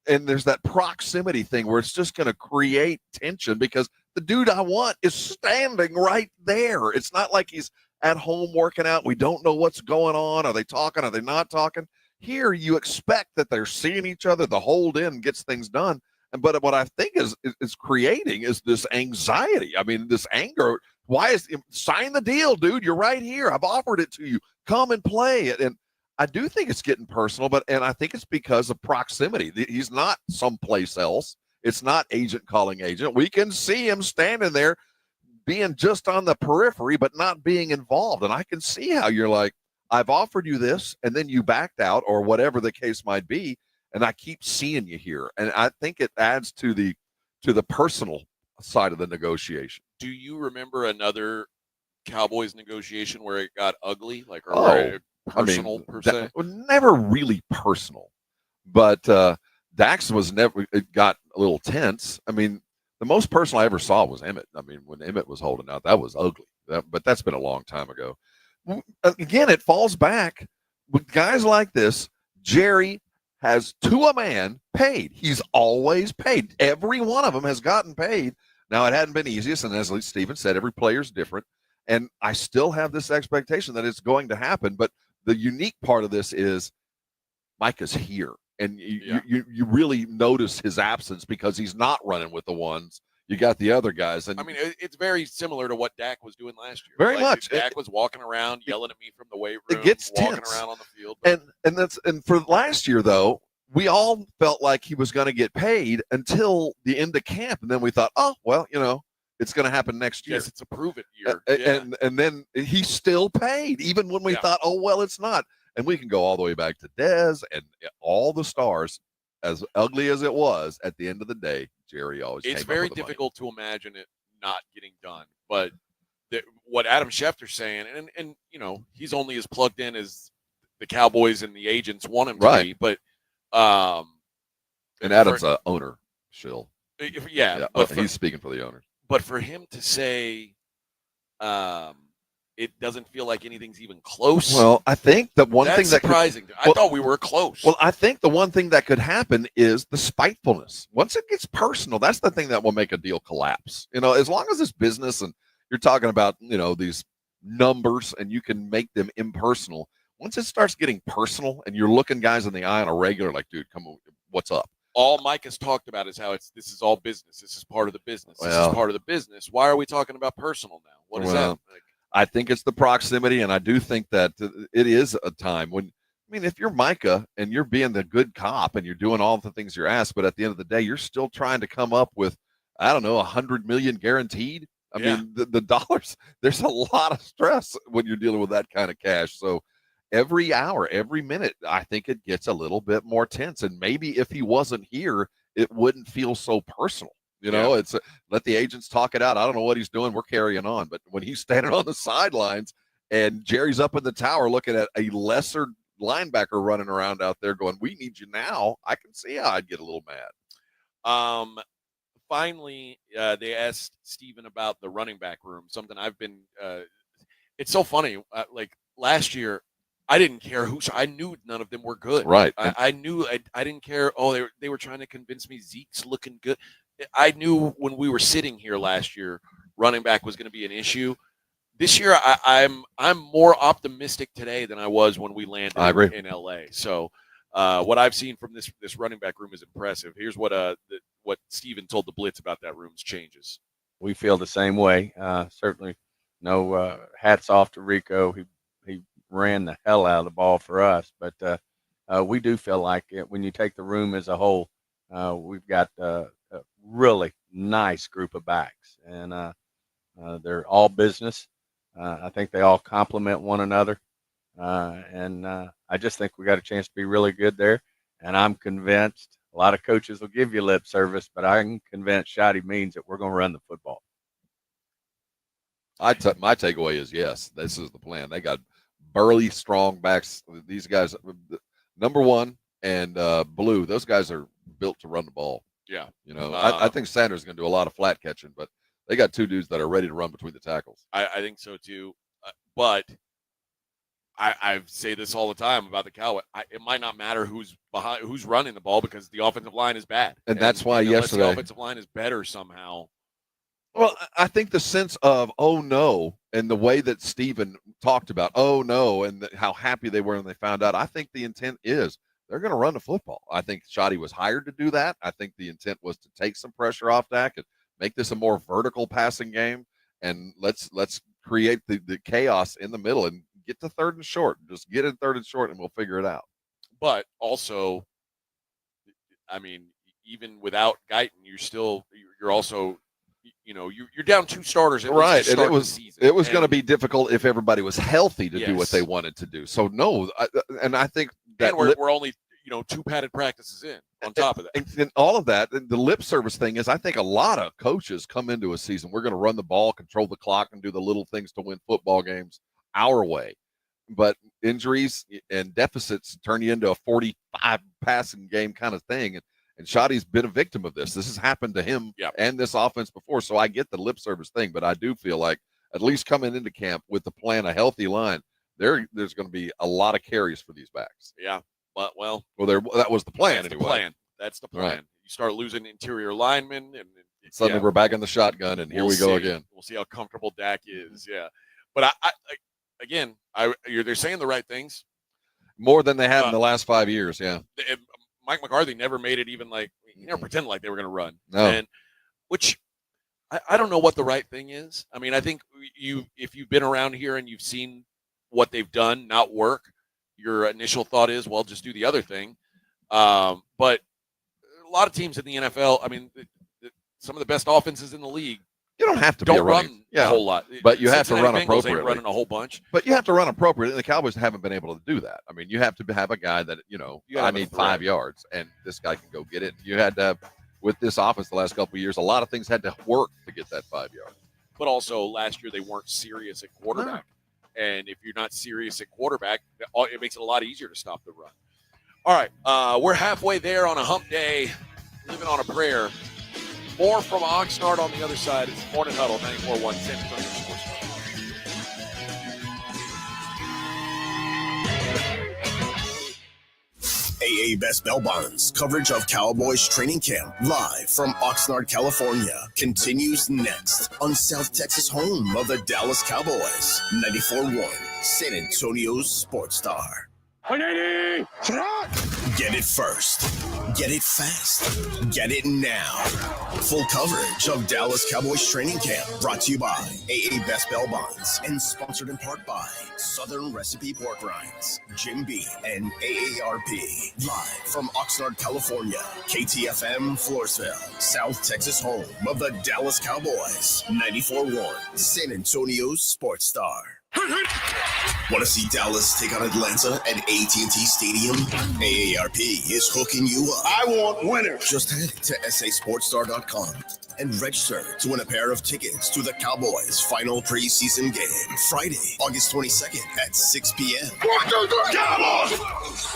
there's that proximity thing where it's just going to create tension because the dude I want is standing right there. It's not like he's at home working out. We don't know what's going on. Are they talking? Are they not talking? Here, you expect that they're seeing each other. The hold in gets things done. But what I think is creating is this anxiety. I mean, this anger. Why sign the deal, dude? You're right here. I've offered it to you. Come and play it. And I do think it's getting personal, and I think it's because of proximity. He's not someplace else. It's not agent calling agent. We can see him standing there being just on the periphery, but not being involved. And I can see how you're like, I've offered you this, and then you backed out or whatever the case might be, and I keep seeing you here. And I think it adds to the personal side of the negotiation. Do you remember another Cowboys negotiation where it got ugly? Personal per se? Never really personal, but Dax it got a little tense. I mean, the most personal I ever saw was Emmett. I mean, when Emmett was holding out, that was ugly. But that's been a long time ago. Again, it falls back with guys like this. Jerry has, to a man, paid. He's always paid. Every one of them has gotten paid. Now, it hadn't been easiest, and as Steven said, every player's different. And I still have this expectation that it's going to happen. But the unique part of this is Micah's here. And you really notice his absence because he's not running with the ones. You got the other guys. And I mean, it's very similar to what Dak was doing last year. Very much. Dak was walking around, yelling at me from the weight room. It gets walking tense. around on the field. And for last year, though, we all felt like he was going to get paid until the end of camp. And then we thought, oh, well, it's going to happen next year. Yes, it's a prove-it year. And then he still paid, even when we thought, oh, well, it's not. And we can go all the way back to Dez and all the stars, as ugly as it was, at the end of the day, Jerry always. It's came very up with the money. difficult to imagine it not getting done. But what Adam Schefter's saying, and he's only as plugged in as the Cowboys and the agents want him to Right. be. But and Adam's a owner, Shill. Yeah, he's speaking for the owners. But for him to say, it doesn't feel like anything's even close. Well, I think the one that's thing that surprising. I thought we were close. Well, I think the one thing that could happen is the spitefulness. Once it gets personal, that's the thing that will make a deal collapse. As long as it's business and you're talking about, these numbers and you can make them impersonal. Once it starts getting personal and you're looking guys in the eye on a regular, like, dude, come on, what's up? All Mike has talked about is how this is all business. This is part of the business. This Well, is part of the business. Why are we talking about personal now? What is that? Like, I think it's the proximity, and I do think that it is a time when, if you're Micah and you're being the good cop and you're doing all the things you're asked, but at the end of the day, you're still trying to come up with, I don't know, 100 million guaranteed. I mean, the dollars, there's a lot of stress when you're dealing with that kind of cash. So every hour, every minute, I think it gets a little bit more tense. And maybe if he wasn't here, it wouldn't feel so personal. It's let the agents talk it out. I don't know what he's doing. We're carrying on. But when he's standing on the sidelines and Jerry's up in the tower looking at a lesser linebacker running around out there going, we need you now, I can see how I'd get a little mad. Finally, they asked Steven about the running back room, something I've been it's so funny. Like last year, I didn't care I knew none of them were good. Right. I knew I didn't care. Oh, they were trying to convince me Zeke's looking good. I knew when we were sitting here last year, running back was going to be an issue. This year, I'm more optimistic today than I was when we landed in LA. So what I've seen from this running back room is impressive. Here's what Steven told the Blitz about that room's changes. We feel the same way. Certainly, no hats off to Rico. He ran the hell out of the ball for us. But we do feel like when you take the room as a whole, we've got a really nice group of backs, and they're all business. I think they all complement one another, and I just think we got a chance to be really good there. And I'm convinced a lot of coaches will give you lip service, but I'm convinced Shotty means that we're going to run the football. My takeaway is yes, this is the plan. They got burly, strong backs. These guys, number one and Blue, those guys are built to run the ball. Yeah. I think Sanders is going to do a lot of flat catching, but they got two dudes that are ready to run between the tackles. I think so too. But I say this all the time about the Cowboys. It might not matter who's running the ball because the offensive line is bad. And that's why yesterday the offensive line is better somehow. Well, I think the sense of, oh, no, and the way that Steven talked about, oh, no, and how happy they were when they found out, I think the intent is they're going to run the football. I think Shotty was hired to do that. I think the intent was to take some pressure off Dak and make this a more vertical passing game, and let's create the chaos in the middle and get to third and short. Just get in third and short, and we'll figure it out. But also, I mean, even without Guyton, you're also – you're down two starters. Right, and it was going to be be difficult if everybody was healthy to do what they wanted to do. So no, I think that we're only two padded practices in on top of that, and all of that. The lip service thing is, I think a lot of coaches come into a season, we're going to run the ball, control the clock, and do the little things to win football games our way. But injuries and deficits turn you into a 45 passing game kind of thing. And Shotty's been a victim of this. This has happened to him and this offense before. So I get the lip service thing, but I do feel like at least coming into camp with the plan, a healthy line, there's going to be a lot of carries for these backs. Yeah. Well, that was the plan anyway. That's the plan. Right. You start losing interior linemen, and suddenly we're back in the shotgun, and here we go again. We'll see how comfortable Dak is. Yeah. But they're saying the right things. More than they have in the last 5 years. Yeah. Mike McCarthy never made it even like he never pretended like they were going to run. No. And which I don't know what the right thing is. I mean, I think if you've been around here and you've seen what they've done not work, your initial thought is, well, just do the other thing. But a lot of teams in the NFL, I mean, some of the best offenses in the league, you don't have to be run a whole lot, but you have to run Bengals appropriately. ain't running a whole bunch, but you have to run appropriately. The Cowboys haven't been able to do that. I mean, you have to have a guy that I need 5 yards, and this guy can go get it. You had with this offense the last couple of years, a lot of things had to work to get that 5 yards. But also last year they weren't serious at quarterback. And if you're not serious at quarterback, it makes it a lot easier to stop the run. All right, we're halfway there on a hump day, living on a prayer. More from Oxnard on the other side. It's Morning Huddle, 94.1 San Antonio Sports. AA Best Bell Bonds coverage of Cowboys training camp live from Oxnard, California continues next on South Texas home of the Dallas Cowboys. 94.1 San Antonio's Sports Star. 180! Get it first. Get it fast. Get it now. Full coverage of Dallas Cowboys training camp brought to you by AA Best Bell Bonds and sponsored in part by Southern Recipe Pork Rinds, Jim B, and AARP. Live from Oxnard, California. KTFM Floresville, South Texas home of the Dallas Cowboys. 94.1 San Antonio's Sports Star. Want to see Dallas take on Atlanta at AT&T Stadium? AARP is hooking you up. I want winners. Just head to sasportstar.com and register to win a pair of tickets to the Cowboys' final preseason game, Friday, August 22nd at 6 p.m. Cowboys!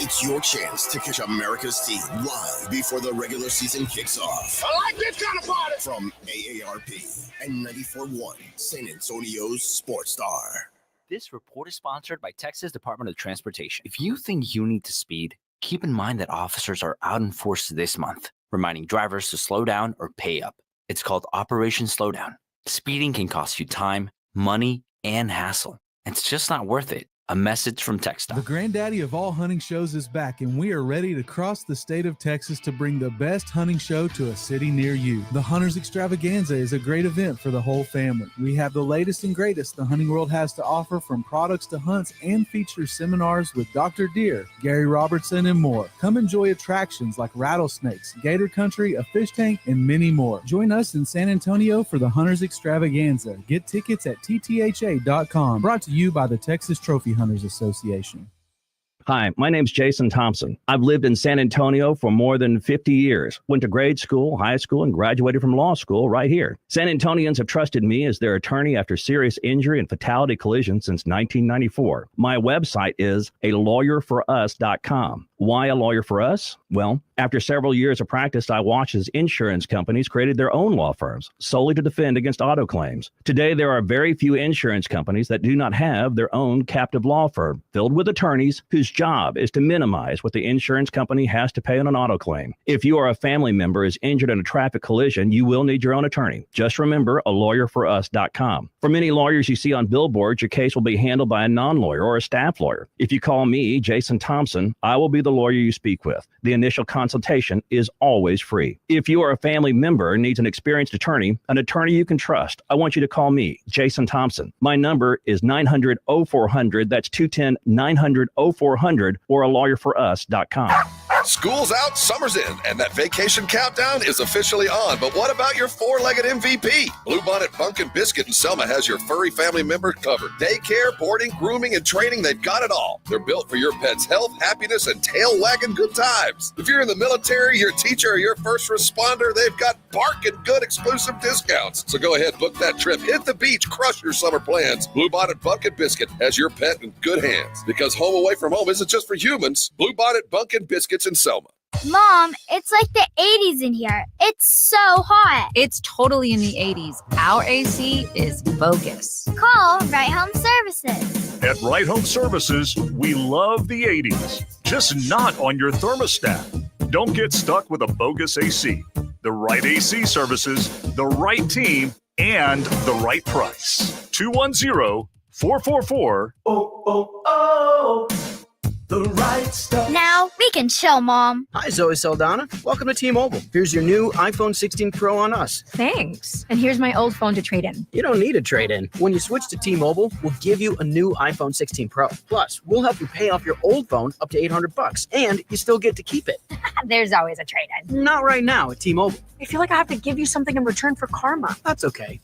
It's your chance to catch America's team live before the regular season kicks off. I like this kind of party! From AARP and 94.1 San Antonio's Sports Star. This report is sponsored by Texas Department of Transportation. If you think you need to speed, keep in mind that officers are out in force this month, reminding drivers to slow down or pay up. It's called Operation Slowdown. Speeding can cost you time, money, and hassle. It's just not worth it. A message from TechStop. The granddaddy of all hunting shows is back, and we are ready to cross the state of Texas to bring the best hunting show to a city near you. The Hunters Extravaganza is a great event for the whole family. We have the latest and greatest the hunting world has to offer, from products to hunts, and features seminars with Dr. Deer, Gary Robertson, and more. Come enjoy attractions like rattlesnakes, gator country, a fish tank, and many more. Join us in San Antonio for the Hunters Extravaganza. Get tickets at ttha.com. Brought to you by the Texas Trophy Hunters Association. Hi, my name's Jason Thompson. I've lived in San Antonio for more than 50 years. Went to grade school, high school, and graduated from law school right here. San Antonians have trusted me as their attorney after serious injury and fatality collision since 1994. My website is alawyerforus.com. Why a lawyer for us? Well, after several years of practice, I watched as insurance companies created their own law firms solely to defend against auto claims. Today, there are very few insurance companies that do not have their own captive law firm filled with attorneys whose job is to minimize what the insurance company has to pay on an auto claim. If you or a family member is injured in a traffic collision, you will need your own attorney. Just remember alawyerforus.com. For many lawyers you see on billboards, your case will be handled by a non-lawyer or a staff lawyer. If you call me, Jason Thompson, I will be the lawyer you speak with. The initial consultation is always free. If you or a family member needs an experienced attorney you can trust, I want you to call me, Jason Thompson. My number is 900-0400. That's 210-900-0400 or alawyerforus.com. School's out, summer's in, and that vacation countdown is officially on. But what about your four-legged MVP? Bluebonnet Pumpkin Biscuit in Selma has your furry family member covered. Daycare, boarding, grooming, and training, they've got it all. They're built for your pet's health, happiness, and tail-wagging good times. If you're in the military, your teacher, or your first responder, they've got barking good exclusive discounts. So go ahead, book that trip, hit the beach, crush your summer plans. Bluebonnet Pumpkin Biscuit has your pet in good hands. Because home away from home isn't just for humans. Bluebonnet Pumpkin Biscuits in Selma. Mom, it's like the 80s in here. It's so hot. It's totally in the 80s. Our AC is bogus. Call Right Home Services. At Right Home Services, we love the 80s, just not on your thermostat. Don't get stuck with a bogus AC. The right AC services, the right team, and the right price. 210-444. The right stuff. Now we can chill, Mom. Hi, Zoe Saldana. Welcome to T-Mobile. Here's your new iPhone 16 Pro on us. Thanks. And here's my old phone to trade in. You don't need a trade-in. When you switch to T-Mobile, we'll give you a new iPhone 16 Pro. Plus, we'll help you pay off your old phone up to $800, and you still get to keep it. There's always a trade-in. Not right now at T-Mobile. I feel like I have to give you something in return for karma. That's okay.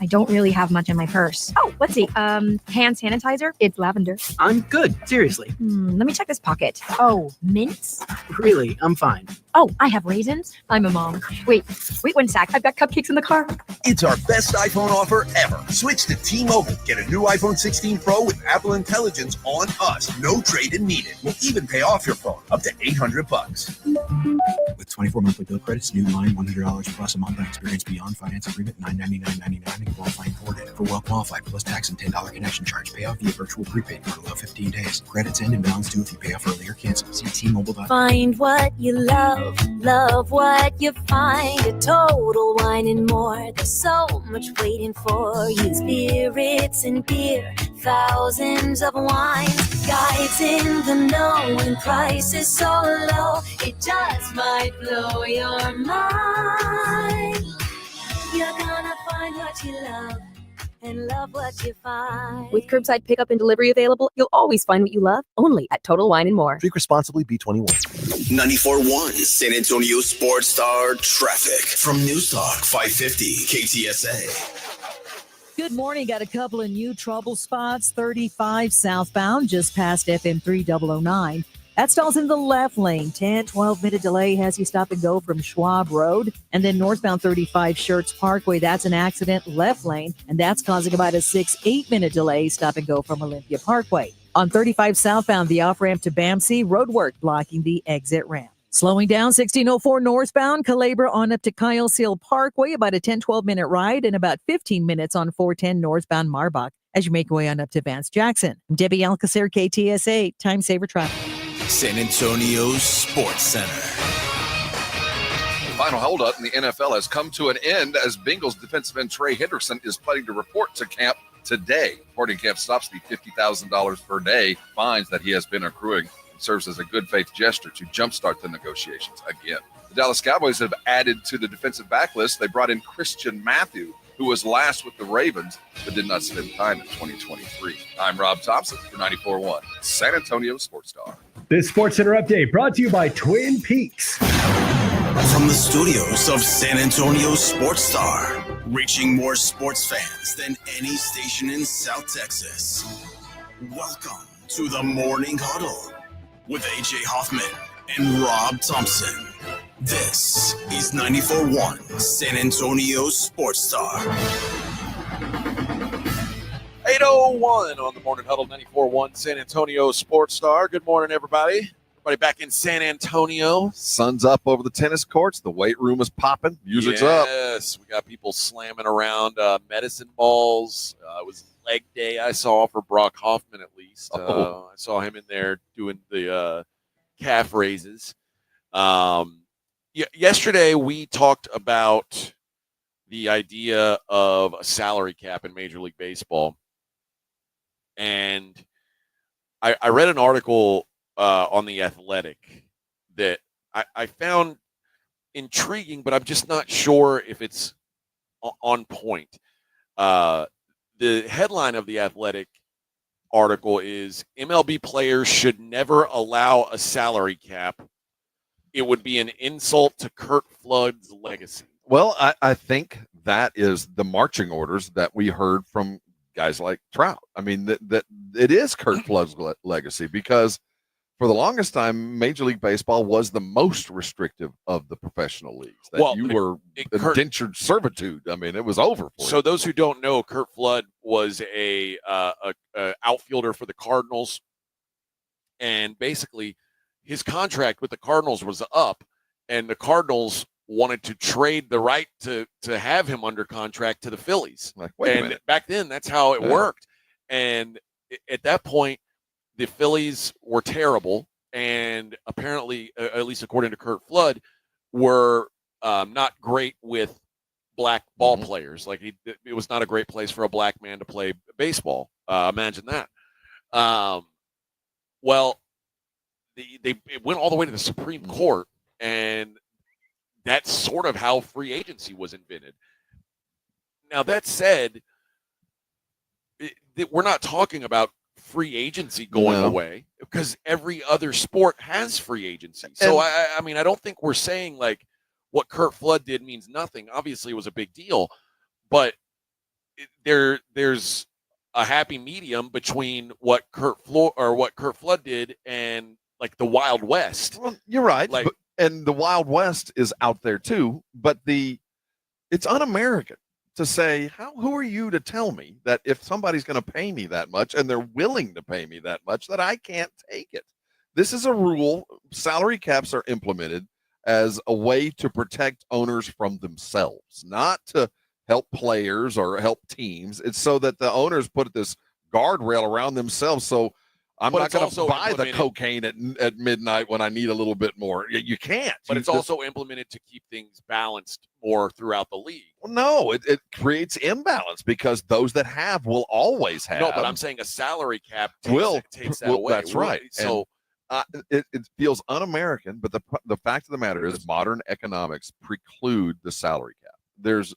I don't really have much in my purse. Oh, let's see. Hand sanitizer. It's lavender. I'm good. Seriously. Let me check this pocket. Oh, mints? Really, I'm fine. Oh, I have raisins. I'm a mom. Wait 1 sec. I've got cupcakes in the car. It's our best iPhone offer ever. Switch to T-Mobile. Get a new iPhone 16 Pro with Apple Intelligence on us. No trade-in needed. We'll even pay off your phone up to $800. With 24 monthly bill credits, new line $100 plus a month on experience beyond finance agreement $999.99 and qualifying credit. For well qualified plus tax and $10 connection charge. Pay off via virtual prepaid card below 15 days. Credits end and balance due if you pay off early or cancel. See T-Mobile.com. Find what you love, love what you find. A Total Wine and More. There's so much waiting for you. Spirits and beer, thousands of wines. Guides in the know and prices so low, it just might blow your mind. You're gonna find what you love and love what you find. With curbside pickup and delivery available, you'll always find what you love, only at Total Wine and More. Drink responsibly, B21. 94.1 San Antonio Sports Star traffic from News Talk 550 KTSA. Good morning. Got a couple of new trouble spots. 35 southbound, just past FM 3009. That stalls in the left lane. 12-minute delay has you stop and go from Schwab Road. And then northbound 35 Schertz Parkway. That's an accident, left lane. And that's causing about a 8-minute delay, stop and go from Olympia Parkway. On 35 southbound, the off-ramp to BAMC, roadwork blocking the exit ramp. Slowing down 1604 northbound, Calabria on up to Kyle Seal Parkway, about a 12-minute ride, and about 15 minutes on 410 northbound Marbach as you make your way on up to Vance Jackson. I'm Debbie Alcacer, KTSA, Time Saver Traffic. San Antonio's Sports Center. The final holdup in the NFL has come to an end as Bengals defensive end Trey Henderson is planning to report to camp today. Reporting camp stops the $50,000 per day fines that he has been accruing. Serves as a good faith gesture to jumpstart the negotiations again. The Dallas Cowboys have added to the defensive back list. They brought in Christian Matthew, who was last with the Ravens, but did not spend time in 2023. I'm Rob Thompson for 94.1 San Antonio Sports Star. This Sports Center update brought to you by Twin Peaks. From the studios of San Antonio Sports Star, reaching more sports fans than any station in South Texas. Welcome to the Morning Huddle with AJ Hoffman and Rob Thompson. This is 94.1 San Antonio Sports Star. 8:01 on the Morning Huddle, 94.1 San Antonio Sports Star. Good morning, everybody. Everybody back in San Antonio. Sun's up over the tennis courts. The weight room is popping. Music's up. Yes, we got people slamming around medicine balls. It was leg day I saw for Brock Hoffman, at least. I saw him in there doing the calf raises. Yesterday we talked about the idea of a salary cap in Major League Baseball. And I read an article on The Athletic that I found intriguing, but I'm just not sure if it's on point. The headline of The Athletic article is MLB players should never allow a salary cap. It would be an insult to Curt Flood's legacy. Well, I think that is the marching orders that we heard from guys like Trout. I mean, that it is Curt Flood's legacy, because for the longest time, Major League Baseball was the most restrictive of the professional leagues. That you were indentured servitude. I mean, it was over for you. So those who don't know, Curt Flood was a outfielder for the Cardinals, and basically his contract with the Cardinals was up, and the Cardinals wanted to trade the right to have him under contract to the Phillies. Like, wait a minute. Back then, that's how it worked. And at that point, the Phillies were terrible, and apparently, at least according to Curt Flood, were not great with black ball players. Like it was not a great place for a black man to play baseball. Imagine that. Well, it went all the way to the Supreme Court, and that's sort of how free agency was invented. Now, that said, we're not talking about free agency going away because every other sport has free agency. So I mean, I don't think we're saying like what Curt Flood did means nothing. Obviously, it was a big deal, but there's a happy medium between what Curt Flood did and like the Wild West. Well, you're right, Like, and the Wild West is out there too. But it's un-American to say, who are you to tell me that if somebody's going to pay me that much and they're willing to pay me that much that I can't take it? This is a rule. Salary caps are implemented as a way to protect owners from themselves, not to help players or help teams. It's so that the owners put this guardrail around themselves. So I'm not going to buy the cocaine at midnight when I need a little bit more. You can't. But it's also implemented to keep things balanced more throughout the league. Well, no, it creates imbalance because those that have will always have. No, but I'm saying a salary cap takes that away. That's right. So it feels un-American, but the fact of the matter is modern economics preclude the salary cap. There's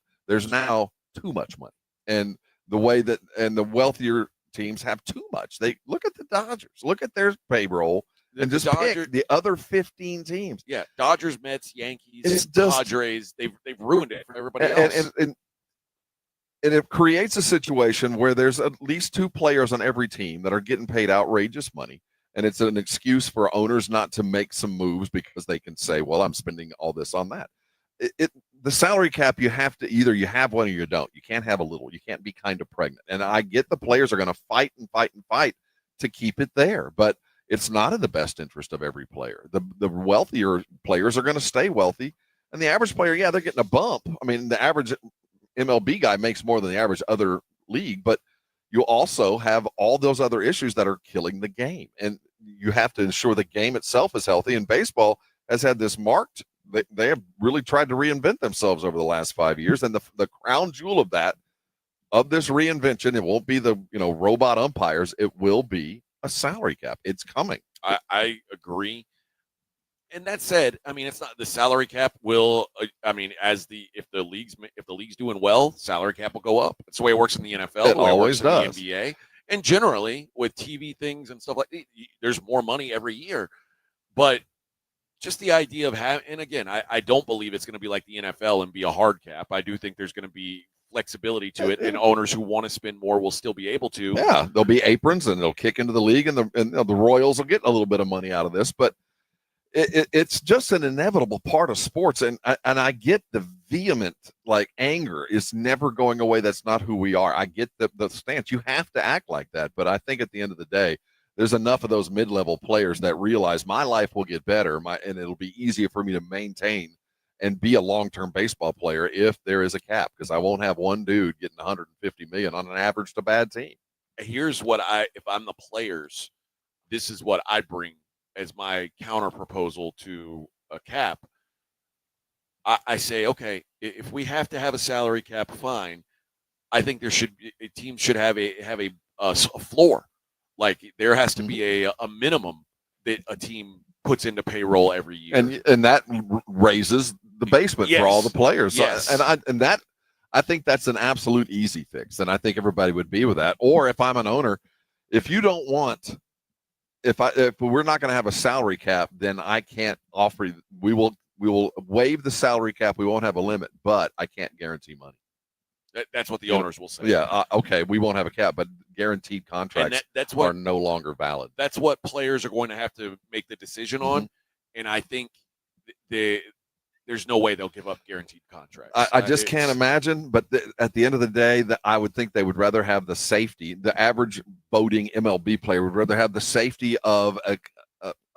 now too much money, and the way that the wealthier teams have too much. They look at the Dodgers, look at their payroll, and just pick the other 15 teams. Yeah, Dodgers, Mets, Yankees, Padres. They've ruined it for everybody else. And it creates a situation where there's at least 2 players on every team that are getting paid outrageous money, and it's an excuse for owners not to make some moves because they can say, "Well, I'm spending all this on that." The salary cap, you have to either you have one or you don't. You can't have a little. You can't be kind of pregnant. And I get the players are going to fight and fight and fight to keep it there, but it's not in the best interest of every player. The wealthier players are going to stay wealthy, and the average player, they're getting a bump. I mean, the average MLB guy makes more than the average other league, but you also have all those other issues that are killing the game, and you have to ensure the game itself is healthy. And baseball has had this marked. They have really tried to reinvent themselves over the last 5 years, and the crown jewel of this reinvention, it won't be the robot umpires. It will be a salary cap. It's coming. I agree. And that said, I mean, it's not the salary cap will. I mean, if the league's doing well, salary cap will go up. It's the way it works in the NFL. It always does. In the NBA, and generally with TV things and stuff like that, there's more money every year, but. Just the idea of having, and again, I don't believe it's going to be like the NFL and be a hard cap. I do think there's going to be flexibility to it, and owners who want to spend more will still be able to. Yeah, there'll be aprons, and they'll kick into the league, and the Royals will get a little bit of money out of this. But it's just an inevitable part of sports, and I get the vehement anger is never going away. That's not who we are. I get the stance. You have to act like that, but I think at the end of the day, there's enough of those mid-level players that realize my life will get better, and it'll be easier for me to maintain and be a long-term baseball player if there is a cap, because I won't have one dude getting $150 million on an average to bad team. Here's what if I'm the players, this is what I bring as my counter proposal to a cap. I say, okay, if we have to have a salary cap, fine. I think a team should have a floor. Like there has to be a minimum that a team puts into payroll every year, and that raises the basement for all the players. Yes. So, I think that's an absolute easy fix, and I think everybody would be with that. Or if I'm an owner, if you don't want, if we're not going to have a salary cap, then I can't offer you. We will waive the salary cap. We won't have a limit, but I can't guarantee money. That's what the owners will say. Yeah, okay, we won't have a cap, but guaranteed contracts are no longer valid. That's what players are going to have to make the decision on, and I think there's no way they'll give up guaranteed contracts. I just can't imagine, but at the end of the day, I would think they would rather have the safety. The average voting MLB player would rather have the safety of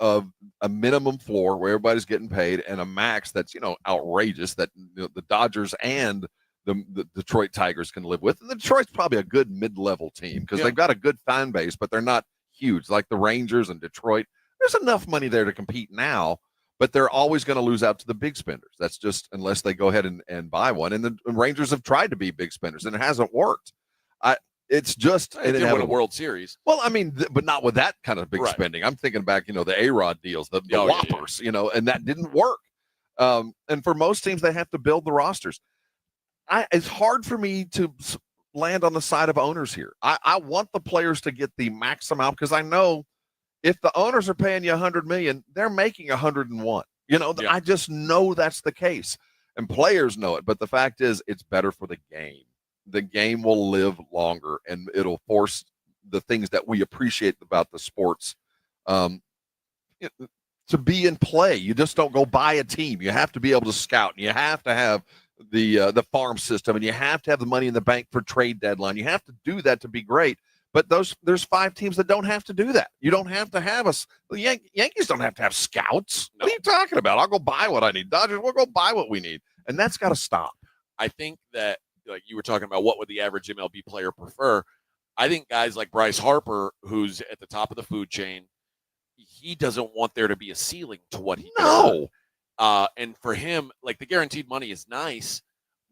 a minimum floor where everybody's getting paid and a max that's outrageous that the Dodgers and the Detroit Tigers can live with. And the Detroit's probably a good mid-level team because they've got a good fan base, but they're not huge like the Rangers and Detroit. There's enough money there to compete now, but they're always going to lose out to the big spenders. That's just unless they go ahead and buy one. And the Rangers have tried to be big spenders, and it hasn't worked. It's just they win a World Series. Well, I mean, but not with that kind of big spending. I'm thinking back, the A-Rod deals, the Whoppers, and that didn't work. And for most teams, they have to build the rosters. It's hard for me to land on the side of owners here. I want the players to get the max amount because I know if the owners are paying you $100 million, they're making 101. I just know that's the case, and players know it. But the fact is, it's better for the game. The game will live longer, and it'll force the things that we appreciate about the sports to be in play. You just don't go buy a team. You have to be able to scout, and you have to have the farm system, and you have to have the money in the bank for trade deadline. You have to do that to be great. But there's 5 teams that don't have to do that. You don't have to have us. The Yankees don't have to have scouts. No. What are you talking about? I'll go buy what I need. Dodgers, we'll go buy what we need. And that's got to stop. I think that, like you were talking about, what would the average MLB player prefer? I think guys like Bryce Harper, who's at the top of the food chain, he doesn't want there to be a ceiling to what he No. does. And for him, like, the guaranteed money is nice,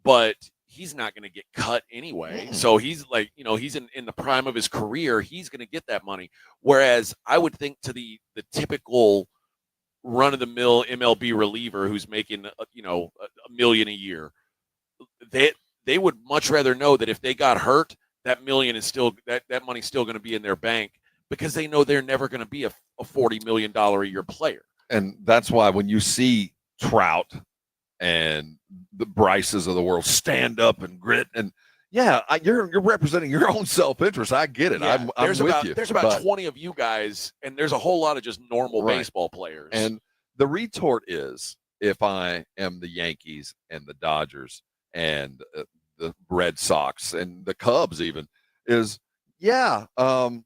but he's not going to get cut anyway. So he's like, he's in the prime of his career. He's going to get that money. Whereas I would think to the typical run-of-the-mill MLB reliever who's making, $1 million a year, they would much rather know that if they got hurt, that million is still that money's still going to be in their bank because they know they're never going to be a $40 million a year player. And that's why when you see Trout and the Bryces of the world stand up and grit, and you're representing your own self-interest. I get it. Yeah, I'm with you. There's about 20 of you guys, and there's a whole lot of just normal baseball players. And the retort is, if I am the Yankees and the Dodgers and the Red Sox and the Cubs even, is people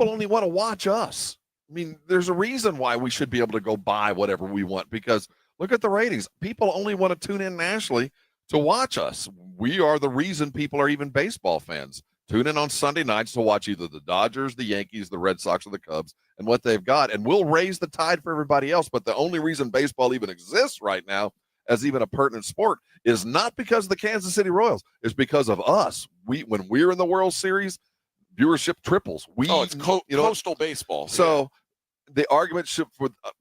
only want to watch us. I mean, there's a reason why we should be able to go buy whatever we want, because look at the ratings. People only want to tune in nationally to watch us. We are the reason people are even baseball fans. Tune in on Sunday nights to watch either the Dodgers, the Yankees, the Red Sox, or the Cubs and what they've got. And we'll raise the tide for everybody else. But the only reason baseball even exists right now as even a pertinent sport is not because of the Kansas City Royals. It's because of us. When we're in the World Series, viewership triples. It's coastal baseball. So the argument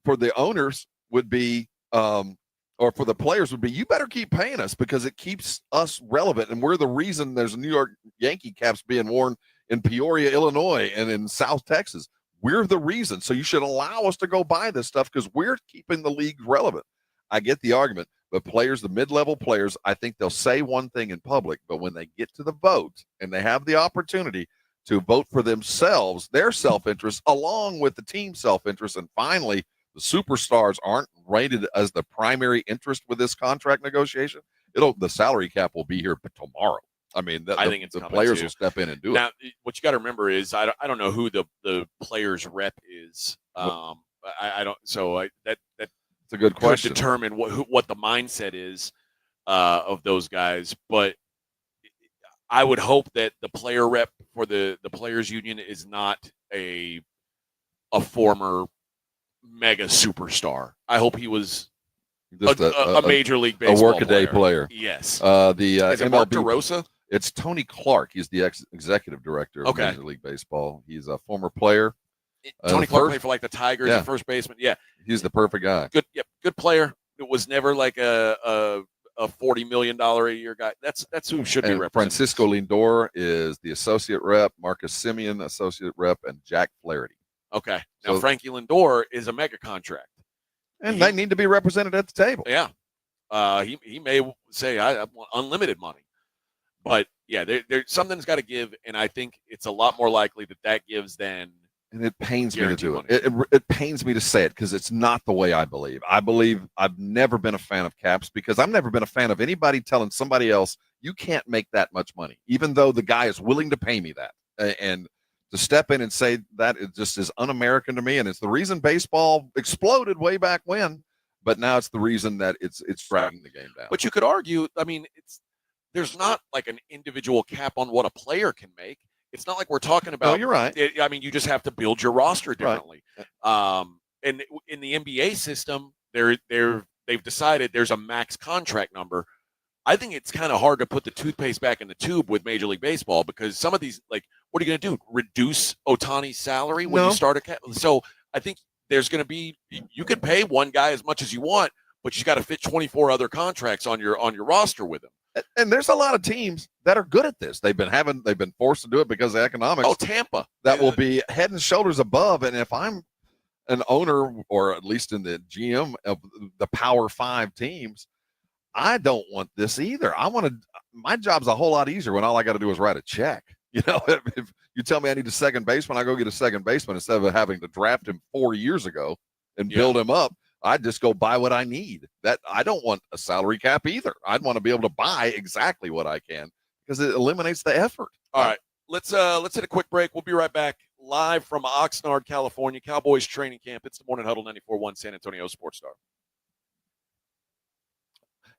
for the owners would be, or for the players would be, you better keep paying us because it keeps us relevant. And we're the reason there's New York Yankee caps being worn in Peoria, Illinois, and in South Texas. We're the reason. So you should allow us to go buy this stuff because we're keeping the league relevant. I get the argument, but players, the mid-level players, I think they'll say one thing in public, but when they get to the vote and they have the opportunity to vote for themselves, their self-interest, along with the team self-interest, and finally, the superstars aren't rated as the primary interest with this contract negotiation. The salary cap will be here tomorrow. I mean, I think the players will step in and do it. Now, what you got to remember is I don't know who the players rep is. I don't. So that's a good question. Determine what the mindset is of those guys, but I would hope that the player rep for the players union is not a former mega superstar. I hope he was just a major league baseball a workaday player. Yes. Is it Mark MLB DeRosa? It's Tony Clark. He's the executive director of Major League Baseball. He's a former player. Tony Clark played for like the Tigers, the first baseman. Yeah, he's the perfect guy. Good player. It was never like a $40 million a year guy. That's who should be represented. Francisco Lindor is the associate rep. Marcus Simeon, associate rep, and Jack Flaherty. Okay. Now Frankie Lindor is a mega contract, and they need to be represented at the table. Yeah. He may say I want unlimited money, but yeah, something's got to give, and I think it's a lot more likely that gives than. And it pains me to do it. It pains me to say it because it's not the way I believe. I've never been a fan of caps because I've never been a fan of anybody telling somebody else you can't make that much money, even though the guy is willing to pay me that. And to step in and say that, it just is un-American to me. And it's the reason baseball exploded way back when, but now it's the reason that it's dragging the game down. But you could argue, I mean, there's not like an individual cap on what a player can make. It's not like we're talking about. No, you're right. I mean, you just have to build your roster differently. Right. And in the NBA system, they've decided there's a max contract number. I think it's kind of hard to put the toothpaste back in the tube with Major League Baseball because some of these, like, what are you going to do? Reduce Ohtani's salary when you start a cap? So I think there's going to be. You could pay one guy as much as you want, but you got to fit 24 other contracts on your roster with him. And there's a lot of teams that are good at this. They've been forced to do it because of economics. Oh, Tampa. That will be head and shoulders above. And if I'm an owner, or at least in the GM of the Power 5 teams, I don't want this either. My job's a whole lot easier when all I got to do is write a check. You know, if you tell me I need a second baseman, I go get a second baseman instead of having to draft him 4 years ago and build him up. I just go buy what I need. That I don't want a salary cap either. I'd want to be able to buy exactly what I can because it eliminates the effort. All right, let's hit a quick break. We'll be right back live from Oxnard, California, Cowboys training camp. It's the Morning Huddle 94.1 San Antonio Sports Star.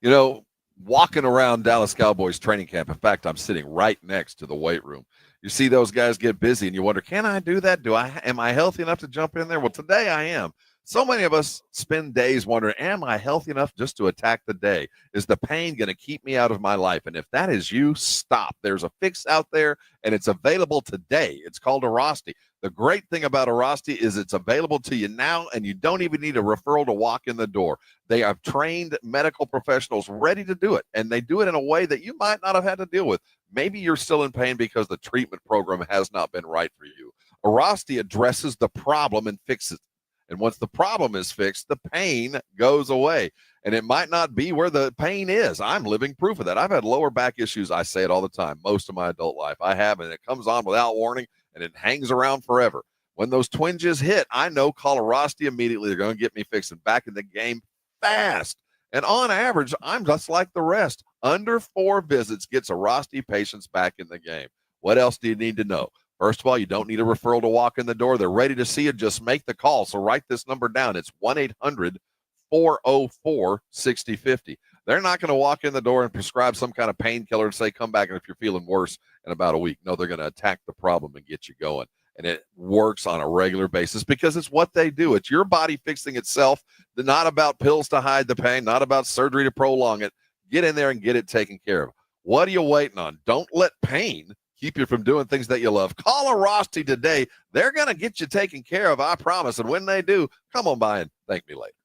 You know, walking around Dallas Cowboys training camp, in fact, I'm sitting right next to the weight room. You see those guys get busy and you wonder, can I do that? Am I healthy enough to jump in there? Well, today I am. So many of us spend days wondering, am I healthy enough just to attack the day? Is the pain going to keep me out of my life? And if that is you, stop. There's a fix out there, and it's available today. It's called Arasti. The great thing about Arasti is it's available to you now, and you don't even need a referral to walk in the door. They have trained medical professionals ready to do it, and they do it in a way that you might not have had to deal with. Maybe you're still in pain because the treatment program has not been right for you. Arasti addresses the problem and fixes it. And once the problem is fixed, the pain goes away. And it might not be where the pain is. I'm living proof of that. I've had lower back issues. I say it all the time. Most of my adult life I have, and it comes on without warning, and it hangs around forever. When those twinges hit, I know call Arasti immediately. They're going to get me fixed and back in the game fast. And on average, I'm just like the rest. Under 4 visits gets Arasti patients back in the game. What else do you need to know? First of all, you don't need a referral to walk in the door. They're ready to see you. Just make the call. So write this number down. It's 1-800-404-6050. They're not going to walk in the door and prescribe some kind of painkiller and say, come back and if you're feeling worse in about a week. No, they're going to attack the problem and get you going. And it works on a regular basis because it's what they do. It's your body fixing itself. They're not about pills to hide the pain, not about surgery to prolong it. Get in there and get it taken care of. What are you waiting on? Don't let pain keep you from doing things that you love. Call Arasti today. They're going to get you taken care of, I promise. And when they do, come on by and thank me later.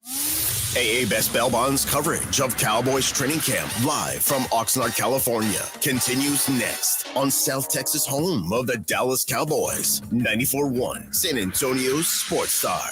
AA Best Bail Bonds coverage of Cowboys training camp live from Oxnard, California continues next on South Texas home of the Dallas Cowboys. 94.1 San Antonio Sports Star.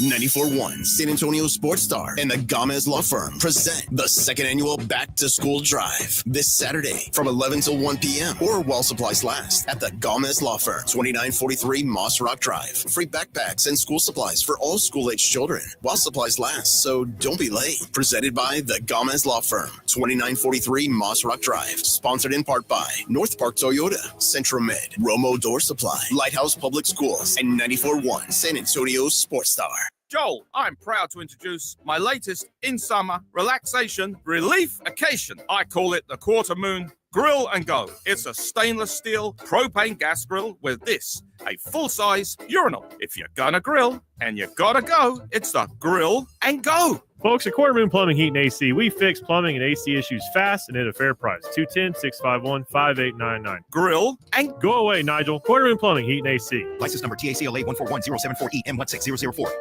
94.1 San Antonio Sports Star and the Gomez Law Firm present the second annual Back to School Drive this Saturday from 11 till 1 p.m. or while supplies last at the Gomez Law Firm, 2943 Moss Rock Drive. Free backpacks and school supplies for all school-age children while supplies last, so don't be late. Presented by the Gomez Law Firm, 2943 Moss Rock Drive. Sponsored in part by North Park Toyota, Central Med, Romo Door Supply, Lighthouse Public Schools, and 94.1 San Antonio Sports Star. Joel, I'm proud to introduce my latest in-summer relaxation relief-cation. I call it the Quarter Moon Grill and Go. It's a stainless steel propane gas grill with this, a full-size urinal. If you're gonna grill and you gotta go, it's the Grill and Go. Folks, at Quarter Moon Plumbing, Heat, and AC, we fix plumbing and AC issues fast and at a fair price. 210-651-5899. Grill and go away, Nigel. Quarter Moon Plumbing, Heat, and AC. License number TACLA 141074EM16004.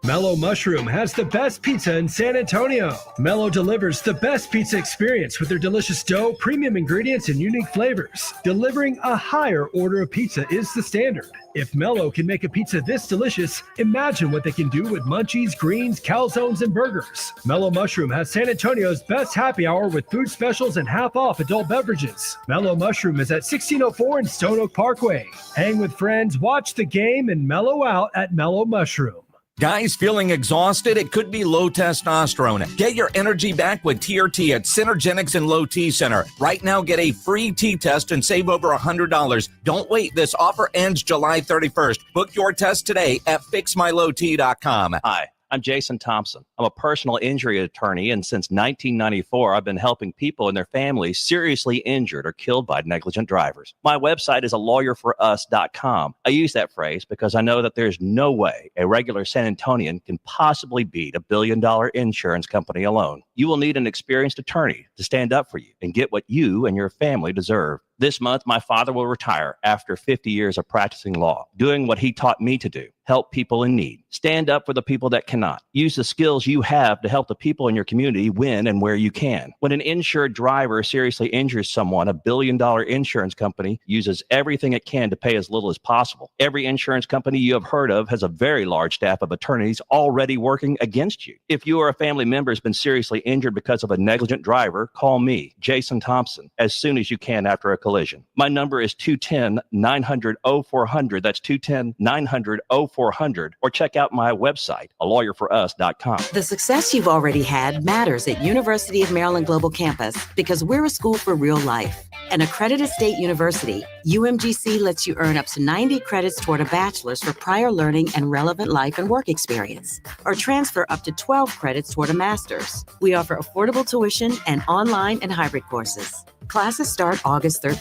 Mellow Mushroom has the best pizza in San Antonio. Mellow delivers the best pizza experience with their delicious dough, premium ingredients, and unique flavors. Delivering a higher order of pizza is the standard. If Mellow can make a pizza this delicious, imagine what they can do with munchies, greens, calzones, and burgers. Mellow Mushroom has San Antonio's best happy hour with food specials and half off adult beverages. Mellow Mushroom is at 1604 in Stone Oak Parkway. Hang with friends, watch the game, and mellow out at Mellow Mushroom. Guys feeling exhausted? It could be low testosterone. Get your energy back with TRT at Synergenics and Low T Center. Right now, get a free T test and save over $100. Don't wait. This offer ends July 31st. Book your test today at fixmylowt.com. Hi, I'm Jason Thompson. I'm a personal injury attorney, and since 1994, I've been helping people and their families seriously injured or killed by negligent drivers. My website is alawyer4us.com. I use that phrase because I know that there's no way a regular San Antonian can possibly beat $1 billion insurance company alone. you will need an experienced attorney to stand up for you and get what you and your family deserve. This month, my father will retire after 50 years of practicing law, doing what he taught me to do, help people in need. Stand up for the people that cannot. Use the skills you have to help the people in your community when and where you can. When an insured driver seriously injures someone, a billion-dollar insurance company uses everything it can to pay as little as possible. Every insurance company you have heard of has a very large staff of attorneys already working against you. If you or a family member has been seriously injured because of a negligent driver, call me, Jason Thompson, as soon as you can after a collision. My number is 210-900-0400. That's 210-900-0400. Or check out my website, alawyerforus.com. The success you've already had matters at University of Maryland Global Campus because we're a school for real life. An accredited state university, UMGC lets you earn up to 90 credits toward a bachelor's for prior learning and relevant life and work experience, or transfer up to 12 credits toward a master's. We offer affordable tuition and online and hybrid courses. Classes start August 13th.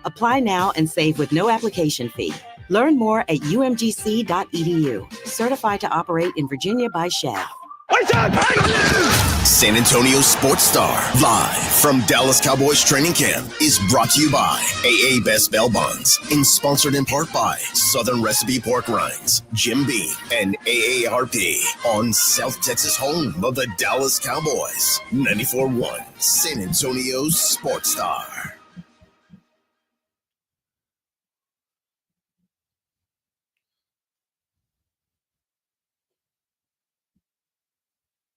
Apply now and save with no application fee. Learn more at umgc.edu. Certified to operate in Virginia by SHAV. San Antonio Sports Star, live from Dallas Cowboys training camp, is brought to you by AA Best Bail Bonds and sponsored in part by Southern Recipe Pork Rinds, Jim Beam, and AARP on South Texas home of the Dallas Cowboys. 94.1 San Antonio Sports Star.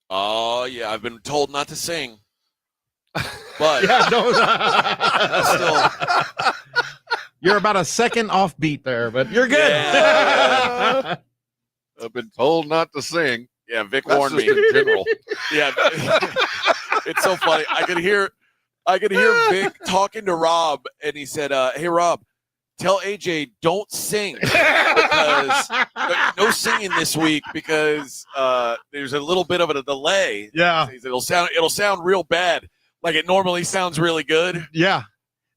Oh, yeah, I've been told not to sing. But Yeah, no, still, you're about a second off beat there, but you're good. Yeah. I've been told not to sing. Yeah, Vic That's warned just me. in general. Yeah, it's so funny. I could hear Vic talking to Rob, and he said, "Hey, Rob, tell AJ don't sing because no singing this week because there's a little bit of a delay. Yeah, it'll sound real bad, like it normally sounds really good. Yeah.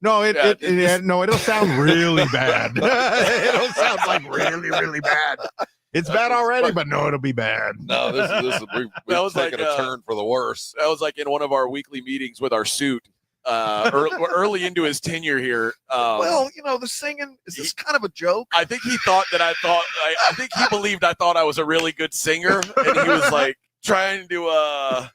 No, it'll sound really bad. It'll sound like really, really bad. It's bad already, but no, it'll be bad. No, we've taken a turn for the worse. That was like in one of our weekly meetings with our suit. Early into his tenure here. Well, the singing, is this kind of a joke? I think he thought that I think he believed I thought I was a really good singer, and he was like trying to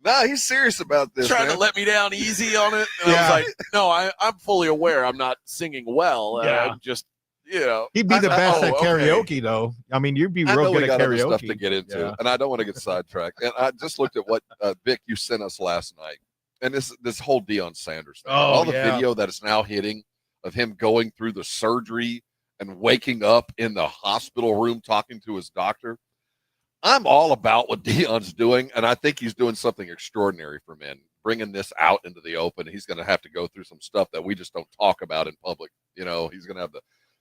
no, he's serious about this. Trying to let me down easy on it. And I was like, no, I'm fully aware I'm not singing well. Yeah. I'm just, He'd be the best at karaoke, though. I mean, you'd be real good at karaoke. Stuff to get into, and I don't want to get sidetracked. And I just looked at what Vic you sent us last night, and this whole Deion Sanders thing, all the video that is now hitting of him going through the surgery and waking up in the hospital room talking to his doctor. I'm all about what Deion's doing, and I think he's doing something extraordinary for men, bringing this out into the open. He's going to have to go through some stuff that we just don't talk about in public. He's going to have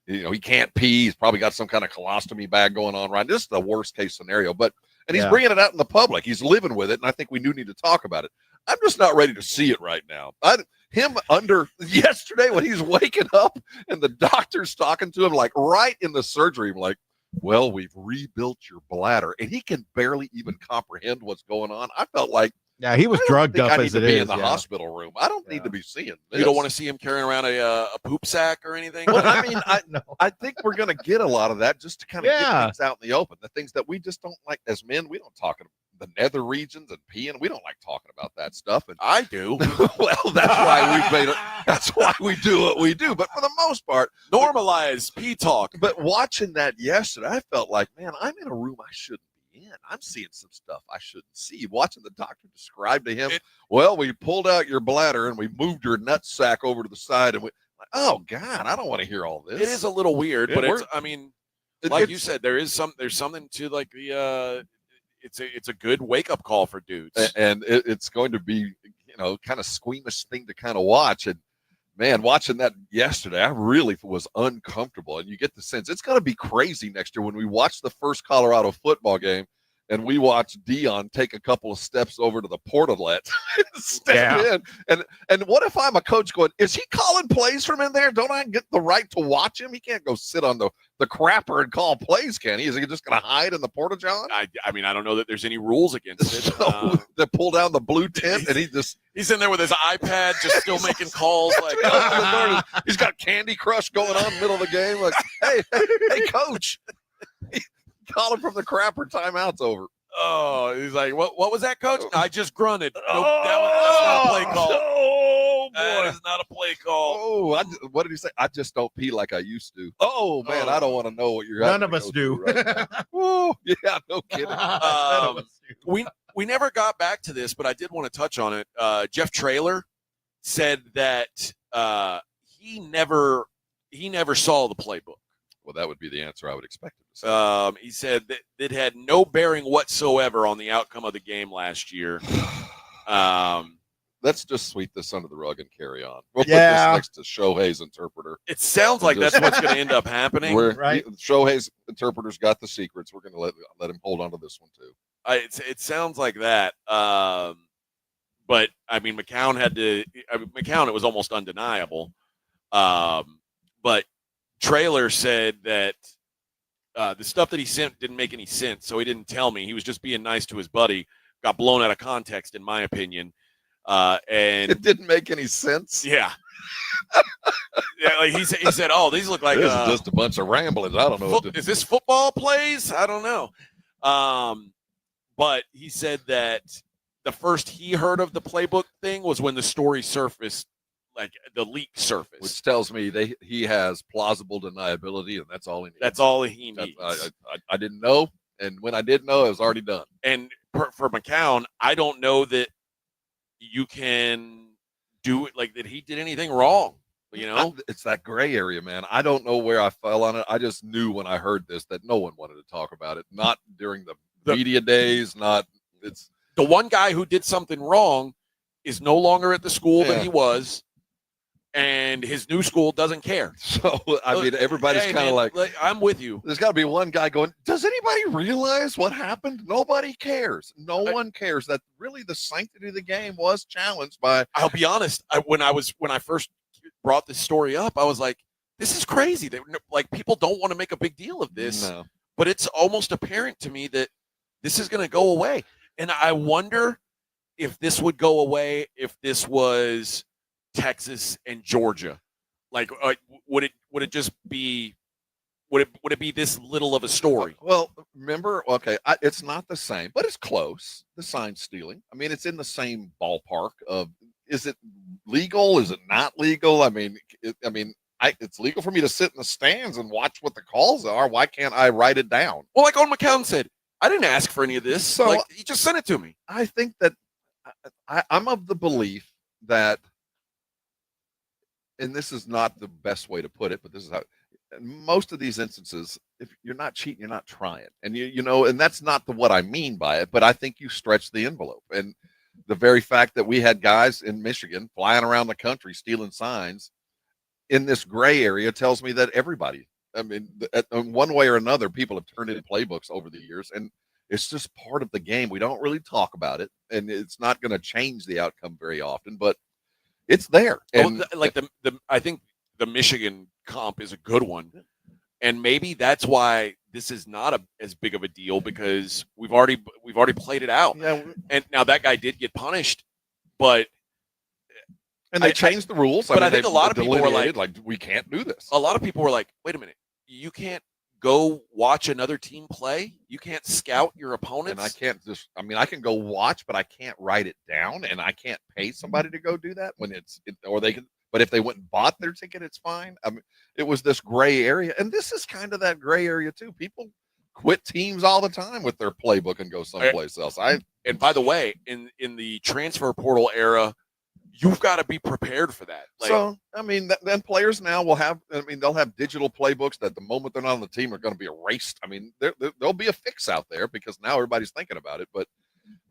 he can't pee. He's probably got some kind of colostomy bag going on, right? This is the worst case scenario, and he's bringing it out in the public. He's living with it, and I think we do need to talk about it. I'm just not ready to see it right now. Yesterday when he's waking up and the doctor's talking to him, like right in the surgery, I'm like, well, we've rebuilt your bladder, and he can barely even comprehend what's going on. I felt like, he was drugged up I need as to it be is in the hospital room. I don't need to be seeing this. You don't want to see him carrying around a poop sack or anything? Well, I mean, I think we're going to get a lot of that just to kind of get things out in the open. The things that we just don't like as men, we don't talk about. The nether regions and peeing, we don't like talking about that stuff. And I do. Well, that's why we do what we do. But for the most part, normalize pee talk. But watching that yesterday, I felt like, man, I'm in a room I shouldn't be in. I'm seeing some stuff I shouldn't see. Watching the doctor describe to him, we pulled out your bladder and we moved your nut sack over to the side, and oh God, I don't want to hear all this. It is a little weird, but you said, there's something to like the it's a good wake-up call for dudes. And it's going to be, kind of squeamish thing to kind of watch. And, man, watching that yesterday, I really was uncomfortable. And you get the sense it's going to be crazy next year when we watch the first Colorado football game and we watched Dion take a couple of steps over to the portalet and step in. And what if I'm a coach going, is he calling plays from in there? Don't I get the right to watch him? He can't go sit on the crapper and call plays, can he? Is he just going to hide in the porta-john? I mean, I don't know that there's any rules against it. So they pull down the blue tent, and he's in there with his iPad, just still making calls. Like he's got Candy Crush going on in the middle of the game. Like, hey, coach. Calling from the crapper, timeout's over. Oh, he's like, what was that, coach? No, I just grunted. Nope, that's not a play call. Oh, boy. That is not a play call. Oh, what did he say? I just don't pee like I used to. Oh, man, I don't want to know what you're None of us do. Right. Oh, yeah, no kidding. We never got back to this, but I did want to touch on it. Jeff Traylor said that he never saw the playbook. Well, that would be the answer I would expect him to say. He said that it had no bearing whatsoever on the outcome of the game last year. Let's just sweep this under the rug and carry on. We'll put this next to Shohei's interpreter. It sounds like that's what's going to end up happening. Right. Shohei's interpreter's got the secrets. We're going to let him hold on to this one, too. It sounds like that. But, I mean, McCown it was almost undeniable. But Traylor said that the stuff that he sent didn't make any sense, so he didn't tell me. He was just being nice to his buddy. Got blown out of context, in my opinion. And it didn't make any sense. Yeah. Yeah, like he said, "Oh, these look like this is just a bunch of ramblings." I don't know. Is this football plays? I don't know. But he said that the first he heard of the playbook thing was when the story surfaced. Like the leak surface, which tells me he has plausible deniability, and that's all he needs. That's all he needs. I didn't know, and when I did know, it was already done. And for McCown, I don't know that you can do it like that. He did anything wrong, you know. It's that gray area, man. I don't know where I fell on it. I just knew when I heard this that no one wanted to talk about it. Not during the media days. It's the one guy who did something wrong is no longer at the school that he was. And his new school doesn't care. So, I mean, everybody's kind of like, I'm with you. There's got to be one guy going, does anybody realize what happened? Nobody cares. No one cares. That really the sanctity of the game was challenged by. I'll be honest. When I first brought this story up, I was like, this is crazy. Like, people don't want to make a big deal of this. No. But it's almost apparent to me that this is going to go away. And I wonder if this would go away if this was Texas and Georgia. Like, would it just be would it be this little of a story? Well, remember, okay, it's not the same, but it's close. The sign stealing. I mean, it's in the same ballpark of, is it legal? Is it not legal? I mean, it's legal for me to sit in the stands and watch what the calls are. Why can't I write it down? Well, like Owen McCown said, I didn't ask for any of this. So like, he just sent it to me. I think that I'm of the belief that, and this is not the best way to put it, but this is how, in most of these instances, if you're not cheating, you're not trying. And you know, and that's not what I mean by it, but I think you stretch the envelope. And the very fact that we had guys in Michigan flying around the country stealing signs in this gray area tells me that everybody, I mean, in one way or another, people have turned into playbooks over the years, and it's just part of the game. We don't really talk about it, and it's not going to change the outcome very often, but it's there. And I think the Michigan comp is a good one, and maybe that's why this is not as big of a deal, because we've already played it out. Yeah. And now that guy did get punished, but they changed the rules. But I think a lot of people were like, we can't do this. A lot of people were like, wait a minute, you can't go watch another team play? You can't scout your opponents? And I can't I can go watch, but I can't write it down, and I can't pay somebody to go do that but if they went and bought their ticket, it's fine. I mean, it was this gray area, and this is kind of that gray area too. People quit teams all the time with their playbook and go someplace else. And by the way, in the transfer portal era, you've got to be prepared for that. So, I mean, then players now will have, they'll have digital playbooks that the moment they're not on the team are going to be erased. I mean, there'll be a fix out there because now everybody's thinking about it, but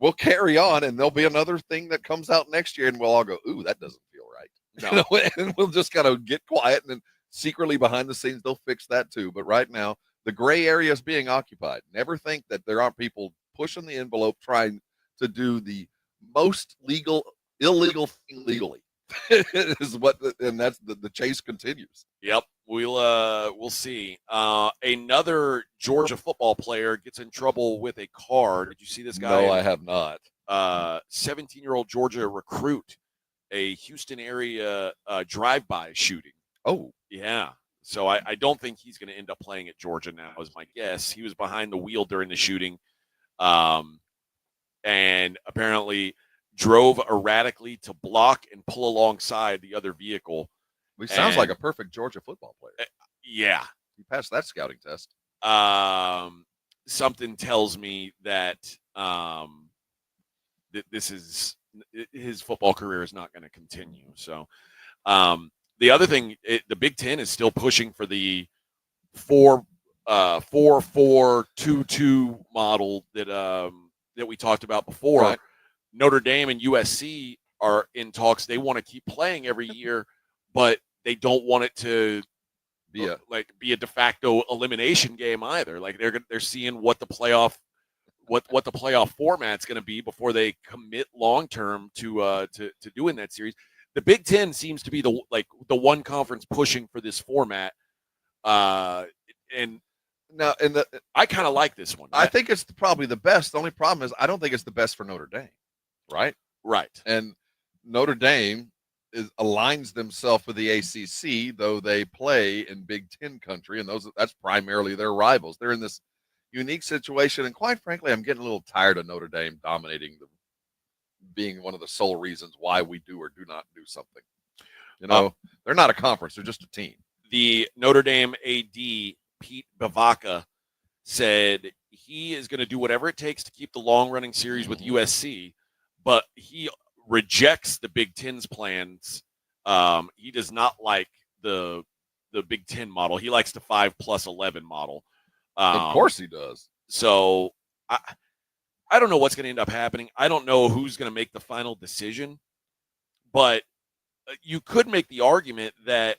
we'll carry on, and there'll be another thing that comes out next year, and we'll all go, ooh, that doesn't feel right. No. You know, and we'll just kind of get quiet, and then secretly behind the scenes, they'll fix that too. But right now, the gray area is being occupied. Never think that there aren't people pushing the envelope, trying to do the most illegal thing legally. Is what, and that's the chase continues. Yep, we'll see. Another Georgia football player gets in trouble with a car. Did you see this guy? No, I have not. 17-year-old Georgia recruit, a Houston area drive-by shooting. Oh, yeah. So I don't think he's going to end up playing at Georgia now, is my guess. He was behind the wheel during the shooting, and apparently drove erratically to block and pull alongside the other vehicle. He sounds like a perfect Georgia football player. Yeah. He passed that scouting test. Something tells me that this is his football career is not going to continue. So the other thing, the Big Ten is still pushing for the 4-4-2-2 model that we talked about before. Right. Notre Dame and USC are in talks. They want to keep playing every year, but they don't want it to be a de facto elimination game either. Like they're seeing what the playoff format's going to be before they commit long term to doing that series. The Big Ten seems to be the one conference pushing for this format, and now I kind of like this one. I think it's probably the best. The only problem is I don't think it's the best for Notre Dame. Right. And Notre Dame aligns themselves with the ACC, though they play in Big Ten country, and that's primarily their rivals. They're in this unique situation, and quite frankly, I'm getting a little tired of Notre Dame dominating being one of the sole reasons why we do or do not do something. They're not a conference; they're just a team. The Notre Dame AD Pete Bavacca said he is going to do whatever it takes to keep the long-running series with USC. But he rejects the Big Ten's plans. He does not like the Big Ten model. He likes the 5+11 model. Of course he does. So I don't know what's going to end up happening. I don't know who's going to make the final decision. But you could make the argument that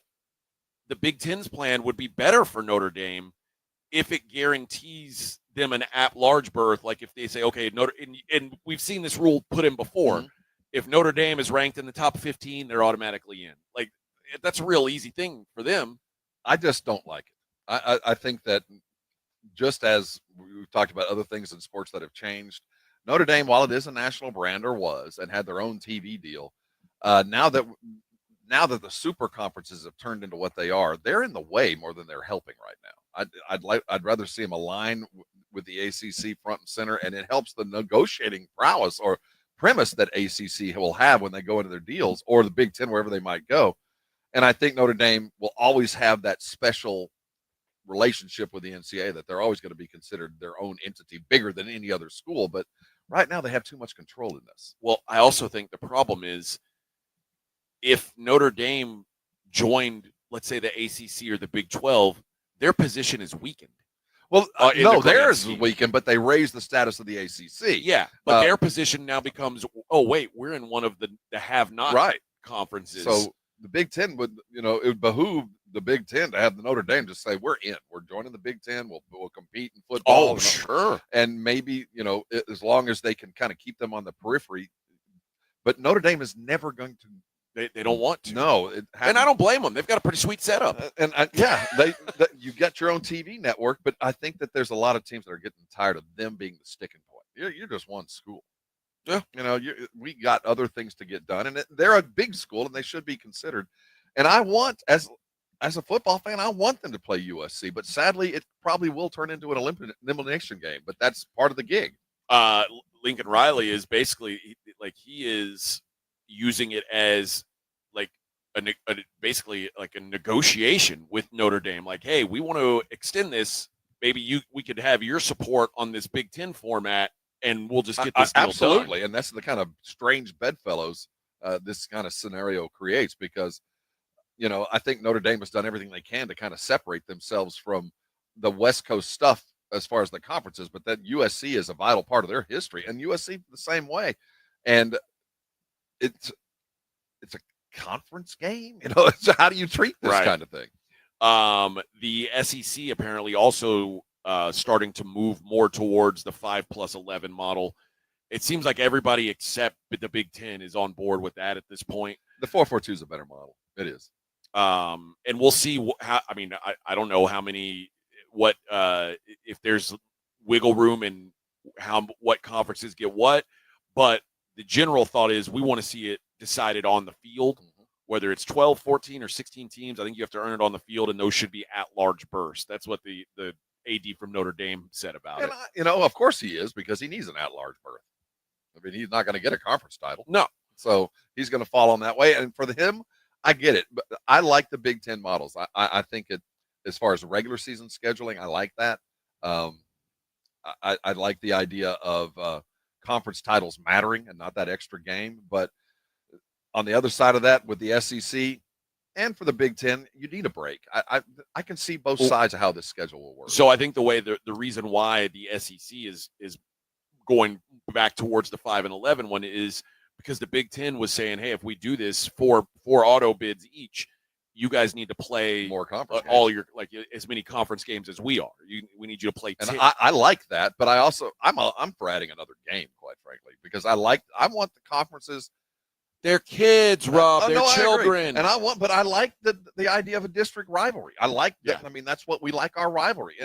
the Big Ten's plan would be better for Notre Dame if it guarantees them an at-large berth. Like if they say, okay, and we've seen this rule put in before. Mm-hmm. If Notre Dame is ranked in the top 15, they're automatically in. Like that's a real easy thing for them. I just don't like it. I think that just as we've talked about other things in sports that have changed, Notre Dame, while it is a national brand or was and had their own TV deal, now that the super conferences have turned into what they are, they're in the way more than they're helping right now. I'd rather see them align with the ACC front and center, and it helps the negotiating prowess or premise that ACC will have when they go into their deals, or the Big Ten, wherever they might go. And I think Notre Dame will always have that special relationship with the NCAA, that they're always going to be considered their own entity, bigger than any other school. But right now they have too much control in this. Well, I also think the problem is if Notre Dame joined, let's say, the ACC or the Big 12, their position is weakened. Well, no, theirs is weakened, but they raised the status of the ACC. Yeah, but their position now becomes, oh, wait, we're in one of the have-not conferences. So the Big Ten would, it would behoove the Big Ten to have the Notre Dame just say, we're in. We're joining the Big Ten. We'll compete in football. Oh, sure. And maybe, as long as they can kind of keep them on the periphery. But Notre Dame is never going to. They don't want to. No. And I don't blame them. They've got a pretty sweet setup. You got your own TV network, but I think that there's a lot of teams that are getting tired of them being the sticking point. You're just one school. Yeah. We got other things to get done, and they're a big school, and they should be considered. And I want, as a football fan, I want them to play USC, but sadly, it probably will turn into an elimination game, but that's part of the gig. Lincoln Riley is basically he is using it as basically a negotiation with Notre Dame. Like, hey, we want to extend this. Maybe we could have your support on this Big Ten format, and we'll just get this deal absolutely done. And that's the kind of strange bedfellows this kind of scenario creates, because I think Notre Dame has done everything they can to kind of separate themselves from the West Coast stuff as far as the conferences, but that USC is a vital part of their history, and USC the same way. And it's a conference game, so how do you treat this kind of thing? The SEC apparently also starting to move more towards the 5+11 model. It seems like everybody except the Big Ten is on board with that at this point. The 4-4-2 is a better model. It is. And we'll see how. I mean, I don't know how many, if there's wiggle room and what conferences get what, but the general thought is we want to see it decided on the field, whether it's 12, 14, or 16 teams. I think you have to earn it on the field, and those should be at-large bursts. That's what the AD from Notre Dame said about it. Of course he is, because he needs an at-large berth. I mean, he's not going to get a conference title. No. So he's going to fall on that way. And for him, I get it. But I like the Big Ten models. I think it, as far as regular season scheduling, I like that. I like the idea of conference titles mattering and not that extra game. But on the other side of that, with the SEC and for the Big Ten, you need a break. I can see both sides of how this schedule will work. So I think the reason why the SEC is going back towards the 5-11 one is because the Big Ten was saying, hey, if we do this for auto bids each, you guys need to play more conference all your as many conference games as we are. We need you to play 10. And I like that, but I'm for adding another game, quite frankly, because I want the conferences. They're kids, Rob. They're children. And I like the idea of a district rivalry. I like that. Yeah. I mean, that's what we like, our rivalry.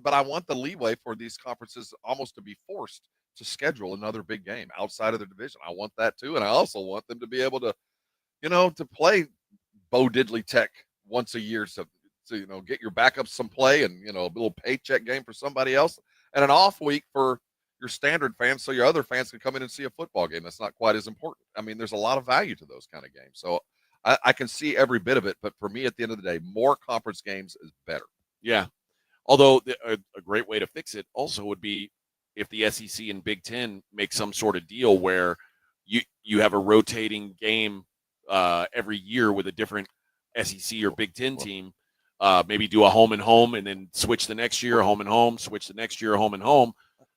But I want the leeway for these conferences almost to be forced to schedule another big game outside of their division. I want that too. And I also want them to be able to, to play Bo Diddley Tech once a year to get your backups some play and, a little paycheck game for somebody else and an off week for your standard fans so your other fans can come in and see a football game that's not quite as important. I mean, there's a lot of value to those kind of games. So I can see every bit of it. But for me, at the end of the day, more conference games is better. Yeah. Although a great way to fix it also would be if the SEC and Big Ten make some sort of deal where you have a rotating game every year with a different SEC or Big Ten team. Maybe do a home and home and then switch the next year, home and home, switch the next year, home and home.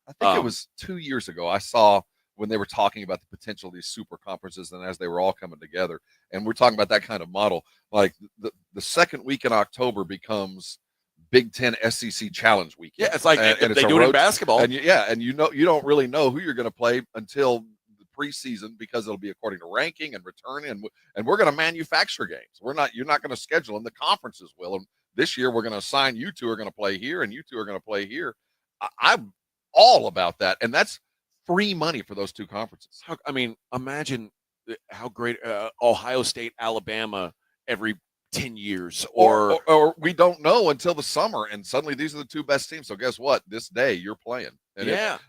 I think it was 2 years ago I saw when they were talking about the potential of these super conferences and as they were all coming together. And we're talking about that kind of model. Like the second week in October becomes Big Ten SEC Challenge weekend. Yeah, it's like and they do it in basketball. And you don't really know who you're going to play until the preseason because it'll be according to ranking and returning. And we're going to manufacture games. You're not going to schedule them. The conferences will. And this year we're going to assign you two are going to play here and you two are going to play here. I'm all about that. And that's free money for those two conferences. Imagine how great Ohio State, Alabama every 10 years or we don't know until the summer and suddenly these are the two best teams. So guess what? This day you're playing. And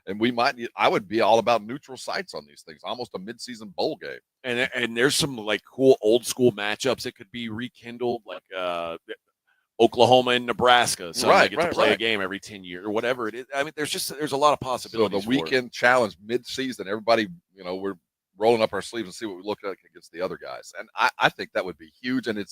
I would be all about neutral sites on these things, almost a midseason bowl game. And there's some like cool old school matchups that could be rekindled, like Oklahoma and Nebraska. So they get to play a game every 10 years or whatever it is. I mean, there's a lot of possibilities. So the weekend challenge mid-season, everybody, we're rolling up our sleeves and see what we look like against the other guys. And I think that would be huge. And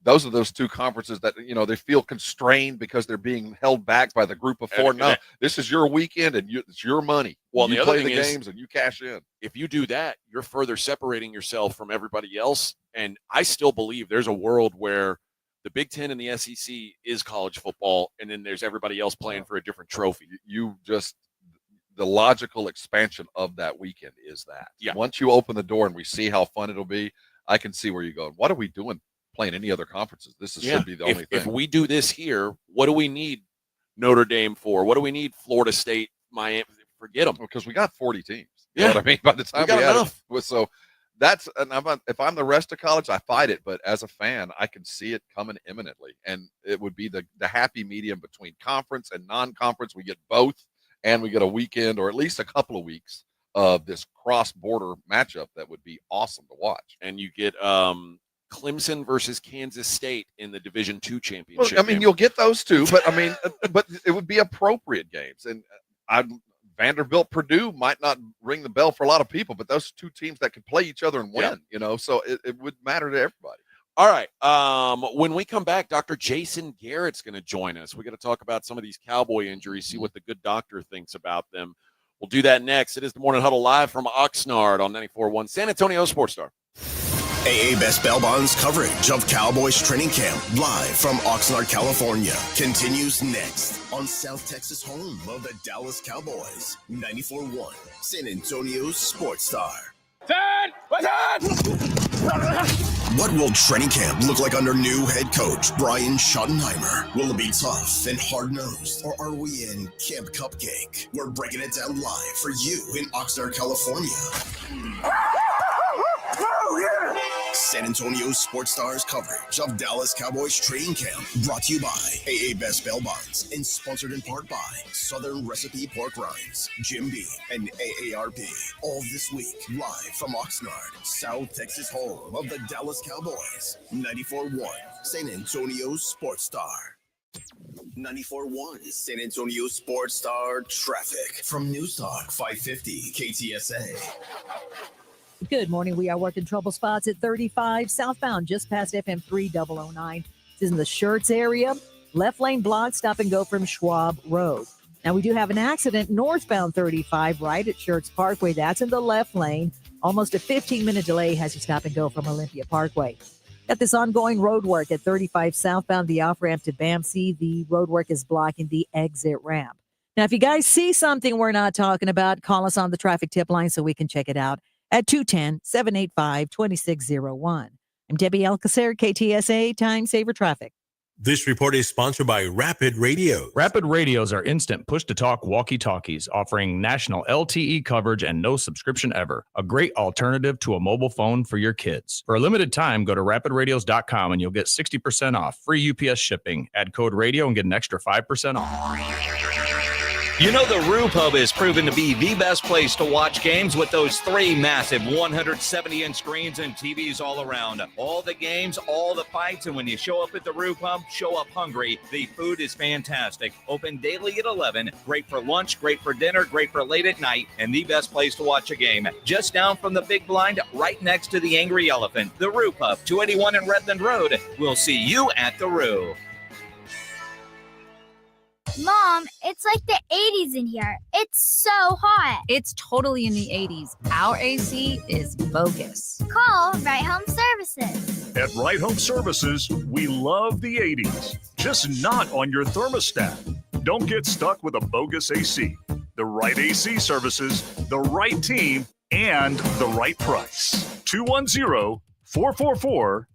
those are those two conferences that, they feel constrained because they're being held back by the group of four. No, this is your weekend and it's your money. Well, you the other play thing the is, games and you cash in. If you do that, you're further separating yourself from everybody else. And I still believe there's a world where the Big Ten and the SEC is college football, and then there's everybody else playing for a different trophy. The logical expansion of that weekend is that. Yeah. Once you open the door and we see how fun it'll be, I can see where you go. What are we doing playing any other conferences? Should be the only thing. If we do this here, what do we need Notre Dame for? What do we need Florida State, Miami? Forget them. Because we got 40 teams. You know what I mean? By the time we got enough. So if I'm the rest of college, I fight it. But as a fan, I can see it coming imminently. And it would be the happy medium between conference and non-conference. We get both, and we get a weekend or at least a couple of weeks of this cross-border matchup that would be awesome to watch. And you get Clemson versus Kansas State in the Division II championship. Well, you'll get those two, but but it would be appropriate games. And Vanderbilt, Purdue might not ring the bell for a lot of people, but those two teams that can play each other and win, so it would matter to everybody. All right. When we come back, Dr. Jason Garrett's going to join us. We're going to talk about some of these Cowboy injuries, see what the good doctor thinks about them. We'll do that next. It is the Morning Huddle live from Oxnard on 94.1 San Antonio Sports Star. AA Best Bail Bonds coverage of Cowboys training camp live from Oxnard, California continues next on South Texas home of the Dallas Cowboys. 94.1 San Antonio's Sports Star. What will training camp look like under new head coach Brian Schottenheimer? Will it be tough and hard-nosed, or are we in Camp Cupcake? We're breaking it down live for you in Oxnard, California. San Antonio Sports Stars coverage of Dallas Cowboys training camp, brought to you by AA Best Bail Bonds and sponsored in part by Southern Recipe Pork Rinds, Jim Beam, and AARP. All this week, live from Oxnard, South Texas home of the Dallas Cowboys. 94.1 San Antonio Sports Star. 94.1 San Antonio Sports Star traffic from News Talk 550 KTSA. Good morning. We are working trouble spots at 35 southbound, just past FM 3009. This is in the Schertz area. Left lane blocked, stop and go from Schwab Road. Now, we do have an accident northbound 35 right at Schertz Parkway. That's in the left lane. Almost a 15-minute delay has you stop and go from Olympia Parkway. Got this ongoing road work at 35 southbound, the off-ramp to BAMC. The road work is blocking the exit ramp. Now, if you guys see something we're not talking about, call us on the traffic tip line so we can check it out at 210-785-2601. I'm Debbie Alcacer, KTSA Time Saver Traffic. This report is sponsored by Rapid Radio. Rapid Radios are instant push-to-talk walkie-talkies offering national LTE coverage and no subscription ever. A great alternative to a mobile phone for your kids. For a limited time, go to rapidradios.com and you'll get 60% off. Free UPS shipping. Add code radio and get an extra 5% off. You know, the Roo Pub is proven to be the best place to watch games with those 3 massive 170-inch screens and TVs all around. All the games, all the fights, and when you show up at the Roo Pub, show up hungry. The food is fantastic. Open daily at 11. Great for lunch, great for dinner, great for late at night, and the best place to watch a game. Just down from the big blind, right next to the Angry Elephant. The Roo Pub, 281 in Redland Road. We'll see you at the Roo. Mom, it's like the 80s in here. It's so hot. It's totally in the 80s. Our AC is bogus. Call Right Home Services. At Right Home Services, we love the 80s, just not on your thermostat. Don't get stuck with a bogus AC. The right AC services, the right team, and the right price. 210-444.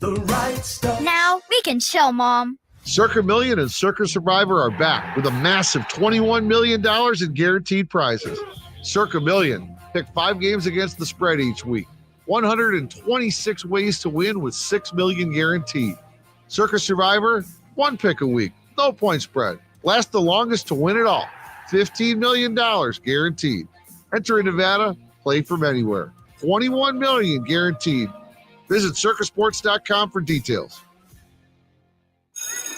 The right stuff. Now we can chill, Mom. Circa Million and Circa Survivor are back with a massive $21 million in guaranteed prizes. Circa Million. Pick 5 games against the spread each week. 126 ways to win with $6 million guaranteed. Circa Survivor, 1 pick a week. No point spread. Last the longest to win it all. $15 million guaranteed. Enter in Nevada. Play from anywhere. $21 million guaranteed. Visit circasports.com for details.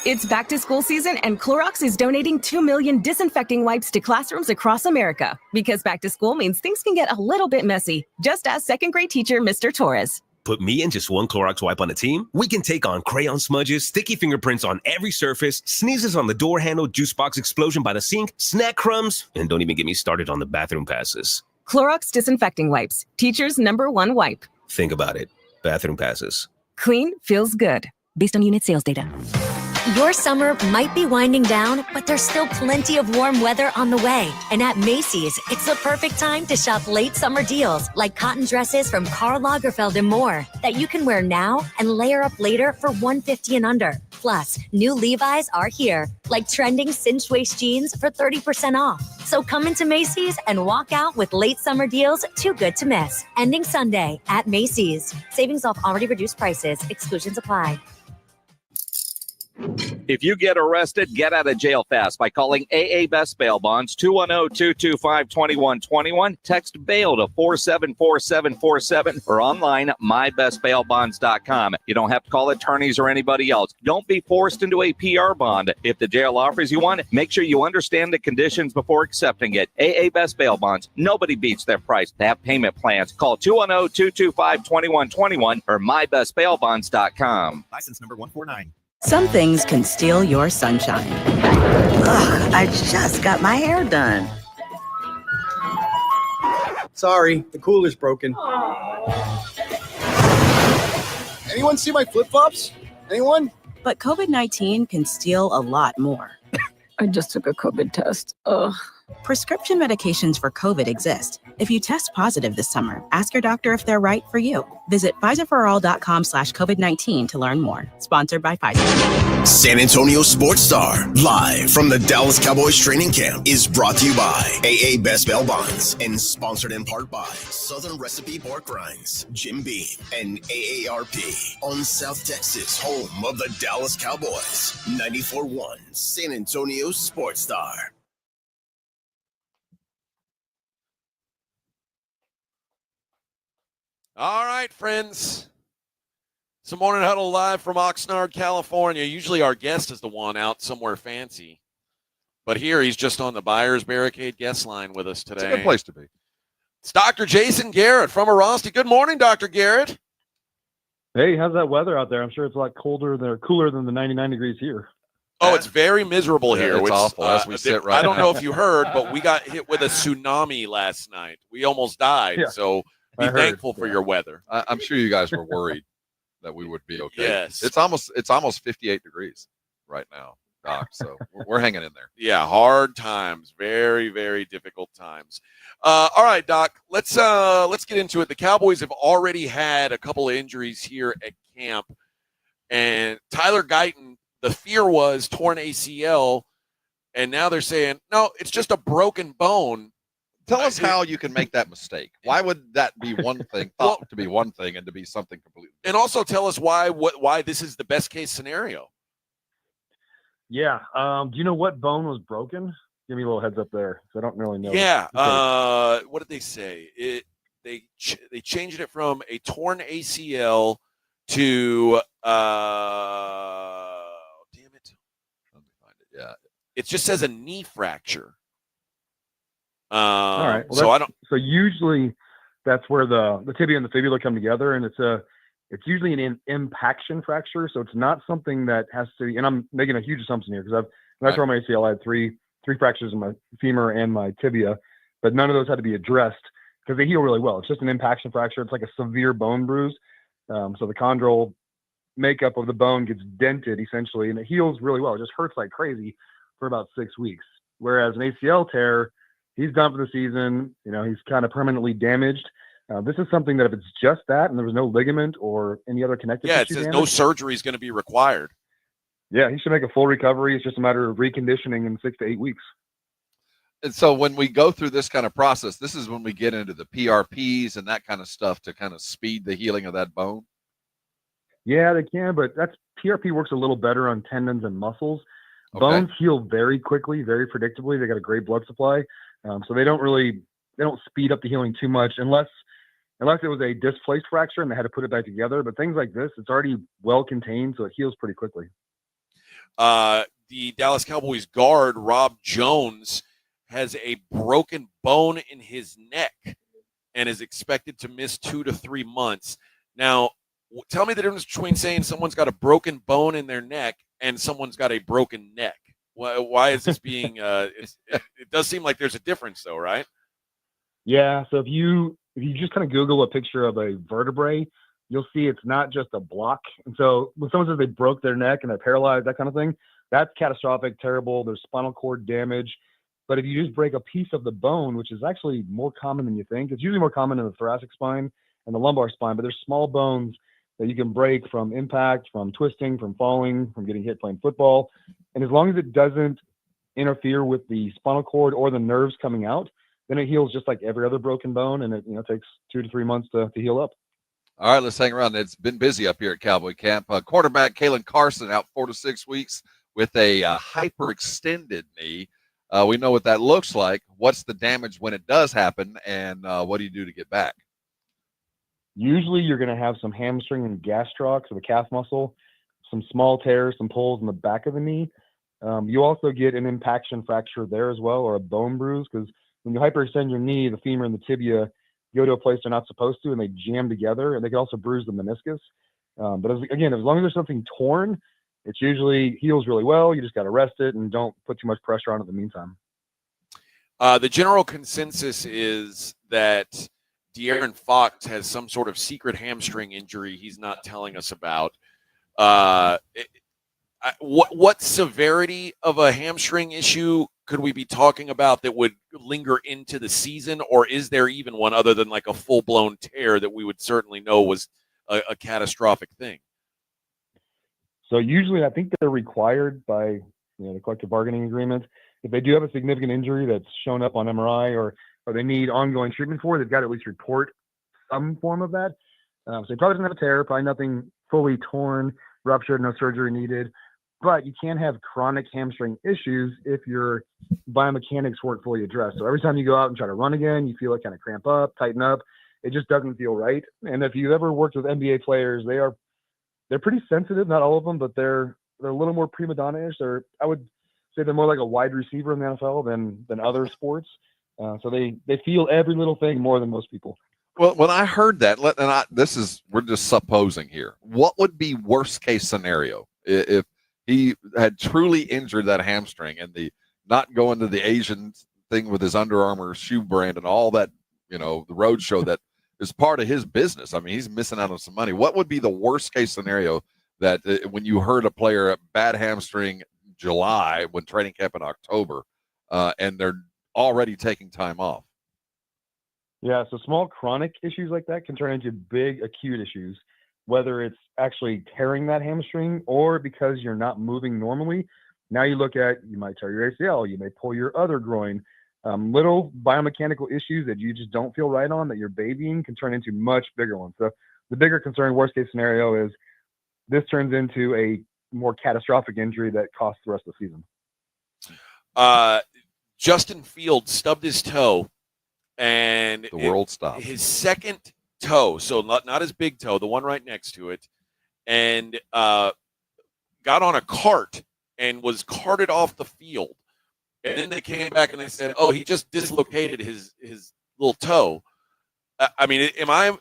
It's back to school season, and Clorox is donating 2 million disinfecting wipes to classrooms across America. Because back to school means things can get a little bit messy. Just ask second grade teacher Mr. Torres. Put me and just one Clorox wipe on a team, we can take on crayon smudges, sticky fingerprints on every surface, sneezes on the door handle, juice box explosion by the sink, snack crumbs, and don't even get me started on the bathroom passes. Clorox disinfecting wipes, teacher's #1 wipe. Think about it. Bathroom passes. Clean feels good. Based on unit sales data. Your summer might be winding down, but there's still plenty of warm weather on the way. And at Macy's, it's the perfect time to shop late summer deals like cotton dresses from Karl Lagerfeld and more that you can wear now and layer up later for $150 and under. Plus, new Levi's are here, like trending cinched waist jeans for 30% off. So come into Macy's and walk out with late summer deals too good to miss. Ending Sunday at Macy's. Savings off already reduced prices. Exclusions apply. If you get arrested, get out of jail fast by calling AA Best Bail Bonds, 210-225-2121. Text bail to 474747 or online, mybestbailbonds.com. You don't have to call attorneys or anybody else. Don't be forced into a PR bond. If the jail offers you one, make sure you understand the conditions before accepting it. AA Best Bail Bonds. Nobody beats their price. They have payment plans. Call 210-225-2121 or mybestbailbonds.com. License number 149. Some things can steal your sunshine. Ugh, I just got my hair done. Sorry, the cooler's broken. Anyone see my flip-flops? Anyone? But COVID-19 can steal a lot more. I just took a COVID test. Ugh. Prescription medications for COVID exist. If you test positive this summer, ask your doctor if they're right for you. Visit PfizerForAll.com/COVID-19 to learn more. Sponsored by Pfizer. San Antonio Sports Star, live from the Dallas Cowboys training camp, is brought to you by AA Best Bail Bonds and sponsored in part by Southern Recipe Pork Rinds, Jim Beam, and AARP on South Texas, home of the Dallas Cowboys. 94.1 San Antonio Sports Star. All right, friends. It's a morning huddle live from Oxnard, California. Usually our guest is the one out somewhere fancy. But here he's just on the Buyers Barricade guest line with us today. It's a good place to be. It's Dr. Jason Garrett from Arasti. Good morning, Dr. Garrett. Hey, how's that weather out there? I'm sure it's a lot cooler than the 99 degrees here. Oh, it's very miserable here. It's which, awful as we sit right I don't now. know if you heard, but we got hit with a tsunami last night. We almost died. Yeah, so be I heard, thankful for your weather. I'm sure you guys were worried that we would be okay. Yes. It's almost 58 degrees right now, Doc. So we're hanging in there. Yeah, hard times. Very, very difficult times. All right, Doc, let's get into it. The Cowboys have already had a couple of injuries here at camp. And Tyler Guyton, the fear was torn ACL, and now they're saying, no, it's just a broken bone. Tell us how you can make that mistake. Why would that be one thing thought to be one thing and to be something completely different? And also tell us why this is the best case scenario. Yeah. Do you know what bone was broken? Give me a little heads up there, because I don't really know. Yeah. What did they say? They changed it from a torn ACL to damn it. Let me find it. Yeah. It just says a knee fracture. All right. Well, so usually that's where the tibia and the fibula come together, and it's usually an impaction fracture. So it's not something that has to. And I'm making a huge assumption here because when I tore my ACL, I had three fractures in my femur and my tibia, but none of those had to be addressed because they heal really well. It's just an impaction fracture. It's like a severe bone bruise. So the chondral makeup of the bone gets dented essentially, and it heals really well. It just hurts like crazy for about 6 weeks. Whereas an ACL tear, he's done for the season. He's kind of permanently damaged. This is something that if it's just that and there was no ligament or any other connective tissue it says damage, no surgery is going to be required. Yeah, he should make a full recovery. It's just a matter of reconditioning in 6 to 8 weeks. And so when we go through this kind of process, this is when we get into the PRPs and that kind of stuff to kind of speed the healing of that bone. Yeah, they can, but PRP works a little better on tendons and muscles. Okay. Bones heal very quickly, very predictably. They got a great blood supply. So they don't speed up the healing too much unless it was a displaced fracture and they had to put it back together. But things like this, it's already well contained, so it heals pretty quickly. The Dallas Cowboys guard, Rob Jones, has a broken bone in his neck and is expected to miss 2 to 3 months. Now, tell me the difference between saying someone's got a broken bone in their neck and someone's got a broken neck. Why is this being it does seem like there's a difference though, right? Yeah, so if you just kind of Google a picture of a vertebrae, you'll see it's not just a block. And so when someone says they broke their neck and they're paralyzed, that kind of thing, that's catastrophic, terrible. There's spinal cord damage. But if you just break a piece of the bone, which is actually more common than you think, it's usually more common in the thoracic spine and the lumbar spine, but there's small bones that you can break from impact, from twisting, from falling, from getting hit playing football. And as long as it doesn't interfere with the spinal cord or the nerves coming out, then it heals just like every other broken bone, and it takes 2 to 3 months to heal up. All right, let's hang around. It's been busy up here at Cowboy Camp. Quarterback Kalen Carson out 4 to 6 weeks with a hyperextended knee. We know what that looks like. What's the damage when it does happen, and what do you do to get back? Usually you're going to have some hamstring and gastroc, so the calf muscle, some small tears, some pulls in the back of the knee. You also get an impaction fracture there as well, or a bone bruise, because when you hyperextend your knee, the femur and the tibia go to a place they're not supposed to, and they jam together, and they can also bruise the meniscus. But as long as there's something torn, it usually heals really well. You just got to rest it and don't put too much pressure on it in the meantime. The general consensus is that De'Aaron Fox has some sort of secret hamstring injury he's not telling us about. What severity of a hamstring issue could we be talking about that would linger into the season, or is there even one other than like a full-blown tear that we would certainly know was a catastrophic thing? So usually I think they're required by the collective bargaining agreement. If they do have a significant injury that's shown up on MRI or they need ongoing treatment for, they've got to at least report some form of that. So he probably doesn't have a tear, probably nothing fully torn, ruptured, no surgery needed. But you can have chronic hamstring issues if your biomechanics weren't fully addressed. So every time you go out and try to run again, you feel it kind of cramp up, tighten up. It just doesn't feel right. And if you've ever worked with NBA players, they're pretty sensitive, not all of them, but they're a little more prima donna-ish. I would say they're more like a wide receiver in the NFL than other sports. So they feel every little thing more than most people. Well, when I heard that, we're just supposing here. What would be worst case scenario if he had truly injured that hamstring and the not going to the Asian thing with his Under Armour shoe brand and all that, the road show that is part of his business. I mean, he's missing out on some money. What would be the worst case scenario that when you heard a player a bad hamstring July when training camp in October and they're already taking time off? Yeah, so small chronic issues like that can turn into big acute issues, whether it's actually tearing that hamstring or because you're not moving normally. Now you might tear your ACL, you may pull your other groin. Little biomechanical issues that you just don't feel right on that you're babying can turn into much bigger ones. So the bigger concern, worst case scenario, is this turns into a more catastrophic injury that costs the rest of the season. Justin Fields stubbed his toe, and the world stopped. His second toe, so not his big toe, the one right next to it, and got on a cart and was carted off the field. And then they came back and they said, "Oh, he just dislocated his little toe." I mean, am I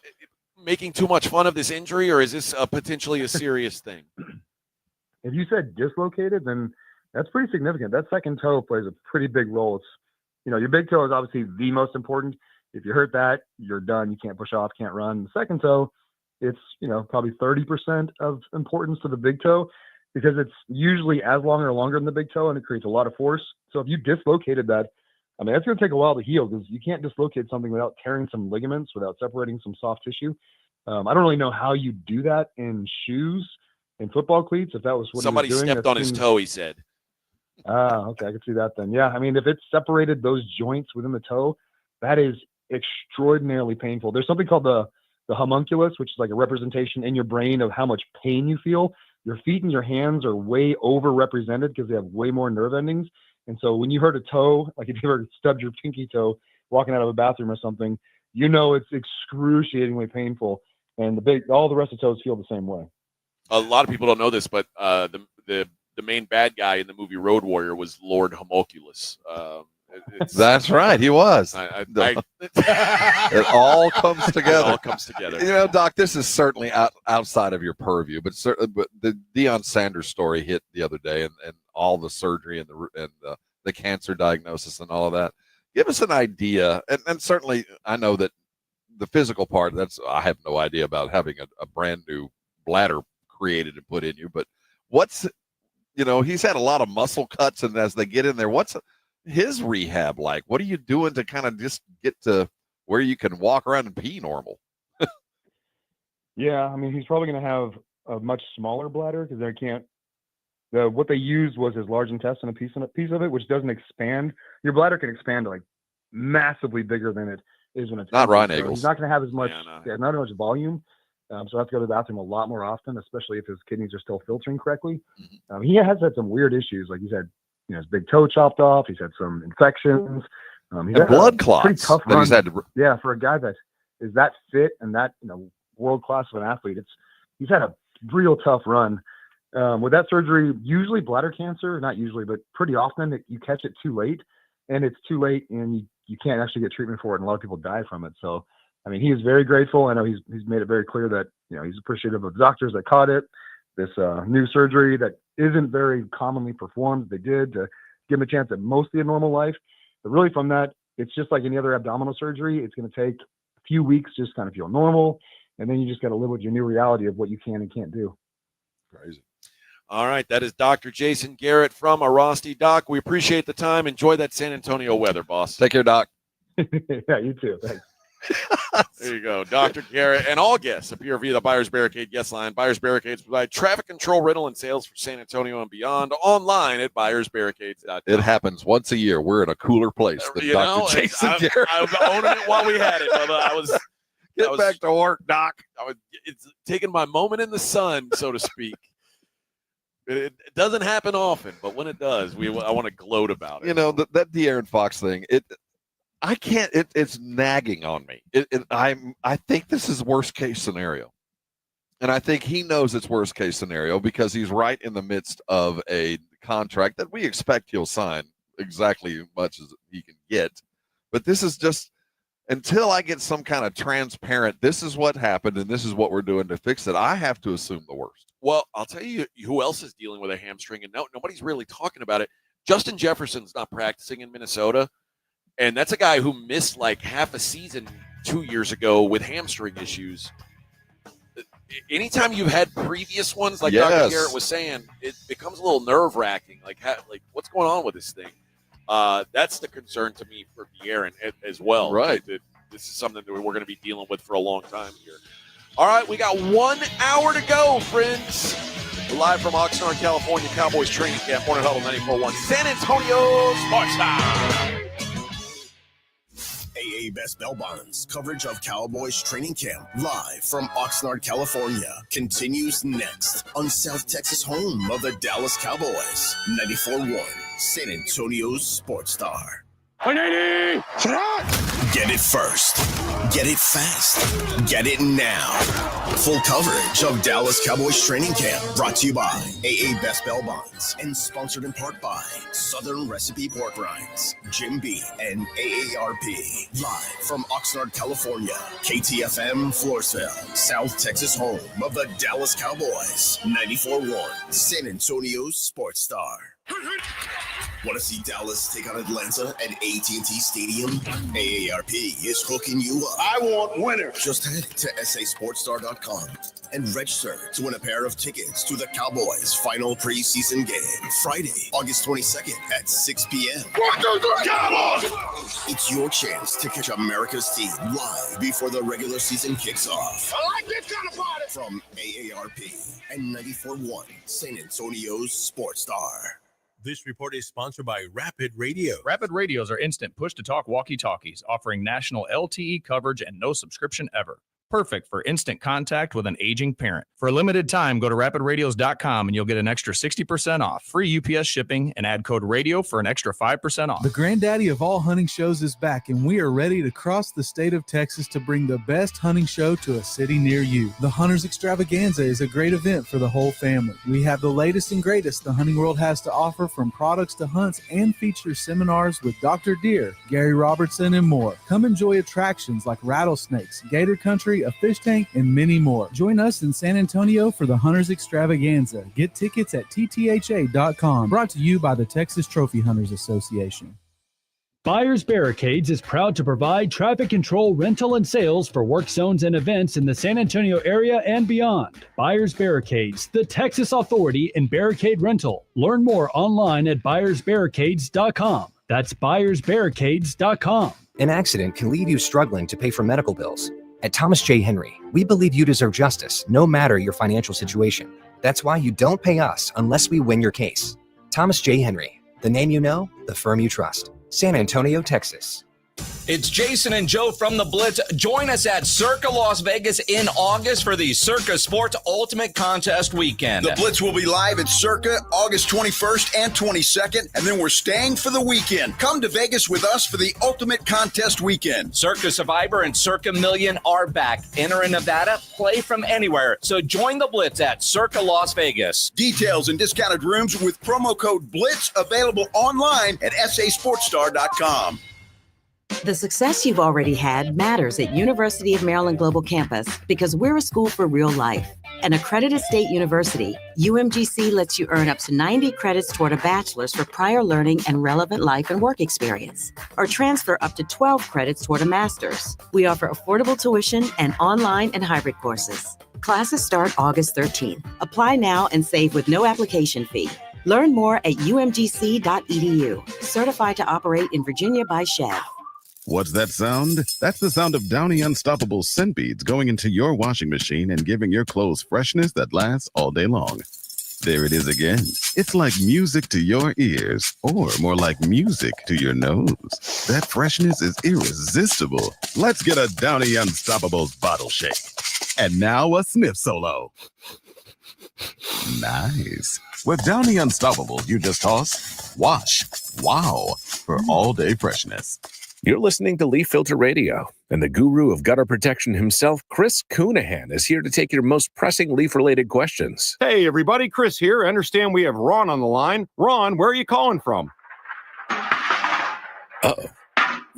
making too much fun of this injury, or is this potentially a serious thing? If you said dislocated, then that's pretty significant. That second toe plays a pretty big role. It's, your big toe is obviously the most important. If you hurt that, you're done. You can't push off, can't run. The second toe, it's, probably 30% of importance to the big toe because it's usually as long or longer than the big toe and it creates a lot of force. So if you dislocated that, I mean, that's going to take a while to heal because you can't dislocate something without tearing some ligaments, without separating some soft tissue. I don't really know how you do that in shoes, in football cleats, if that was what somebody he was doing. Stepped on his toe, he said. Okay, I can see that then. Yeah, I mean, if it separated those joints within the toe, that is extraordinarily painful. There's something called the homunculus, which is like a representation in your brain of how much pain you feel. Your feet and your hands are way overrepresented because they have way more nerve endings. And so when you hurt a toe, like if you ever stubbed your pinky toe walking out of a bathroom or something, it's excruciatingly painful. And all the rest of the toes feel the same way. A lot of people don't know this, but the main bad guy in the movie Road Warrior was Lord Homunculus. That's right, he was. It all comes together. It all comes together. Doc, this is certainly outside of your purview, but the Deion Sanders story hit the other day, and all the surgery and the cancer diagnosis and all of that. Give us an idea, and certainly I know that the physical part. I have no idea about having a brand new bladder created and put in you, but he's had a lot of muscle cuts, and as they get in there, what's his rehab like? What are you doing to kind of just get to where you can walk around and pee normal? Yeah, I mean, he's probably going to have a much smaller bladder because they can't. What they used was his large intestine, a piece of it, which doesn't expand. Your bladder can expand to like massively bigger than it is when it's not Ryan so Eagles. He's not going to have as much, not as much volume. So I have to go to the bathroom a lot more often, especially if his kidneys are still filtering correctly. He has had some weird issues, like he's had, his big toe chopped off. He's had some infections. He's had blood clots. Pretty tough run. He's had yeah, for a guy that is that fit and that world class of an athlete, he's had a real tough run. With that surgery, usually bladder cancer, not usually, but pretty often you catch it too late, and it's too late, and you can't actually get treatment for it, and a lot of people die from it. So, I mean, he is very grateful. I know he's made it very clear that he's appreciative of doctors that caught it. This new surgery that isn't very commonly performed, they did to give him a chance at mostly a normal life. But really, from that, it's just like any other abdominal surgery. It's going to take a few weeks, just kind of feel normal. And then you just got to live with your new reality of what you can and can't do. Crazy. All right, that is Dr. Jason Garrett from Arasti. Doc, we appreciate the time. Enjoy that San Antonio weather, boss. Take care, Doc. Yeah, you too. Thanks. There you go. Dr. Garrett and all guests appear via the Buyers Barricade guest line. Buyers Barricades provide traffic control, rental, and sales for San Antonio and beyond. Online at buyersbarricades.com. It happens once a year. We're in a cooler place than Dr. Jason Garrett. I was owning it while we had it, brother. I was back to work, Doc. It's taking my moment in the sun, so to speak. It doesn't happen often, but when it does, I want to gloat about it. You know, that De'Aaron Fox thing, I can't, it's nagging on me. I think this is worst case scenario. And I think he knows it's worst case scenario because he's right in the midst of a contract that we expect he'll sign exactly as much as he can get. But this is just, until I get some kind of transparent, this is what happened and this is what we're doing to fix it, I have to assume the worst. Well, I'll tell you who else is dealing with a hamstring, and nobody's really talking about it. Justin Jefferson's not practicing in Minnesota, and that's a guy who missed like half a season 2 years ago with hamstring issues. Anytime you've had previous ones, like Dr. Garrett was saying, it becomes a little nerve-wracking. Like what's going on with this thing? That's the concern to me for De'Aaron as well. Right. This is something that we're going to be dealing with for a long time here. All right, we got 1 hour to go, friends. We're live from Oxnard, California, Cowboys training camp, Morning Huddle 94.1, San Antonio Sports Time. AA Best Bell Bonds coverage of Cowboys training camp live from Oxnard, California continues next on South Texas home of the Dallas Cowboys. 94.1 San Antonio's Sports Star. 180! Get it first. Get it fast. Get it now. Full coverage of Dallas Cowboys training camp brought to you by AA Best Bell Bonds and sponsored in part by Southern Recipe Pork Rinds, Jim B, and AARP. Live from Oxnard, California, KTFM Floresville, South Texas home of the Dallas Cowboys. 94.1 San Antonio's Sports Star. Want to see Dallas take on Atlanta at AT&T Stadium? AARP is hooking you up. I want winners. Just head to sasportstar.com and register to win a pair of tickets to the Cowboys' final preseason game, Friday, August 22nd at 6 p.m. Cowboys! It's your chance to catch America's team live before the regular season kicks off. I like this kind of party. From AARP and 94.1 San Antonio's Sports Star. This report is sponsored by Rapid Radio. Rapid Radios are instant push-to-talk walkie-talkies offering national LTE coverage and no subscription ever. Perfect for instant contact with an aging parent. For a limited time, go to rapidradios.com and you'll get an extra 60% off, free UPS shipping, and add code RADIO for an extra 5% off. The granddaddy of all hunting shows is back, and we are ready to cross the state of Texas to bring the best hunting show to a city near you. The Hunters Extravaganza is a great event for the whole family. We have the latest and greatest the hunting world has to offer, from products to hunts, and feature seminars with Dr. Deer, Gary Robertson, and more. Come enjoy attractions like rattlesnakes, gator country, a fish tank, and many more. Join us in San Antonio for the Hunters Extravaganza. Get tickets at ttha.com. Brought to you by the Texas Trophy Hunters Association. Buyers Barricades is proud to provide traffic control, rental, and sales for work zones and events in the San Antonio area and beyond. Buyers Barricades, the Texas authority in barricade rental. Learn more online at buyersbarricades.com. That's buyersbarricades.com. An accident can leave you struggling to pay for medical bills. At Thomas J. Henry, we believe you deserve justice, no matter your financial situation. That's why you don't pay us unless we win your case. Thomas J. Henry, the name you know, the firm you trust. San Antonio, Texas. It's Jason and Joe from the Blitz. Join us at Circa Las Vegas in August for the Circa Sports Ultimate Contest Weekend. The Blitz will be live at Circa August 21st and 22nd, and then we're staying for the weekend. Come to Vegas with us for the Ultimate Contest Weekend. Circa Survivor and Circa Million are back. Enter in Nevada, play from anywhere. So join the Blitz at Circa Las Vegas. Details and discounted rooms with promo code BLITZ available online at sasportstar.com. The success you've already had matters at University of Maryland Global Campus because we're a school for real life. An accredited state university, UMGC lets you earn up to 90 credits toward a bachelor's for prior learning and relevant life and work experience, or transfer up to 12 credits toward a master's. We offer affordable tuition and online and hybrid courses. Classes start August 13th. Apply now and save with no application fee. Learn more at umgc.edu. Certified to operate in Virginia by Chev. What's that sound? That's the sound of Downy Unstoppable scent beads going into your washing machine and giving your clothes freshness that lasts all day long. There it is again. It's like music to your ears, or more like music to your nose. That freshness is irresistible. Let's get a Downy Unstoppables bottle shake. And now a sniff solo. Nice. With Downy Unstoppable, you just toss, wash, wow, for all-day freshness. You're listening to Leaf Filter Radio, and the guru of gutter protection himself, Chris Coonahan, is here to take your most pressing leaf-related questions. Hey, everybody, Chris here. I understand we have Ron on the line. Ron, where are you calling from? Uh-oh.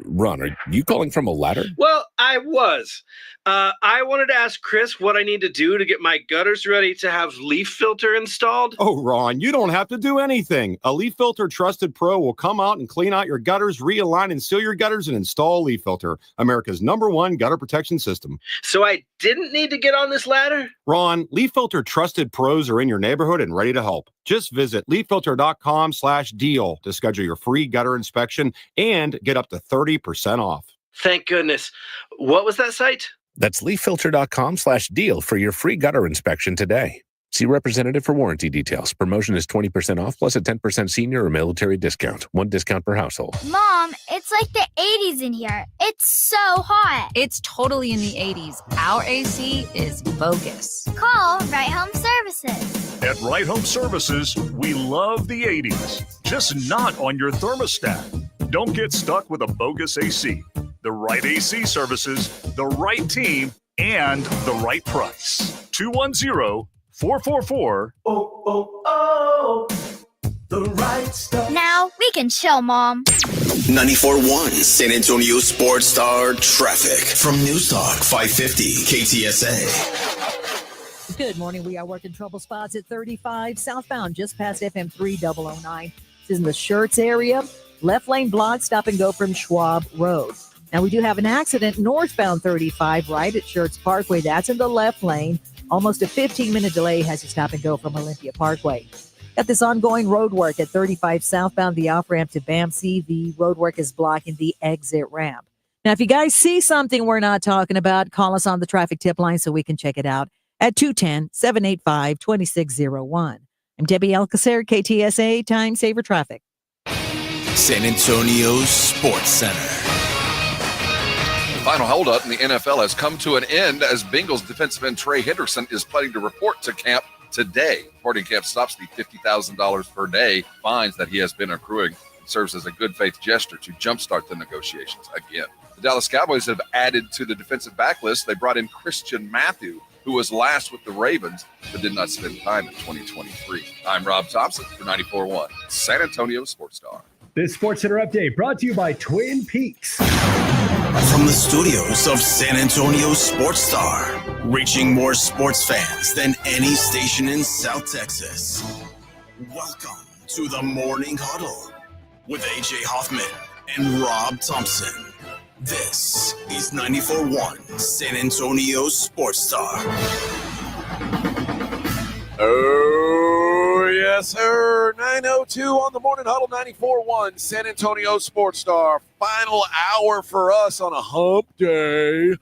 Ron, are you calling from a ladder? Well, I was. I wanted to ask Chris what I need to do to get my gutters ready to have leaf filter installed. Oh, Ron, you don't have to do anything. A Leaf Filter Trusted Pro will come out and clean out your gutters, realign and seal your gutters, and install Leaf Filter, America's #1 gutter protection system. So I didn't need to get on this ladder? Ron, Leaf Filter Trusted Pros are in your neighborhood and ready to help. Just visit leaffilter.com/deal to schedule your free gutter inspection and get up to 30% off. Thank goodness. What was that site? That's leaffilter.com/deal for your free gutter inspection today. See representative for warranty details. Promotion is 20% off plus a 10% senior or military discount. One discount per household. Mom, it's like the 80s in here. It's so hot. It's totally in the 80s. Our AC is bogus. Call Right Home Services. At Right Home Services, we love the 80s, just not on your thermostat. Don't get stuck with a bogus AC. The right AC services, the right team, and the right price. 210-444. The right stuff. Now we can chill, Mom. 94.1 San Antonio Sports Star traffic from News Talk 550 KTSA. Good morning. We are working trouble spots at 35 southbound, just past FM 3009. This is in the Schertz area. Left lane blocked, stop and go from Schwab Road. Now, we do have an accident northbound 35 right at Schertz Parkway. That's in the left lane. Almost a 15-minute delay has you stop and go from Olympia Parkway. Got this ongoing road work at 35 southbound, the off-ramp to BAMC. The road work is blocking the exit ramp. Now, if you guys see something we're not talking about, call us on the traffic tip line so we can check it out at 210-785-2601. I'm Debbie Alcacer, KTSA Time Saver Traffic. San Antonio Sports Center. Final holdup in the NFL has come to an end as Bengals defensive end Trey Henderson is planning to report to camp today. Reporting camp stops the $50,000 per day fines that he has been accruing and serves as a good faith gesture to jumpstart the negotiations again. The Dallas Cowboys have added to the defensive back list. They brought in Christian Matthew, who was last with the Ravens but did not spend time in 2023. I'm Rob Thompson for 94.1 San Antonio Sports Star. This Sports Center update brought to you by Twin Peaks. From the studios of San Antonio Sports Star, reaching more sports fans than any station in South Texas. Welcome to the Morning Huddle with AJ Hoffman and Rob Thompson. This is 94.1 San Antonio Sports Star. Oh, yes, sir. 9:02 on the Morning Huddle, 94.1 San Antonio Sports Star. Final hour for us on a hump day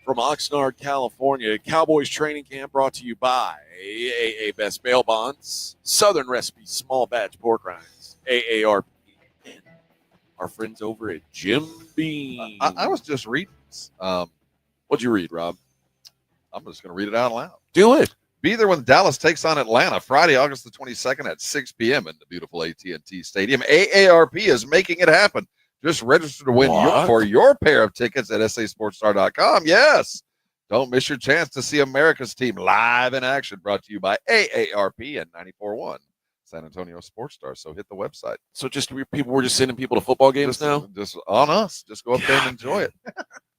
from Oxnard, California. Cowboys training camp brought to you by AA Best Bail Bonds, Southern Recipe Small Batch Pork Rinds, AARP, and our friends over at Jim Beam. I was just reading this. What'd you read, Rob? I'm just going to read it out loud. Do it. Be there when Dallas takes on Atlanta Friday, August the 22nd at 6 p.m. in the beautiful AT&T Stadium. AARP is making it happen. Just register to win for your pair of tickets at sasportstar.com. Yes. Don't miss your chance to see America's team live in action. Brought to you by AARP and 94.1 San Antonio Sports Star. So hit the website. So we're just sending people to football games now? Just on us. Just go up there and enjoy it.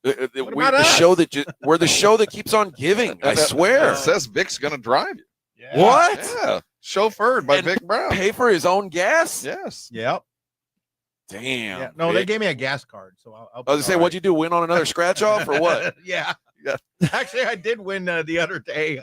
We're the show we're the show that keeps on giving. I swear. It says Vic's going to drive you. Yeah. What? Yeah. Chauffeured by Vic Brown. Pay for his own gas? Yes. Yep. Damn. Yeah. No, they gave me a gas card, so I'll I was gonna say, what'd you do? Win on another scratch off or what? Yeah. Actually, I did win the other day.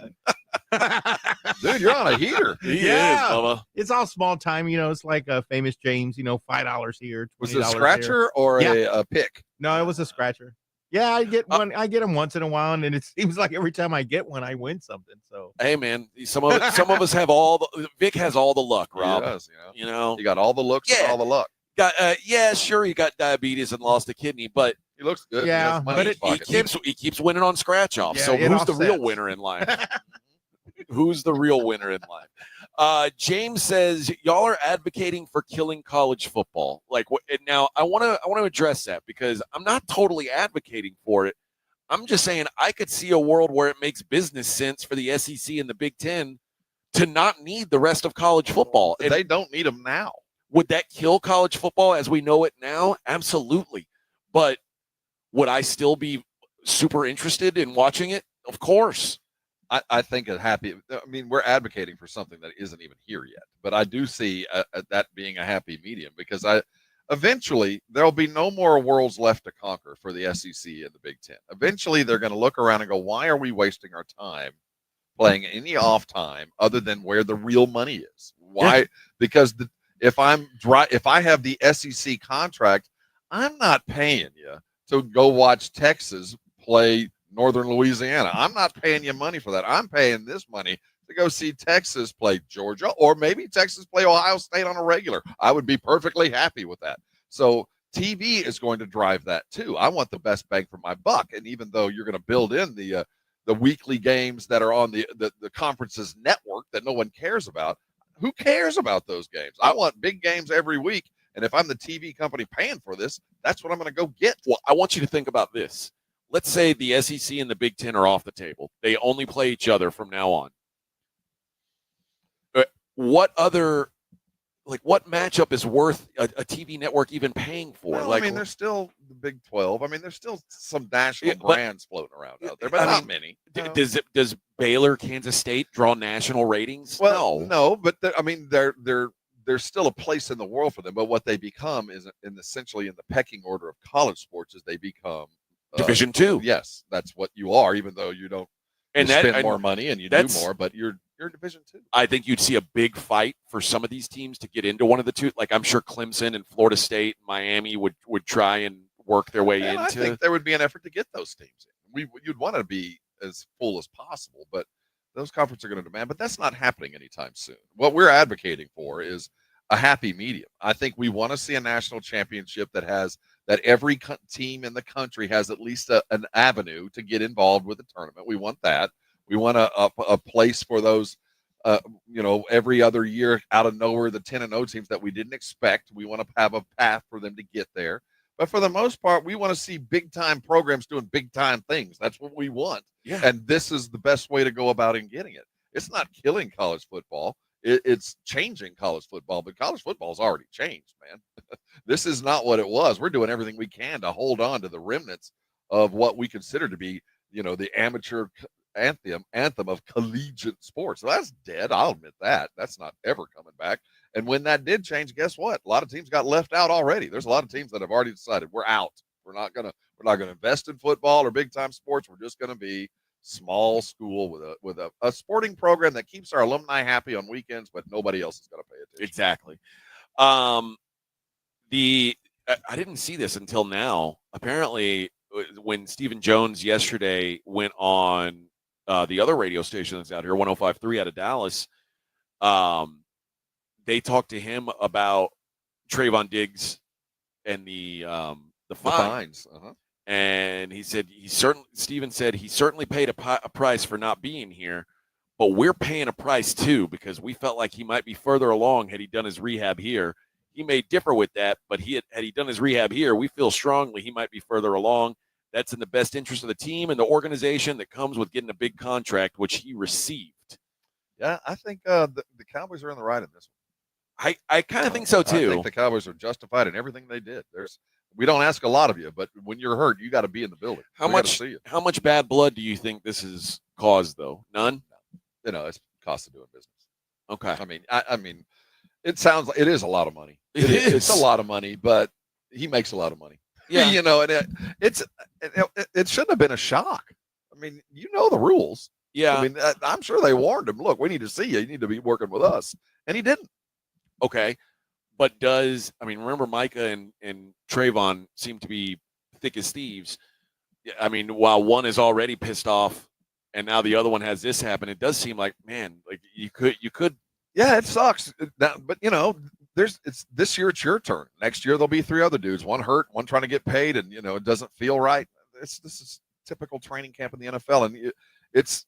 Dude, you're on a heater. He is, Bubba. It's all small time. It's like a Famous James. $5 here. Was it a $20 scratcher here. or Yeah. a pick? No, it was a scratcher. Yeah, I get one. I get them once in a while, and it seems like every time I get one, I win something. So hey, man, some of us have Vic has all the luck, Rob. He does, you know, he got all the looks and all the luck. Sure, he got diabetes and lost a kidney, but he looks good. Yeah, but he keeps winning on scratch off. Yeah, so it who's the real offsets. winner in life? Who's the real winner in life? James says y'all are advocating for killing college football. Now I want to address that because I'm not totally advocating for it. I'm just saying I could see a world where it makes business sense for the SEC and the Big Ten to not need the rest of college football. And they don't need them now. Would that kill college football as we know it now? Absolutely. But would I still be super interested in watching it? Of course. I think we're advocating for something that isn't even here yet, but I do see that being a happy medium because eventually there'll be no more worlds left to conquer for the SEC and the Big Ten. Eventually they're going to look around and go, why are we wasting our time playing any off time other than where the real money is? Why? Yeah. Because if I have the SEC contract, I'm not paying you to go watch Texas play Northern Louisiana. I'm not paying you money for that. I'm paying this money to go see Texas play Georgia or maybe Texas play Ohio State on a regular. I would be perfectly happy with that. So TV is going to drive that too. I want the best bang for my buck. And even though you're going to build in the weekly games that are on the conference's network that no one cares about, who cares about those games? I want big games every week. And if I'm the TV company paying for this, that's what I'm going to go get. Well, I want you to think about this. Let's say the SEC and the Big Ten are off the table. They only play each other from now on. What matchup is worth a TV network even paying for? Well, there's still the Big 12. There's still some national brands floating around out there, but not many. Does Baylor, Kansas State draw national ratings? Well, no, but there's still a place in the world for them. But what they become is essentially in the pecking order of college sports is they become Division II. Yes, that's what you are, even though you don't spend more money and you do more, but you're Division II. I think you'd see a big fight for some of these teams to get into one of the two. Like I'm sure Clemson and Florida State and Miami would try and work their way into. I think there would be an effort to get those teams in. You'd want to be as full as possible, but those conferences are going to demand. But that's not happening anytime soon. What we're advocating for is a happy medium. I think we want to see a national championship that every team in the country has at least an avenue to get involved with the tournament. We want that. We want a place for those, every other year out of nowhere, the 10-0 teams that we didn't expect. We want to have a path for them to get there. But for the most part, we want to see big-time programs doing big-time things. That's what we want. Yeah. And this is the best way to go about in getting it. It's not killing college football. It's changing college football, but college football's already changed, man. This is not what it was. We're doing everything we can to hold on to the remnants of what we consider to be, the amateur anthem of collegiate sports. So that's dead. I'll admit that. That's not ever coming back. And when that did change, guess what? A lot of teams got left out already. There's a lot of teams that have already decided we're out. We're not gonna invest in football or big time sports. We're just gonna be small school with a sporting program that keeps our alumni happy on weekends, but nobody else is going to pay attention. Exactly. I didn't see this until now. Apparently, when Stephen Jones yesterday went on the other radio station that's out here, 105.3 out of Dallas, they talked to him about Trayvon Diggs and the fines. Uh-huh. And he said Stephen said he certainly paid a price for not being here, but we're paying a price too because we felt like he might be further along had he done his rehab here. He may differ with that, but had he done his rehab here, we feel strongly he might be further along. That's in the best interest of the team and the organization that comes with getting a big contract, which he received. Yeah, I think the Cowboys are in the right in this one. I kind of think so too. I think the Cowboys are justified in everything they did. We don't ask a lot of you, but when you're hurt, you got to be in the building. How much bad blood do you think this has caused, though? None. It's cost of doing business. Okay. I mean, it sounds like it is a lot of money. It's a lot of money, but he makes a lot of money. Yeah. And it shouldn't have been a shock. I mean, the rules. Yeah. I mean, I'm sure they warned him. Look, we need to see you. You need to be working with us, and he didn't. Okay. But remember Micah and Trayvon seem to be thick as thieves. I mean, while one is already pissed off and now the other one has this happen, it does seem like, man, like you could. Yeah, it sucks. But it's this year it's your turn. Next year there'll be 3 other dudes, one hurt, one trying to get paid, and it doesn't feel right. This is typical training camp in the NFL, and it's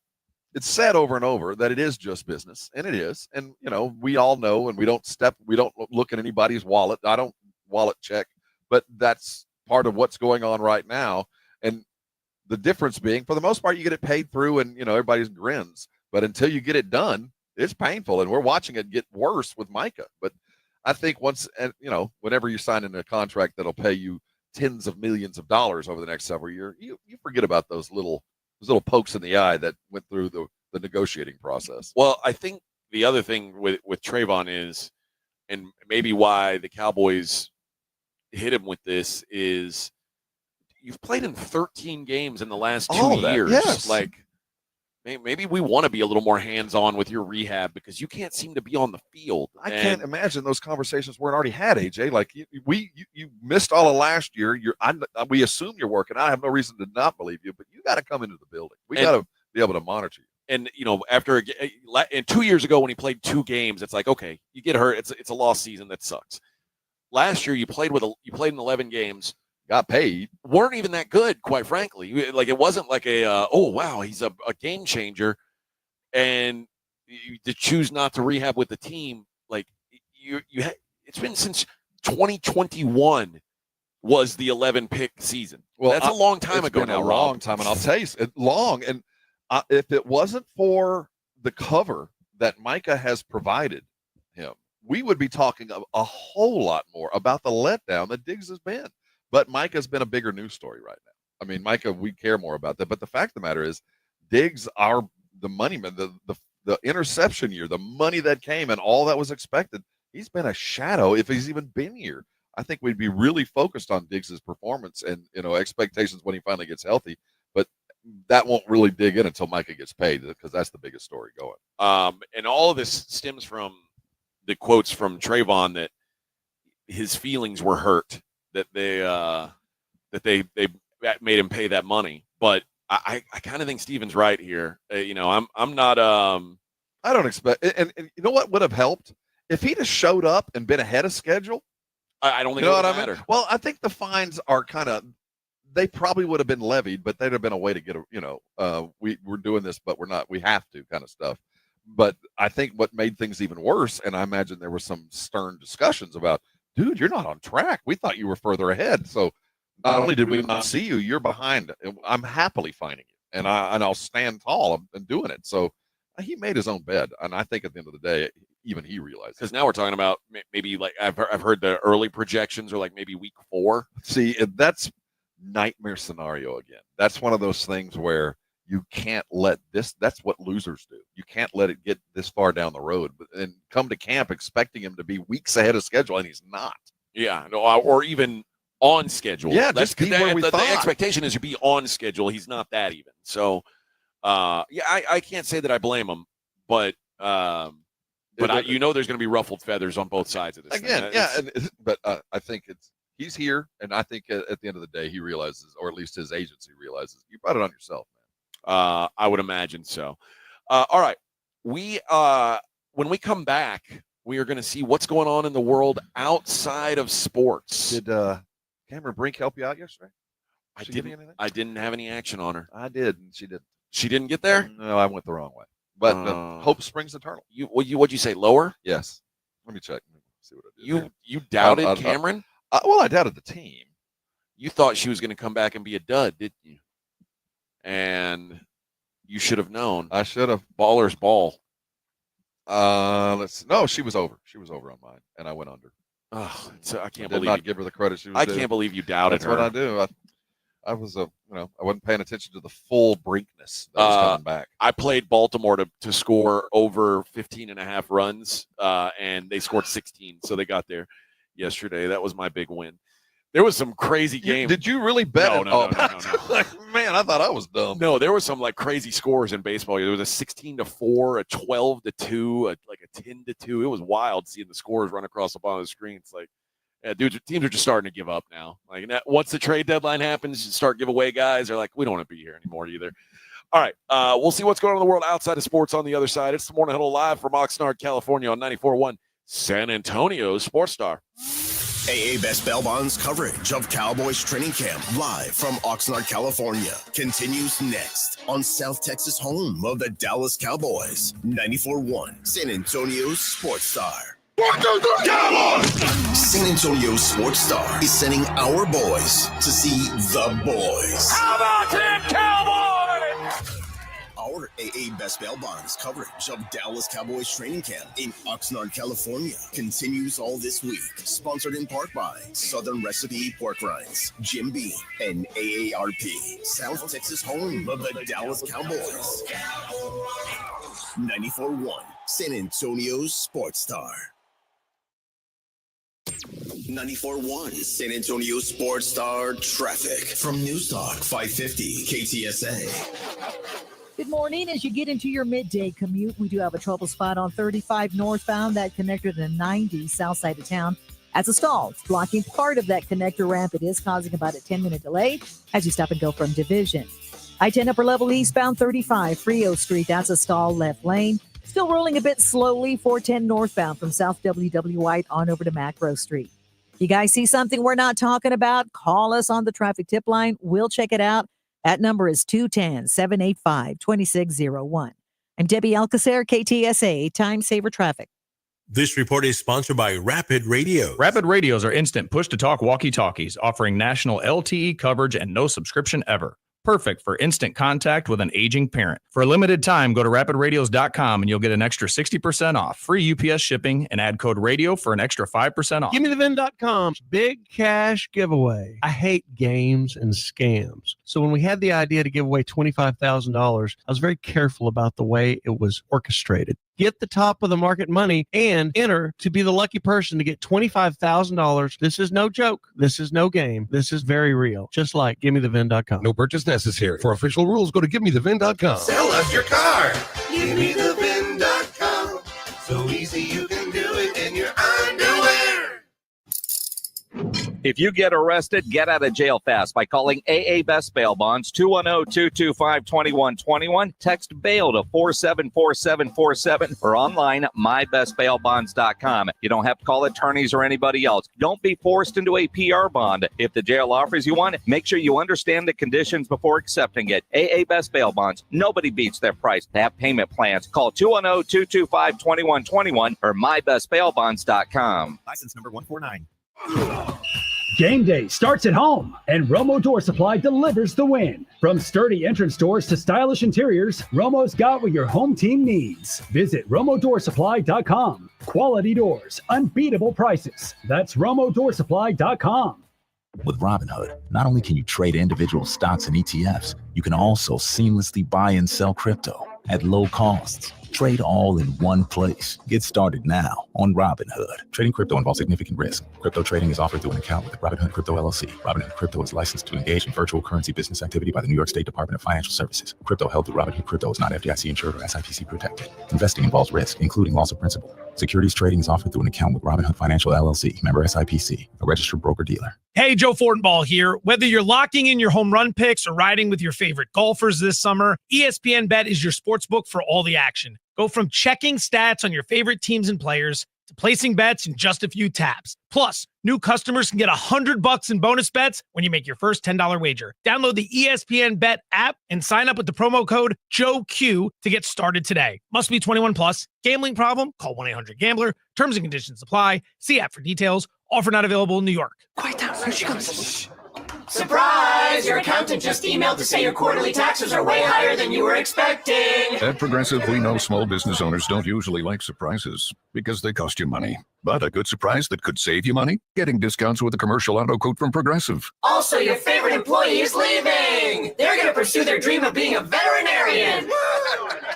said over and over that it is just business, and it is. And we all know, and we don't look at anybody's wallet. I don't wallet check, but that's part of what's going on right now. And the difference being, for the most part, you get it paid through, and everybody's grins. But until you get it done, it's painful, and we're watching it get worse with Micah. But I think whenever you sign into a contract that'll pay you tens of millions of dollars over the next several years, you forget about those little pokes in the eye that went through the negotiating process. Well, I think the other thing with Trayvon is, and maybe why the Cowboys hit him with this, is you've played in 13 games in the last 2 years. Yes. Like, maybe we want to be a little more hands-on with your rehab because you can't seem to be on the field. I can't imagine those conversations weren't already had, AJ. Like you missed all of last year. We assume you're working. I have no reason to not believe you, but you got to come into the building. We got to be able to monitor you. And and 2 years ago when he played 2 games, it's like, okay, you get hurt. It's a lost season. That sucks. Last year you played in 11 games. Got paid, weren't even that good, quite frankly. Like, it wasn't like oh wow, he's a game changer, and to choose not to rehab with the team, like it's been since 2021 was the 11 pick season. Well, that's a long time ago now. A long time, and I'll tell you, long. And if it wasn't for the cover that Micah has provided him, we would be talking a whole lot more about the letdown that Diggs has been. But Micah's been a bigger news story right now. I mean, Micah, we care more about that. But the fact of the matter is, Diggs, the money man, the interception year, the money that came and all that was expected, he's been a shadow if he's even been here. I think we'd be really focused on Diggs's performance and expectations when he finally gets healthy. But that won't really dig in until Micah gets paid, because that's the biggest story going. And all of this stems from the quotes from Trayvon that his feelings were hurt. That they made him pay that money, but I kind of think Steven's right here. I'm not. I don't expect, and you know what would have helped if he just showed up and been ahead of schedule. I don't think it would matter. Well, I think the fines are they probably would have been levied, but there'd have been a way to get we're doing this, but we're not. We have to kind of stuff. But I think what made things even worse, and I imagine there were some stern discussions about, dude, you're not on track. We thought you were further ahead. So not only did we not see you, you're behind. I'm happily finding you, and I'll stand tall and doing it. So he made his own bed, and I think at the end of the day, even he realized. Because now we're talking about maybe like I've heard the early projections are like maybe week 4. See, that's nightmare scenario again. That's one of those things where you can't let this. That's what losers do. You can't let it get this far down the road and come to camp expecting him to be weeks ahead of schedule, and he's not. Yeah, no, or even on schedule. Yeah, just be where we thought. The expectation is to be on schedule. He's not that even. So, I can't say that I blame him, but there's going to be ruffled feathers on both sides of this again. Thing. Yeah, but I think he's here, and I think at the end of the day, he realizes, or at least his agency realizes, you brought it on yourself, man. I would imagine so. All right. When we come back, we are going to see what's going on in the world outside of sports. Did Cameron Brink help you out yesterday? I didn't have any action on her. I did, and she didn't. She didn't get there? No, I went the wrong way. But hope springs eternal. What'd you say, lower? Yes. Let me check. Let me see what I did. You doubted Cameron? Well, I doubted the team. You thought she was going to come back and be a dud, didn't you? And you should have known. I should have. Baller's ball. No, she was over. She was over on mine, and I went under. Oh, I can't Did believe not you. give her the credit she was I due. can't believe you doubted That's her. what I do. I was I wasn't paying attention to the full brinkness that was coming back. I played Baltimore to score over 15 and a half runs, and they scored 16, so they got there yesterday. That was my big win. There was some crazy games. Did you really bet it? No. Man, I thought I was dumb. No, there were some like crazy scores in baseball. There was a 16-4, a 12-2, like a 10-2. It was wild seeing the scores run across the bottom of the screen. It's like, yeah, dude, teams are just starting to give up now. Like once the trade deadline happens, you start giveaway guys. They're like, we don't want to be here anymore either. All right, we'll see what's going on in the world outside of sports on the other side. It's the Morning Huddle live from Oxnard, California on 94.1 San Antonio Sports Star. AA Best Bail Bonds coverage of Cowboys training camp live from Oxnard, California continues next on South Texas home of the Dallas Cowboys. 94.1 San Antonio Sports Star. Cowboys! San Antonio Sports Star is sending our boys to see the boys. How about them Cowboys? Our AA Best Bail Bonds coverage of Dallas Cowboys training camp in Oxnard, California continues all this week. Sponsored in part by Southern Recipe Pork Rinds, Jim Beam, and AARP. South Texas home of the Dallas Cowboys. 94.1 San Antonio Sports Star. 94.1 San Antonio Sports Star traffic from News Talk 550 KTSA. Good morning. As you get into your midday commute, we do have a trouble spot on 35 northbound, that connector to 90 south side of town. As a stall, it's blocking part of that connector ramp. It is causing about a 10-minute delay as you stop and go from Division. I-10 upper level eastbound 35 Frio Street. That's a stall left lane. Still rolling a bit slowly, 410 northbound from South WW White on over to Macro Street. You guys see something we're not talking about? Call us on the traffic tip line. We'll check it out. That number is 210-785-2601. I'm Debbie Alcacer, KTSA, Time Saver Traffic. This report is sponsored by Rapid Radio. Rapid Radios are instant push-to-talk walkie-talkies, offering national LTE coverage and no subscription ever. Perfect for instant contact with an aging parent. For a limited time, go to rapidradios.com and you'll get an extra 60% off, free UPS shipping, and add code radio for an extra 5% off. GiveMeTheVin.com, big cash giveaway. I hate games and scams. So when we had the idea to give away $25,000, I was very careful about the way it was orchestrated. Get the top of the market money and enter to be the lucky person to get $25,000. This is no joke. This is no game. This is very real. Just like GiveMeTheVin.com. No purchase necessary. For official rules, go to GiveMeTheVin.com. Sell us your car. GiveMeTheVin.com. So easy you can do it in your underwear. If you get arrested, get out of jail fast by calling AA Best Bail Bonds, 210-225-2121. Text bail to 474747 or online at mybestbailbonds.com. You don't have to call attorneys or anybody else. Don't be forced into a PR bond. If the jail offers you one, make sure you understand the conditions before accepting it. AA Best Bail Bonds. Nobody beats their price. They have payment plans. Call 210-225-2121 or mybestbailbonds.com. License number 149. Game day starts at home, and Romo Door Supply delivers the win. From sturdy entrance doors to stylish interiors, Romo's got what your home team needs. Visit RomoDoorSupply.com. Quality doors, unbeatable prices. That's RomoDoorSupply.com. With Robinhood, not only can you trade individual stocks and ETFs, you can also seamlessly buy and sell crypto at low costs. Trade all in one place. Get started now on Robinhood. Trading crypto involves significant risk. Crypto trading is offered through an account with Robinhood Crypto LLC. Robinhood Crypto is licensed to engage in virtual currency business activity by the New York State Department of Financial Services. Crypto held through Robinhood Crypto is not FDIC insured or SIPC protected. Investing involves risk, including loss of principal. Securities trading is offered through an account with Robinhood Financial LLC, member SIPC, a registered broker-dealer. Hey, Joe Fortenbaugh here. Whether you're locking in your home run picks or riding with your favorite golfers this summer, ESPN Bet is your sports book for all the action. Go from checking stats on your favorite teams and players to placing bets in just a few taps. Plus, new customers can get $100 in bonus bets when you make your first $10 wager. Download the ESPN Bet app and sign up with the promo code JOEQ to get started today. Must be 21 plus. Gambling problem? Call 1-800-GAMBLER. Terms and conditions apply. See app for details. Offer not available in New York. Quiet down. Here she comes. Surprise! Your accountant just emailed to say your quarterly taxes are way higher than you were expecting. At Progressive, we know small business owners don't usually like surprises because they cost you money. But a good surprise that could save you money? Getting discounts with a commercial auto quote from Progressive. Also, your favorite employee is leaving. They're going to pursue their dream of being a veterinarian.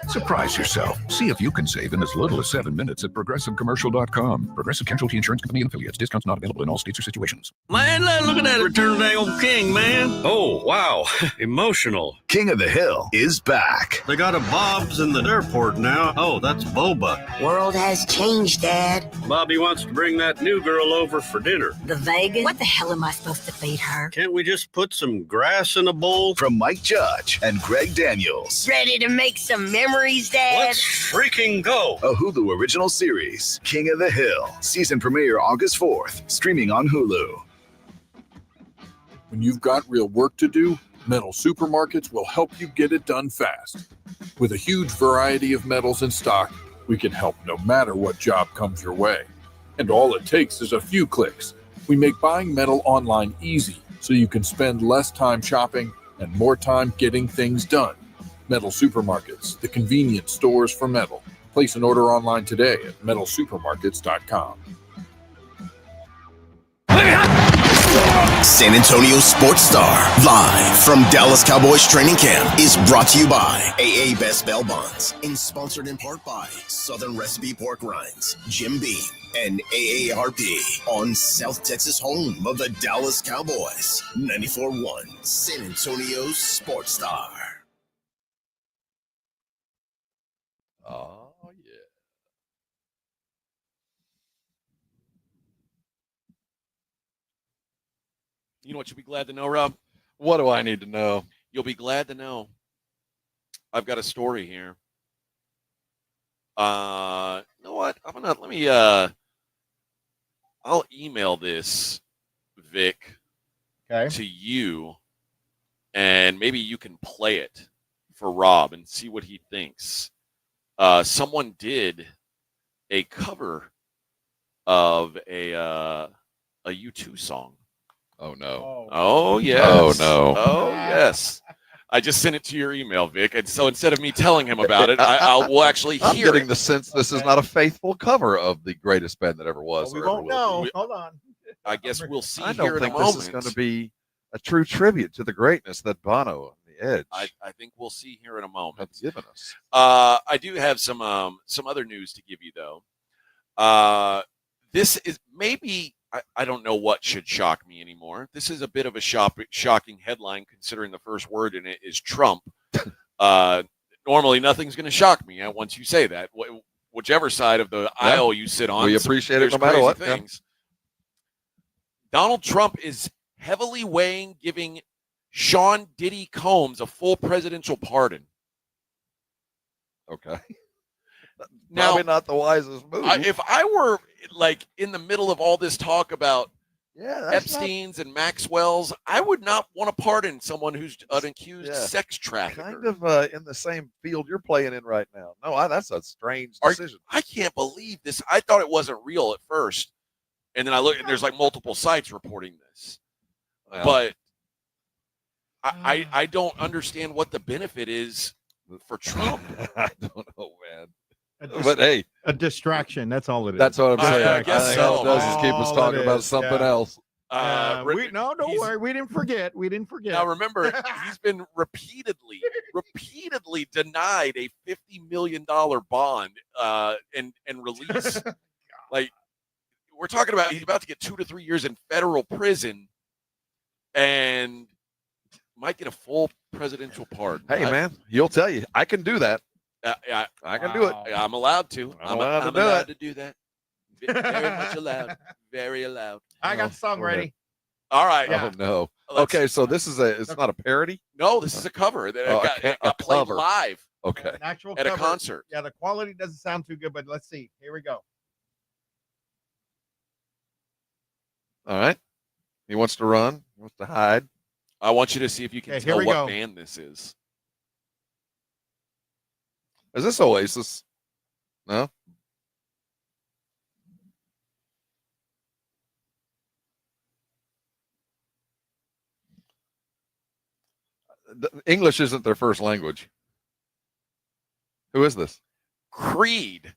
Surprise yourself. See if you can save in as little as 7 minutes at progressivecommercial.com. Progressive Casualty Insurance Company and affiliates. Discounts not available in all states or situations. Man, look at that Return of the Old King, man. Oh, wow. Emotional. King of the Hill is back. They got a Bob's in the airport now. Oh, that's Boba. World has changed, Dad. Bobby wants to bring that new girl over for dinner. The vegan? What the hell am I supposed to feed her? Can't we just put some grass in a bowl? From Mike Judge and Greg Daniels. Ready to make some memories, Dad? Let's freaking go. A Hulu original series, King of the Hill. Season premiere August 4th. Streaming on Hulu. When you've got real work to do, Metal Supermarkets will help you get it done fast. With a huge variety of metals in stock, we can help no matter what job comes your way. And all it takes is a few clicks. We make buying metal online easy so you can spend less time shopping and more time getting things done. Metal Supermarkets, the convenience stores for metal. Place an order online today at metalsupermarkets.com. San Antonio Sports Star, live from Dallas Cowboys training camp, is brought to you by AA Best Bail Bonds and sponsored in part by Southern Recipe Pork Rinds, Jim Beam, and AARP on South Texas home of the Dallas Cowboys. 94.1 San Antonio Sports Star. Oh, yeah. You know what you'll be glad to know, Rob? What do I need to know? You'll be glad to know. I've got a story here. You know what? I'll email this, Vic, to you, and maybe you can play it for Rob and see what he thinks. Someone did a cover of a U2 song. Oh, no. Oh, yes. Oh, no. Oh, yes. I just sent it to your email, Vic. And so instead of me telling him about it, we'll actually I'm hear getting it. the sense this is not a faithful cover of the greatest band that ever was. We or ever won't will know. be. Hold on. I guess we'll see I here don't in a think moment. this is going to be a true tribute to the greatness that Bono and the Edge I think we'll see here in a moment. have given us. I do have some other news to give you, though. This is maybe I don't know what should shock me anymore. This is a bit of a shocking headline, considering the first word in it is Trump. Normally, nothing's going to shock me once you say that. Whichever side of the aisle you sit on, we appreciate it there's no matter crazy what. things. Donald Trump is heavily weighing giving Sean Diddy Combs a full presidential pardon. Okay. Now, Probably not the wisest move. if I were like in the middle of all this talk about that's Epstein's and Maxwell's, I would not want to pardon someone who's an accused sex trafficker. kind of in the same field you're playing in right now. No, that's a strange decision. I can't believe this. I thought it wasn't real at first, and then I look and there's like multiple sites reporting this. Well, But I don't understand what the benefit is for Trump. I don't know, man. But hey, a distraction. That's all it is. that's what I'm saying. I guess think all so. it does is keep us All talking it about is, something yeah. else. Don't worry. We didn't forget. We didn't forget. Now remember, he's been repeatedly denied a $50 million bond and release. Like we're talking about, he's about to get 2 to 3 years in federal prison, and might get a full presidential pardon. Hey, man, he'll tell you. I can do that. I can do it. I'm allowed to. I'm allowed to do allowed it. to do that. Very much allowed. Very allowed. I got the song ready. All right. Oh no. Let's- Okay, so this is it's not a parody. No, this is a cover that Oh, got played cover. live Okay. An actual at a cover. concert. Yeah, the quality doesn't sound too good, but let's see. Here we go. All right. He wants to run. He wants to hide. I want you to see if you can Okay, here tell we what go. band this is. Is this Oasis? No. English isn't their first language. Who is this? Creed.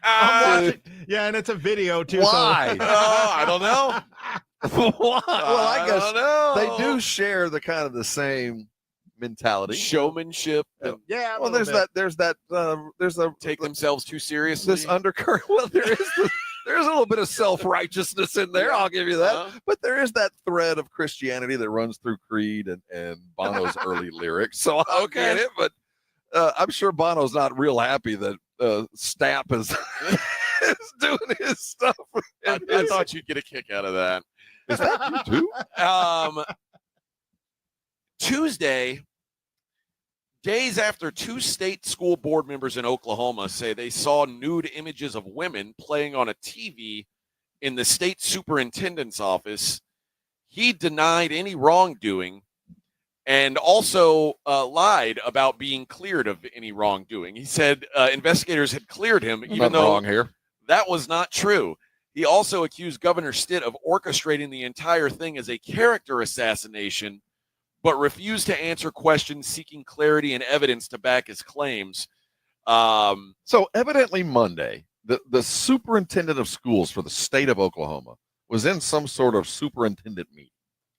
I'm watching. Yeah, and it's a video too. Why? So. I don't know. Why? Well, I guess don't know. they do share the kind of the same mentality, showmanship. Yeah. Well, there's that. There's a take themselves too seriously. This undercurrent. Well, there's a little bit of self-righteousness in there. I'll give you that. But there is that thread of Christianity that runs through Creed and Bono's early lyrics. So I'll get it. But I'm sure Bono's not real happy that Stapp is doing his stuff. I thought you'd get a kick out of that. Is that you too? Tuesday, days after 2 state school board members in Oklahoma say they saw nude images of women playing on a TV in the state superintendent's office, he denied any wrongdoing and also lied about being cleared of any wrongdoing. He said investigators had cleared him, even though wrong here. That was not true. He also accused Governor Stitt of orchestrating the entire thing as a character assassination, but refused to answer questions seeking clarity and evidence to back his claims. So evidently Monday, the superintendent of schools for the state of Oklahoma was in some sort of superintendent meeting.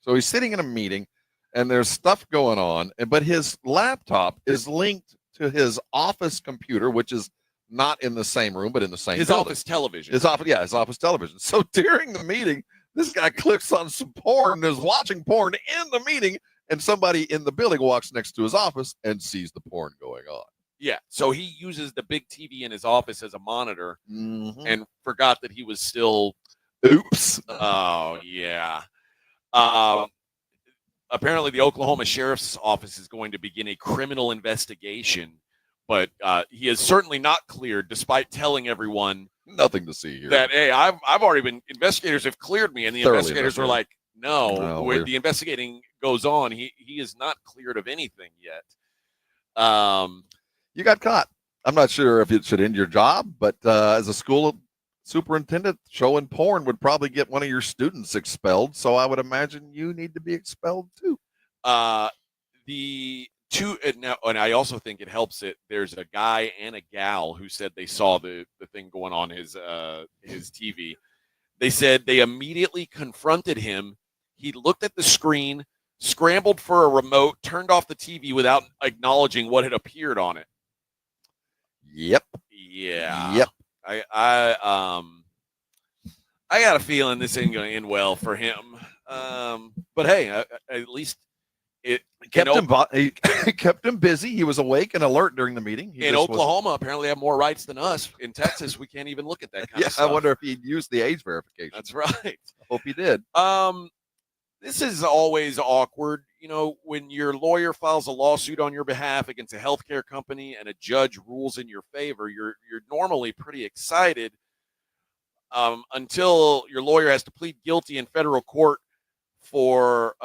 So he's sitting in a meeting and there's stuff going on, but his laptop is linked to his office computer, which is not in the same room, but in the same His building. office television. His office television. So during the meeting, this guy clicks on some porn and is watching porn in the meeting, and somebody in the building walks next to his office and sees the porn going on. Yeah, so he uses the big TV in his office as a monitor and forgot that he was still. Oops. Oh, yeah. Apparently, the Oklahoma Sheriff's Office is going to begin a criminal investigation, but he is certainly not cleared, despite telling everyone nothing to see here. That hey, I've already been. Investigators have cleared me, and the investigators were like, "No, where the investigating goes on, he is not cleared of anything yet." You got caught. I'm not sure if it should end your job, but as a school superintendent, showing porn would probably get one of your students expelled. So I would imagine you need to be expelled too. And I also think it helps it. There's a guy and a gal who said they saw the thing going on his TV. They said they immediately confronted him. He looked at the screen, scrambled for a remote, turned off the TV without acknowledging what had appeared on it. Yep. Yeah. Yep. I got a feeling this ain't going to end well for him. But hey, at least it kept him busy. He was awake and alert during the meeting. In Oklahoma, apparently they have more rights than us. In Texas, we can't even look at that kind of stuff. I wonder if he'd used the age verification. That's right. I hope he did. This is always awkward. You know, when your lawyer files a lawsuit on your behalf against a healthcare company and a judge rules in your favor, you're normally pretty excited until your lawyer has to plead guilty in federal court for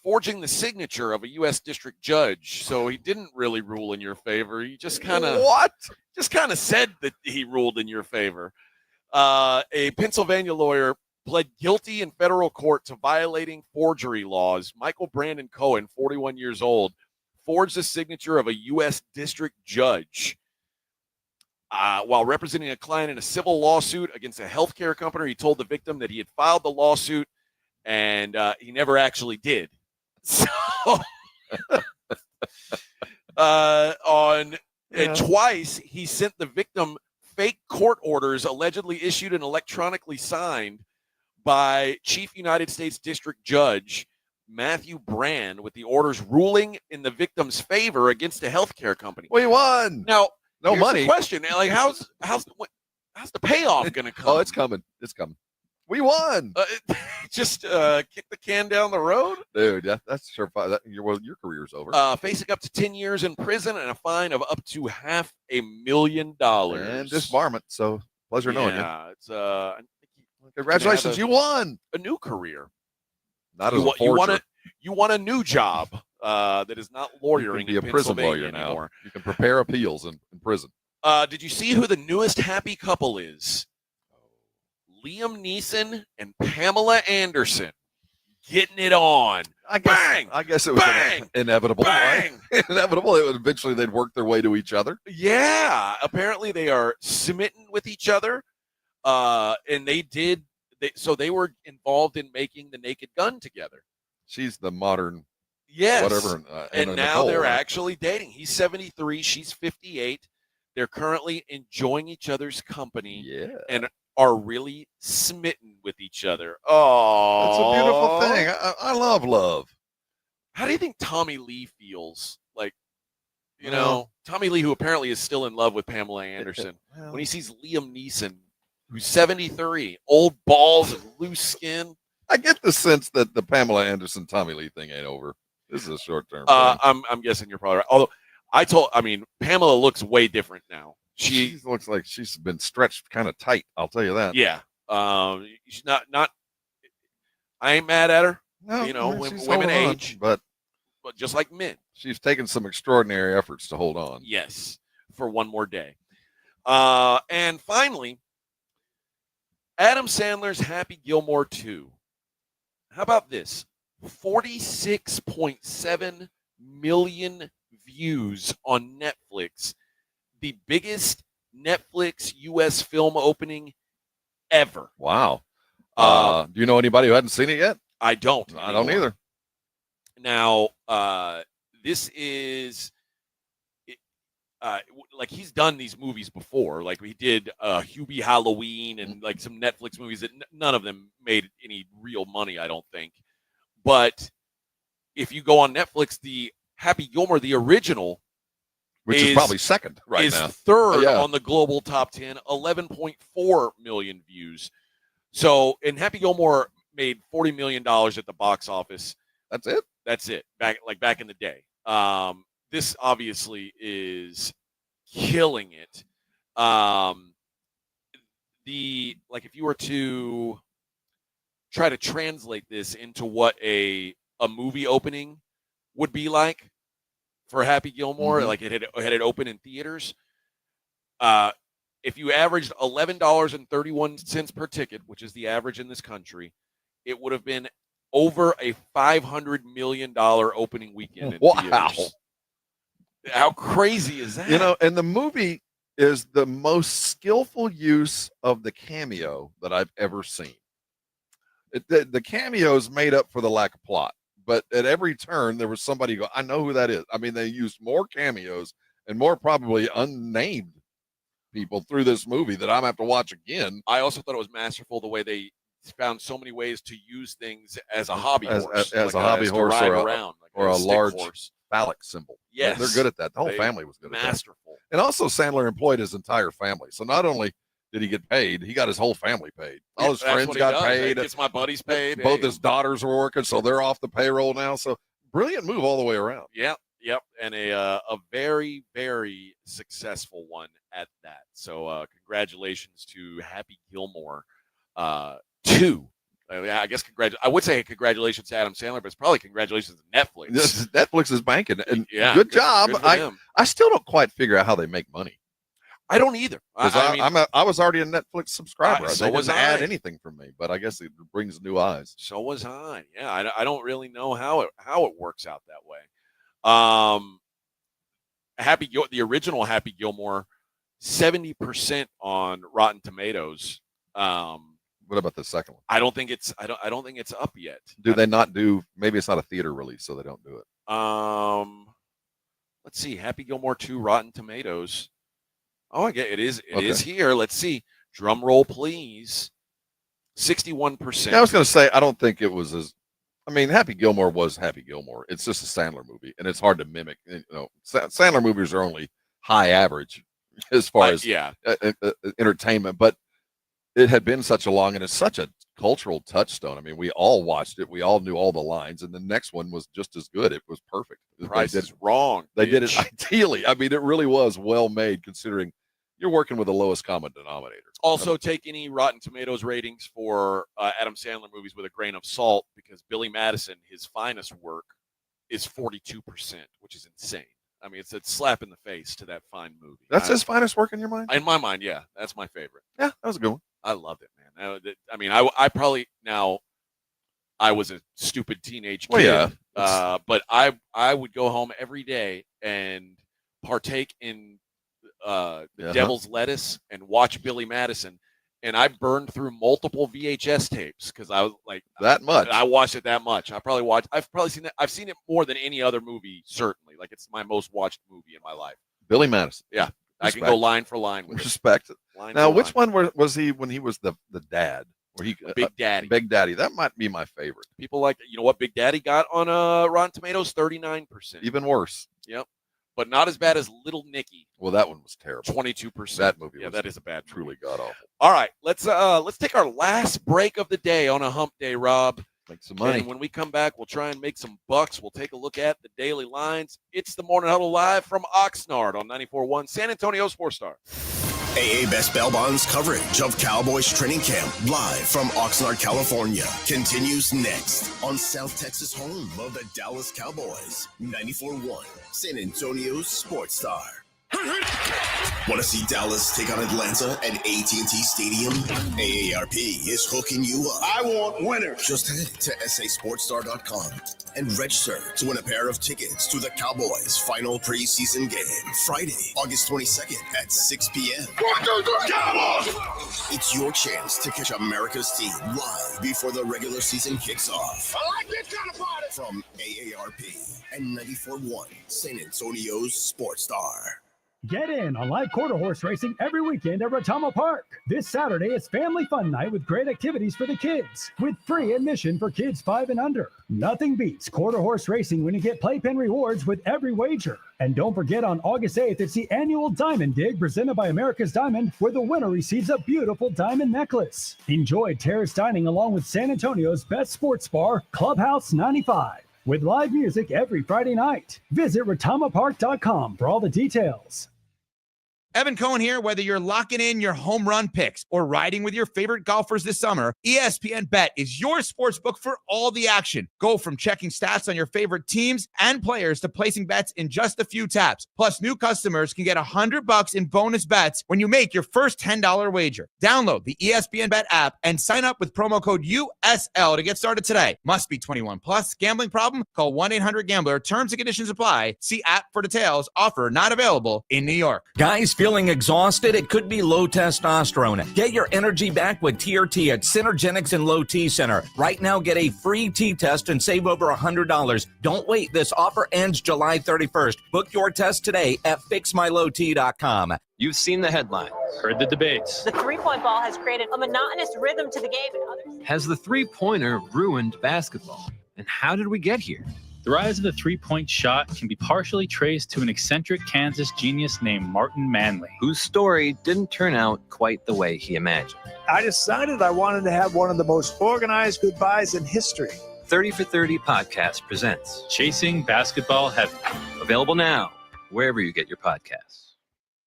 forging the signature of a U.S. district judge. So he didn't really rule in your favor. He just kind of said that he ruled in your favor. A Pennsylvania lawyer pled guilty in federal court to violating forgery laws. Michael Brandon Cohen, 41 years old, forged the signature of a U.S. district judge while representing a client in a civil lawsuit against a healthcare company. He told the victim that he had filed the lawsuit, and he never actually did. So, twice he sent the victim fake court orders allegedly issued and electronically signed by Chief United States District Judge Matthew Brand, with the orders ruling in the victim's favor against a healthcare company. We won. Now, no money. The question, like, how's the payoff going to come? Oh, it's coming. It's coming. We won. Just kick the can down the road, dude. That's sure. Your career's over. Facing up to 10 years in prison and a fine of up to $500,000 and disbarment. So pleasure knowing you. It's congratulations, you won a new career. Not as a forger. You want a new job that is not lawyering. You can be a prison lawyer anymore. Now. You can prepare appeals in prison. Did you see who the newest happy couple is? Liam Neeson and Pamela Anderson. getting it on. I guess it was Bang! inevitable. Bang! Right? Inevitable. It would eventually they'd work their way to each other. Yeah, apparently they are smitten with each other, and they were involved in making the Naked Gun together. She's the modern, yes, whatever, and now Nicole, they're right? actually dating. He's 73, she's 58. They're currently enjoying each other's company, and are really smitten with each other. Oh, That's a beautiful thing. I love love. How do you think Tommy Lee feels? Like, you know, Tommy Lee, who apparently is still in love with Pamela Anderson, when he sees Liam Neeson, who's 73, old balls and loose skin. I get the sense that the Pamela Anderson Tommy Lee thing ain't over. This is a short term. I'm guessing you're probably right. Although Pamela looks way different now. She looks like she's been stretched kind of tight. I'll tell you that. Yeah. She's not. I ain't mad at her. No, you know, she's women holding on, age, but just like men. She's taken some extraordinary efforts to hold on. Yes, for one more day. And finally, Adam Sandler's Happy Gilmore 2. How about this? 46.7 million views on Netflix. The biggest Netflix U.S. film opening ever. Wow. Do you know anybody who hadn't seen it yet? I don't. I don't either. Now, this is like he's done these movies before. Like we did Hubie Halloween and like some Netflix movies that none of them made any real money, I don't think. But if you go on Netflix, the Happy Gilmore, the original, which is probably second right is now. third on the global top 10, 11.4 million views. So, and Happy Gilmore made $40 million at the box office. That's it? That's it. Back in the day. This obviously is killing it. If you were to try to translate this into what a movie opening would be like for Happy Gilmore, like had it open in theaters. If you averaged $11.31 per ticket, which is the average in this country, it would have been over a $500 million opening weekend in theaters. How crazy is that? You know, and the movie is the most skillful use of the cameo that I've ever seen. The cameos made up for the lack of plot, but at every turn there was somebody go, I know who that is. I mean, they used more cameos and more probably unnamed people through this movie that I'm gonna have to watch again. I also thought it was masterful the way they found so many ways to use things as a hobby horse, as a hobby horse or a large horse. Phallic symbol. Yes, they're good at that. The whole family was good at that. Masterful. And also Sandler employed his entire family. So not only did he get paid, he got his whole family paid. All his friends got paid. He gets my buddies paid. Both his daughters were working, so they're off the payroll now. So brilliant move all the way around. Yep. And a very, very successful one at that. So congratulations to Happy Gilmore 2. I guess I would say congratulations to Adam Sandler, but it's probably congratulations to Netflix. Netflix is banking, and yeah, good job. Good for them. I still don't quite figure out how they make money. I don't either. I was already a Netflix subscriber. So they was didn't I. add anything for me, but I guess it brings new eyes. So was I. Yeah, I don't really know how it works out that way. The original Happy Gilmore, 70% on Rotten Tomatoes. What about the second one? I don't think it's up yet. Do they not do? Maybe it's not a theater release, so they don't do it. Let's see. Happy Gilmore 2 Rotten Tomatoes. Oh, I get it. Is here. Let's see. Drum roll, please. 61%. Yeah, I was going to say I don't think it was as. I mean, Happy Gilmore was Happy Gilmore. It's just a Sandler movie, and it's hard to mimic. You know, Sandler movies are only high average as far as entertainment, but it had been such a long, and it's such a cultural touchstone. I mean, we all watched it. We all knew all the lines, and the next one was just as good. It was perfect. The Price is Wrong. They did it ideally. I mean, it really was well made considering you're working with the lowest common denominator. Also, take any Rotten Tomatoes ratings for Adam Sandler movies with a grain of salt, because Billy Madison, his finest work, is 42%, which is insane. I mean, it's a slap in the face to that fine movie. That's his finest work in your mind? In my mind, yeah. That's my favorite. Yeah, that was a good one. I loved it, man. I mean, I probably now I was a stupid teenage kid. Well, yeah. But I would go home every day and partake in the Devil's Lettuce and watch Billy Madison. And I burned through multiple VHS tapes because I was like that much. I watched it that much. I've probably seen it. I've seen it more than any other movie. Certainly, like it's my most watched movie in my life. Billy Madison. Yeah, I can go line for line with Respect it. Line Now, for which line. one was he when he was the dad? Where he Big Daddy. Big Daddy. That might be my favorite. People like what Big Daddy got on Rotten Tomatoes, 39%. Even worse. Yep, but not as bad as Little Nicky. Well, that one was terrible. 22%. That movie. Yeah, was that is a bad, truly god awful. All right, let's take our last break of the day on a hump day, Rob. Make some money. And when we come back, we'll try and make some bucks. We'll take a look at the daily lines. It's the Morning Huddle live from Oxnard on 94.1 San Antonio Sports Star. AA Best Bail Bonds coverage of Cowboys training camp live from Oxnard, California continues next on South Texas home of the Dallas Cowboys. 94.1 San Antonio's Sports Star. Want to see Dallas take on Atlanta at AT&T Stadium? AARP is hooking you up. I want winners. Just head to sasportstar.com and register to win a pair of tickets to the Cowboys' final preseason game, Friday, August 22nd at 6 p.m. Cowboys! It's your chance to catch America's team live before the regular season kicks off. I like this kind of party. From AARP and 94.1 San Antonio's Sports Star. Get in on live quarter horse racing every weekend at Retama Park. This Saturday is family fun night with great activities for the kids, with free admission for kids 5 and under. Nothing beats quarter horse racing when you get playpen rewards with every wager. And don't forget on August 8th, it's the annual Diamond Dig presented by America's Diamond, where the winner receives a beautiful diamond necklace. Enjoy terrace dining along with San Antonio's best sports bar, Clubhouse 95. With live music every Friday night. Visit retamapark.com for all the details. Evan Cohen here. Whether you're locking in your home run picks or riding with your favorite golfers this summer, ESPN Bet is your sports book for all the action. Go from checking stats on your favorite teams and players to placing bets in just a few taps. Plus, new customers can get $100 in bonus bets when you make your first $10 wager. Download the ESPN Bet app and sign up with promo code USL to get started today. Must be 21 plus. Gambling problem? Call 1-800-GAMBLER. Terms and conditions apply. See app for details. Offer not available in New York. Guys, feeling exhausted? It could be low testosterone. Get your energy back with TRT at Synergenics and Low T Center. Right now, get a free T-test and save over $100. Don't wait. This offer ends July 31st. Book your test today at fixmylowt.com. You've seen the headlines, heard the debates. The three-point ball has created a monotonous rhythm to the game. And others. Has the three-pointer ruined basketball? And how did we get here? The rise of the three-point shot can be partially traced to an eccentric Kansas genius named Martin Manley, whose story didn't turn out quite the way he imagined. I decided I wanted to have one of the most organized goodbyes in history. 30 for 30 podcast presents Chasing Basketball Heaven. Available now, wherever you get your podcasts.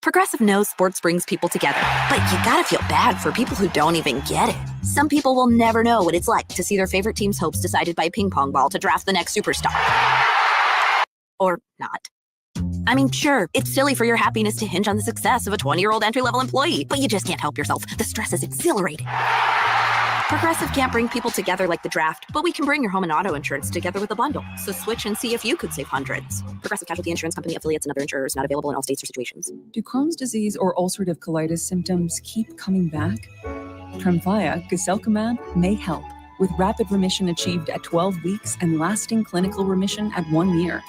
Progressive knows sports brings people together, but you gotta feel bad for people who don't even get it. Some people will never know what it's like to see their favorite team's hopes decided by a ping pong ball to draft the next superstar. Or not. I mean, sure, it's silly for your happiness to hinge on the success of a 20-year-old entry-level employee, but you just can't help yourself. The stress is exhilarating. Progressive can't bring people together like the draft, but we can bring your home and auto insurance together with a bundle. So switch and see if you could save hundreds. Progressive Casualty Insurance Company affiliates and other insurers not available in all states or situations. Do Crohn's disease or ulcerative colitis symptoms keep coming back? Tremfya, guselkumab, may help, with rapid remission achieved at 12 weeks and lasting clinical remission at 1 year.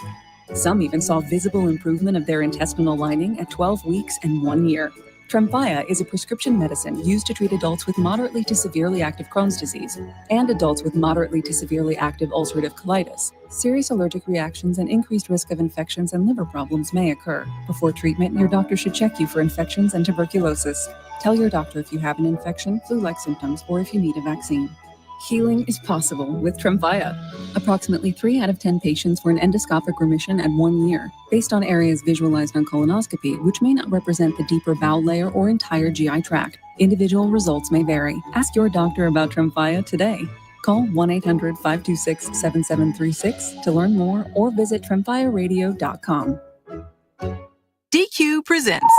Some even saw visible improvement of their intestinal lining at 12 weeks and 1 year. Tremfya is a prescription medicine used to treat adults with moderately to severely active Crohn's disease and adults with moderately to severely active ulcerative colitis. Serious allergic reactions and increased risk of infections and liver problems may occur. Before treatment, your doctor should check you for infections and tuberculosis. Tell your doctor if you have an infection, flu-like symptoms, or if you need a vaccine. Healing is possible with Tremfya. Approximately 3 out of 10 patients were in endoscopic remission at 1 year, based on areas visualized on colonoscopy, which may not represent the deeper bowel layer or entire GI tract. Individual results may vary. Ask your doctor about Tremfya today. Call 1-800-526-7736 to learn more or visit tremfyaradio.com. DQ presents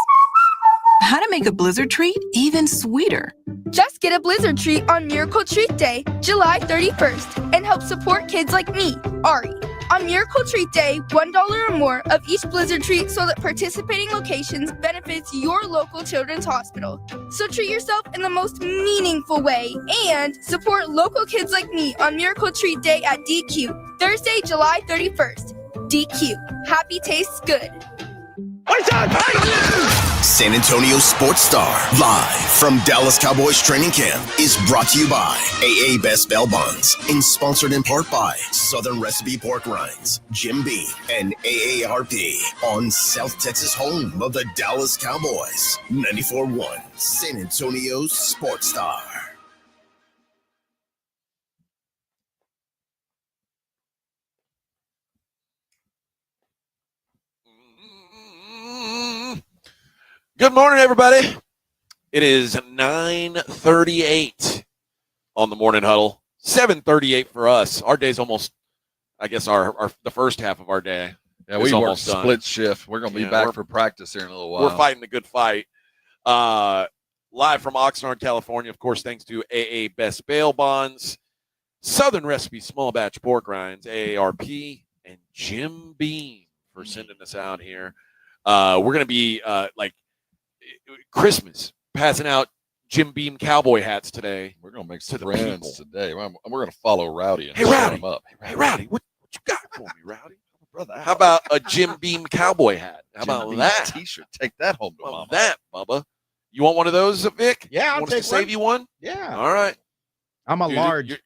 How to Make a Blizzard Treat Even Sweeter. Just get a Blizzard treat on Miracle Treat Day, July 31st, and help support kids like me, Ari. On Miracle Treat Day, $1 or more of each Blizzard treat sold at participating locations benefits your local children's hospital. So treat yourself in the most meaningful way and support local kids like me on Miracle Treat Day at DQ, Thursday, July 31st. DQ, happy tastes good. San Antonio Sports Star, live from Dallas Cowboys training camp, is brought to you by AA Best Bail Bonds and sponsored in part by Southern Recipe Pork Rinds, Jim Beam, and AARP on South Texas home of the Dallas Cowboys. 94.1 San Antonio Sports Star. Good morning, everybody. It is 9:38 on the morning huddle. 7:38 for us. Our day's almost, I guess, the first half of our day. Yeah, we work split shift. We're going to be back for practice here in a little while. We're fighting the good fight. Live from Oxnard, California. Of course, thanks to AA Best Bail Bonds, Southern Recipe Small Batch Pork Rinds, AARP, and Jim Beam for sending us out here. We're going to be like Christmas, passing out Jim Beam cowboy hats today. We're going to make some friends today. We're going to follow Rowdy and Hey, set Rowdy. him up. Hey, Rowdy, what you got for me, Rowdy? Brother, How about a Jim Beam cowboy hat? How Jim about Beam that? T-shirt. Take that home to How mama. about that, Bubba? You want one of those, Vic? Yeah, I'll want us take to save one. you one? Yeah. All right. I'm a Dude, large.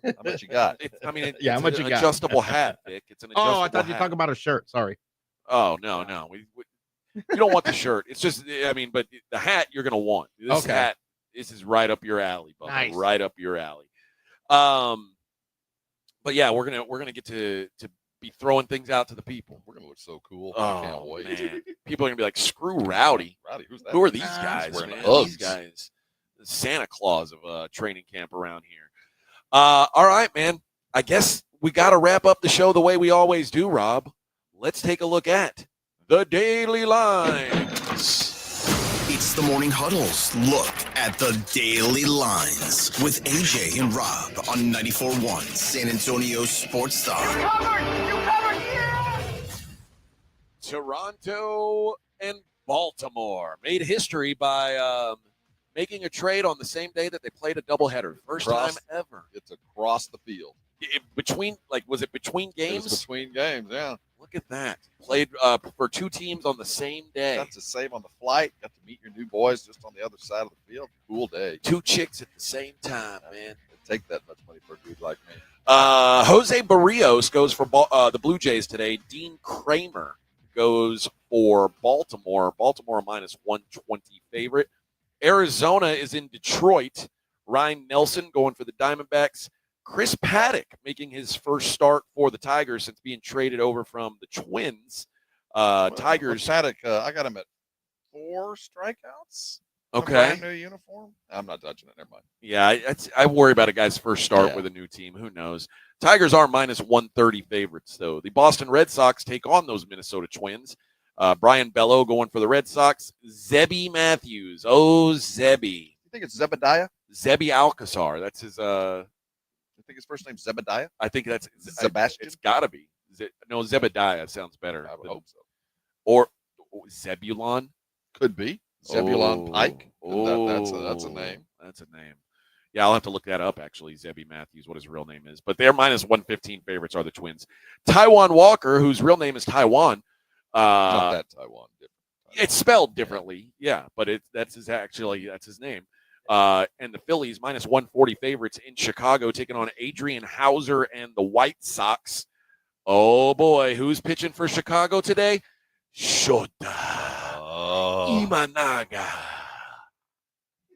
How much you got? I mean, Yeah, how it's much an you got? adjustable hat, Vic. It's an adjustable Oh, I thought you were hat. talking about a shirt. Sorry. Oh, no. You don't want the shirt. It's just, I mean, but the hat you're going to want. This Okay. hat, this is right up your alley, Bubba. Nice. Right up your alley. But yeah, we're gonna get to be throwing things out to the people. We're going to look so cool. Oh, I can't wait. man. People are going to be like, screw Rowdy. Rowdy, who's that? Who are these He's guys, wearing man? Uggs. These guys. The Santa Claus of training camp around here. All right, man. I guess we got to wrap up the show the way we always do, Rob. Let's take a look at the Daily Lines. It's the Morning Huddle's look at the daily lines with AJ and Rob on 94.1 San Antonio Sports Star. Toronto and Baltimore made history by making a trade on the same day that they played a doubleheader. First time ever. It's across the field. Was it between games? It was between games, yeah. Look at that. Played for two teams on the same day. Got to save on the flight. Got to meet your new boys just on the other side of the field. Cool day. Two chicks at the same time, man. Take that much money for a dude like me. Jose Barrios goes for the Blue Jays today. Dean Kramer goes for Baltimore. Baltimore minus 120 favorite. Arizona is in Detroit. Ryan Nelson going for the Diamondbacks. Chris Paddock making his first start for the Tigers since being traded over from the Twins. Tigers. Paddock, I got him at 4 strikeouts. Okay. Brand new uniform. I'm not touching it. Never mind. Yeah, I worry about a guy's first start with a new team. Who knows? Tigers are minus 130 favorites, though. The Boston Red Sox take on those Minnesota Twins. Brian Bello going for the Red Sox. Zebby Matthews. Oh, Zebby. You think it's Zebediah? Zebby Alcazar. That's his. I think his first name's Zebediah. I think that's Sebastian. It's got to be. No, Zebediah sounds better. I would hope so. Or Zebulon. Could be. Zebulon Pike. Oh, That's a name. That's a name. Yeah, I'll have to look that up, actually, Zebby Matthews, what his real name is. But their minus 115 favorites are the Twins. Taiwan Walker, whose real name is Taiwan. Not that Taiwan. It's spelled differently, yeah, but that's his name. And the Phillies minus 140 favorites in Chicago, taking on Adrian Hauser and the White Sox. Oh, boy, who's pitching for Chicago today? Shota Imanaga.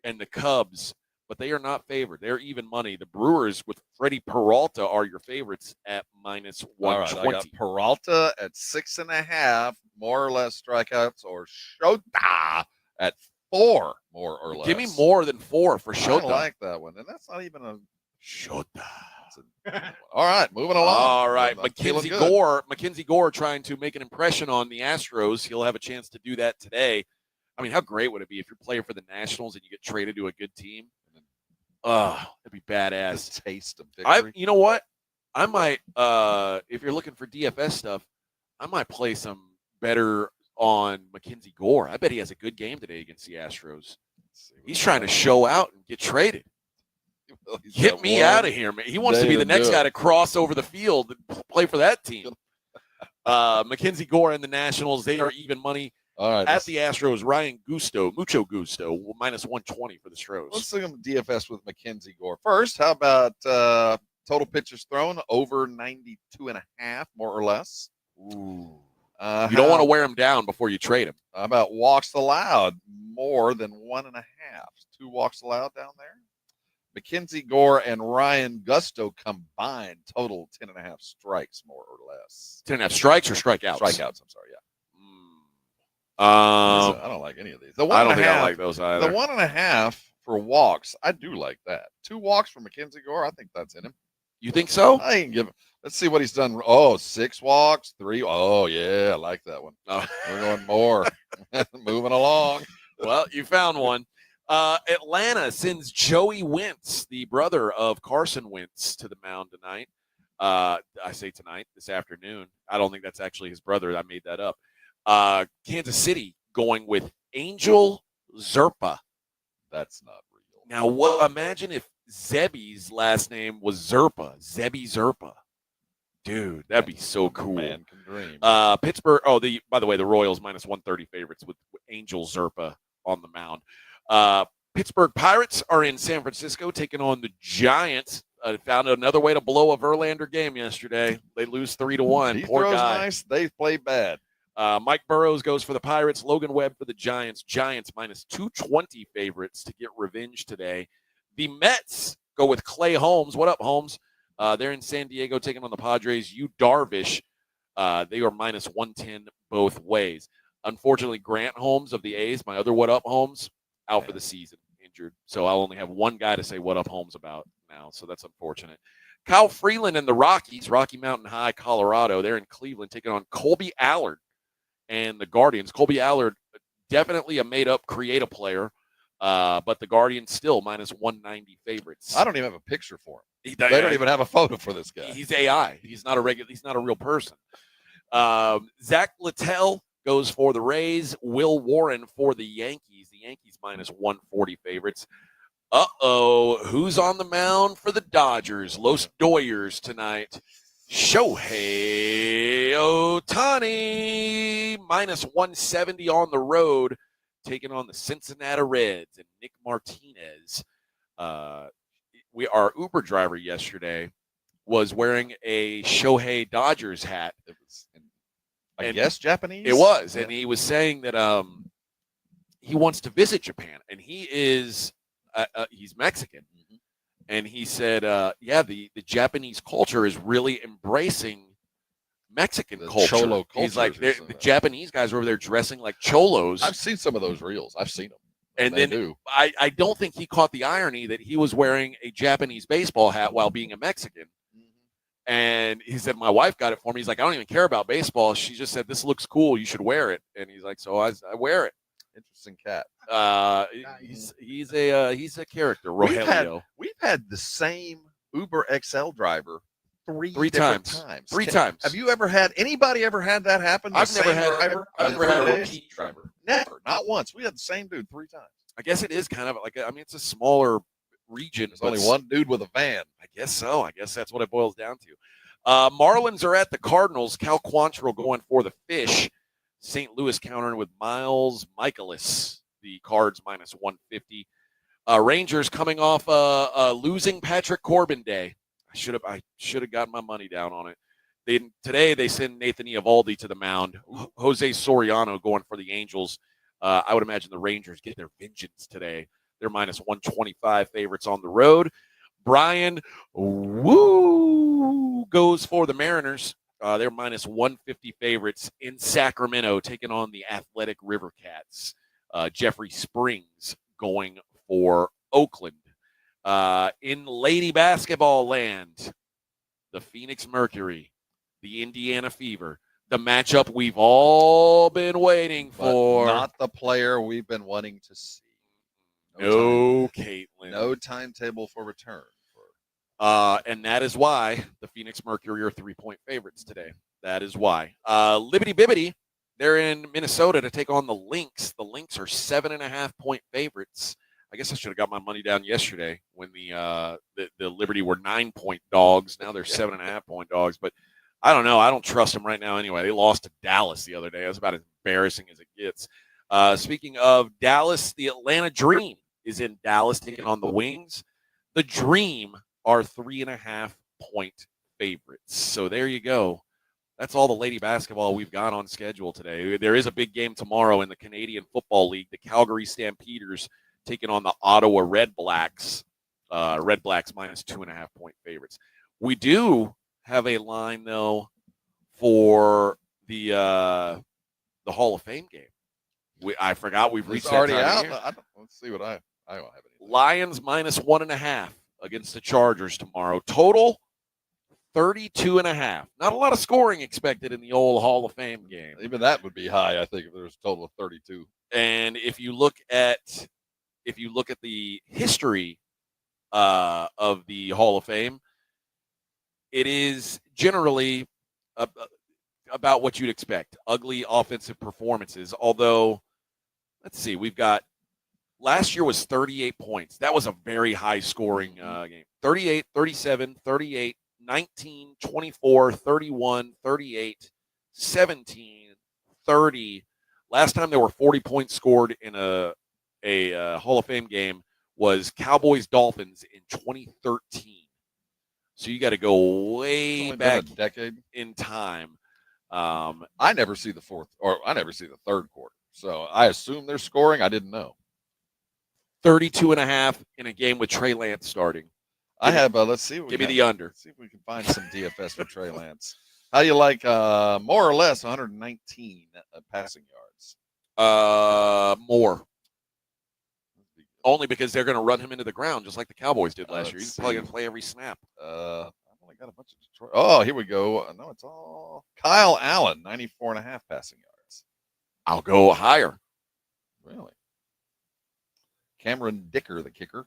And the Cubs, but they are not favored. They're even money. The Brewers with Freddie Peralta are your favorites at minus 120. All right, I got Peralta at 6.5, more or less strikeouts, or Shota at 4, more or less. Give me more than 4 for Shota. I like that one, and that's not even a Shota. All right, moving along. All right, I'm Mackenzie feeling good. Gore trying to make an impression on the Astros. He'll have a chance to do that today. I mean, how great would it be if you're playing for the Nationals and you get traded to a good team? And then Oh, that'd be badass. The taste of victory. You know what? I might, if you're looking for DFS stuff, I might play some better on Mackenzie Gore. I bet he has a good game today against the Astros. He's trying to show out and get traded. Well, Get me out of here, man. He wants to be the next guy to cross over the field and play for that team. Mackenzie Gore and the Nationals, they are even money. All right, at the Astros, Ryan Mucho Gusto, minus 120 for the Stros. Let's look at DFS with Mackenzie Gore. First, how about total pitches thrown over 92.5, more or less? Ooh. You don't want to wear him down before you trade him. How about walks allowed? More than 1.5. 2 walks allowed down there. Mackenzie Gore and Ryan Gusto combined total 10.5 strikes, more or less. 10.5 strikes or strikeouts? Strikeouts, I'm sorry, yeah. I don't like any of these. I don't think I like those either. The 1.5 for walks, I do like that. 2 walks for Mackenzie Gore, I think that's in him. You think so? I can give him. Let's see what he's done. 6 walks, 3. Oh, yeah, I like that one. Oh. We're going more. Moving along. Well, you found one. Atlanta sends Joey Wentz, the brother of Carson Wentz, to the mound tonight. I say tonight, this afternoon. I don't think that's actually his brother. I made that up. Kansas City going with Angel Zerpa. That's not real. Now, imagine if Zebby's last name was Zerpa. Zebby Zerpa. Dude, that'd be so cool. Man can dream. Pittsburgh. By the way, the Royals minus 130 favorites with Angel Zerpa on the mound. Pittsburgh Pirates are in San Francisco taking on the Giants. Found another way to blow a Verlander game yesterday. They lose 3-1. He Poor throws guy. nice. They play bad. Mike Burrows goes for the Pirates. Logan Webb for the Giants. Giants minus 220 favorites to get revenge today. The Mets go with Clay Holmes. What up, Holmes? They're in San Diego taking on the Padres. Yu Darvish, they are minus 110 both ways. Unfortunately, Grant Holmes of the A's, my other what up Holmes, out for the season, injured. So I'll only have one guy to say what up Holmes about now. So that's unfortunate. Kyle Freeland and the Rockies, Rocky Mountain High, Colorado. They're in Cleveland taking on Colby Allard and the Guardians. Colby Allard, definitely a made-up creative player, but the Guardians still minus 190 favorites. I don't even have a picture for him. They don't even have a photo for this guy. He's AI. He's not a real person. Zach Littell goes for the Rays. Will Warren for the Yankees. The Yankees minus 140 favorites. Who's on the mound for the Dodgers? Los Doyers tonight. Shohei Ohtani minus 170 on the road, taking on the Cincinnati Reds and Nick Martinez. Our Uber driver yesterday was wearing a Shohei Dodgers hat. It was, I guess, Japanese. It was, and he was saying that he wants to visit Japan, and he is he's Mexican. And he said, the Japanese culture is really embracing Mexican culture. Cholo culture. He's like, the Japanese guys are over there dressing like cholos. I've seen some of those reels. I've seen them. And then I don't think he caught the irony that he was wearing a Japanese baseball hat while being a Mexican. And he said, my wife got it for me. He's like, I don't even care about baseball. She just said, this looks cool. You should wear it. And he's like, so I wear it. Interesting cat. He's a character, Rogelio. We've had the same Uber XL driver three times. Three times. Have you anybody ever had that happen? I've never had a repeat driver. Never, not once. We had the same dude 3 times. I guess it is kind of like, it's a smaller region. There's only one dude with a van. I guess so. I guess that's what it boils down to. Marlins are at the Cardinals. Cal Quantrill going for the Fish. St. Louis countering with Miles Michaelis, the Cards minus 150. Rangers coming off losing Patrick Corbin day. I should have gotten my money down on it. Today they send Nathan Eovaldi to the mound. Jose Soriano going for the Angels. I would imagine the Rangers get their vengeance today. They're minus 125 favorites on the road. Brian goes for the Mariners. They're minus 150 favorites in Sacramento, taking on the Athletic River Cats. Jeffrey Springs going for Oakland. In Lady Basketball land, the Phoenix Mercury, the Indiana Fever, the matchup we've all been waiting for. But not the player we've been wanting to see. No Caitlin. No timetable for return. And that is why the Phoenix Mercury are 3-point favorites today. That is why. Libbity Bibbity, they're in Minnesota to take on the Lynx. The Lynx are 7.5-point favorites. I guess I should have got my money down yesterday when the Liberty were 9-point dogs. Now they're 7.5-point dogs. But I don't know. I don't trust them right now anyway. They lost to Dallas the other day. It was about as embarrassing as it gets. Speaking of Dallas, the Atlanta Dream is in Dallas taking on the Wings. The Dream are 3.5-point favorites. So there you go. That's all the lady basketball we've got on schedule today. There is a big game tomorrow in the Canadian Football League. The Calgary Stampeders taking on the Ottawa Red Blacks. Red Blacks minus 2.5-point favorites. We do have a line, though, for the Hall of Fame game. I forgot we've reached that already time out. Let's see what I don't have any. Lions minus 1.5 against the Chargers tomorrow. Total 32.5. Not a lot of scoring expected in the old Hall of Fame game. Even that would be high, I think, if there was a total of 32. And if you look at the history of the Hall of Fame, it is generally about what you'd expect. Ugly offensive performances. Although, let's see, we've got last year was 38 points. That was a very high scoring game. 38, 37, 38, 19, 24, 31, 38, 17, 30. Last time there were 40 points scored in a Hall of Fame game was Cowboys Dolphins in 2013. So you got to go way back a decade in time. I never see the third quarter. So I assume they're scoring. I didn't know. 32.5 in a game with Trey Lance starting. I have. Let's see. Give me the under. Let's see if we can find some DFS for Trey Lance. How do you like more or less 119 passing yards? More. Only because they're going to run him into the ground just like the Cowboys did last year. He's probably going to play every snap. I've only got a bunch of Detroit. Oh, here we go. No, it's all Kyle Allen, 94.5 passing yards. I'll go higher. Really? Cameron Dicker, the kicker,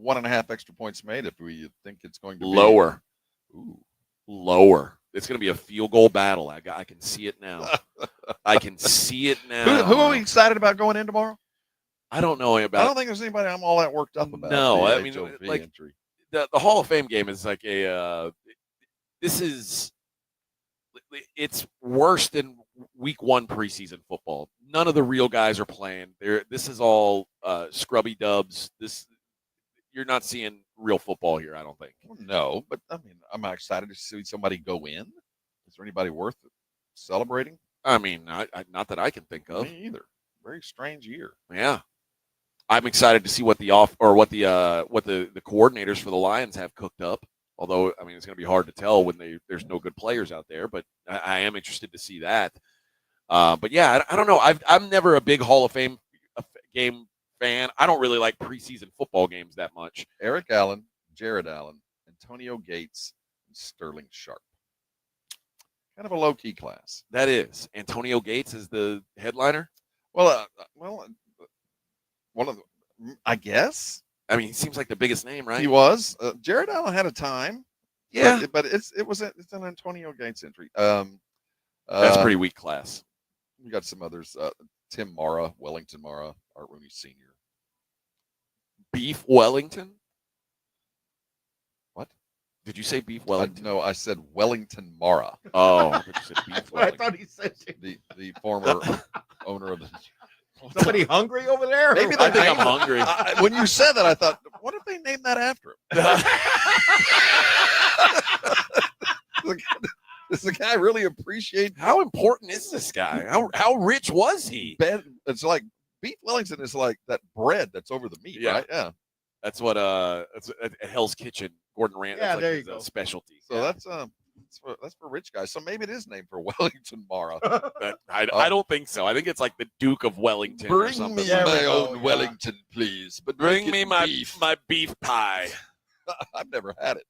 1.5 extra points made. If we think it's going to be lower. Ooh, lower. It's going to be a field goal battle. I can see it now. I can see it now. Who are we excited about going in tomorrow? I don't know about. I don't think there's anybody I'm all that worked up about. No, I mean, HOV like entry. the Hall of Fame game is like it's worse than week 1 preseason football. None of the real guys are playing. This is all scrubby dubs. You're not seeing real football here, I don't think. No, but I mean, I'm excited to see somebody go in. Is there anybody worth celebrating? I mean, I not that I can think of. Me either. Very strange year. Yeah. I'm excited to see what the coordinators for the Lions have cooked up. Although, I mean, it's going to be hard to tell when there's no good players out there. But I am interested to see that. But yeah, I don't know. I'm never a big Hall of Fame game fan. I don't really like preseason football games that much. Eric Allen, Jared Allen, Antonio Gates, and Sterling Sharp. Kind of a low-key class. That is. Antonio Gates is the headliner? Well, one of the, I guess. I mean, he seems like the biggest name, right? He was. Jared Allen had a time. Yeah, but it's an Antonio Gates entry. That's pretty weak class. We got some others. Tim Mara, Wellington Mara, Art Rooney Sr. Beef Wellington. What? Did you say Beef Wellington? No, I said Wellington Mara. Oh, I thought you said Beef Wellington. I thought he said the former owner of the. Somebody hungry over there? Maybe I think I'm hungry. When you said that, I thought, what if they named that after him? Does the guy really appreciate? How important is this guy? How rich was he? It's like Beef Wellington is like that bread that's over the meat, right? Yeah. That's what that's at Hell's Kitchen. Gordon Ramsay. Yeah, that's there like you his, go. Specialty. So that's for rich guys. So maybe it is named for Wellington Mara. I don't think so. I think it's like the Duke of Wellington. or Bring something. me my own Wellington, please. But Bring me my beef pie. I've never had it.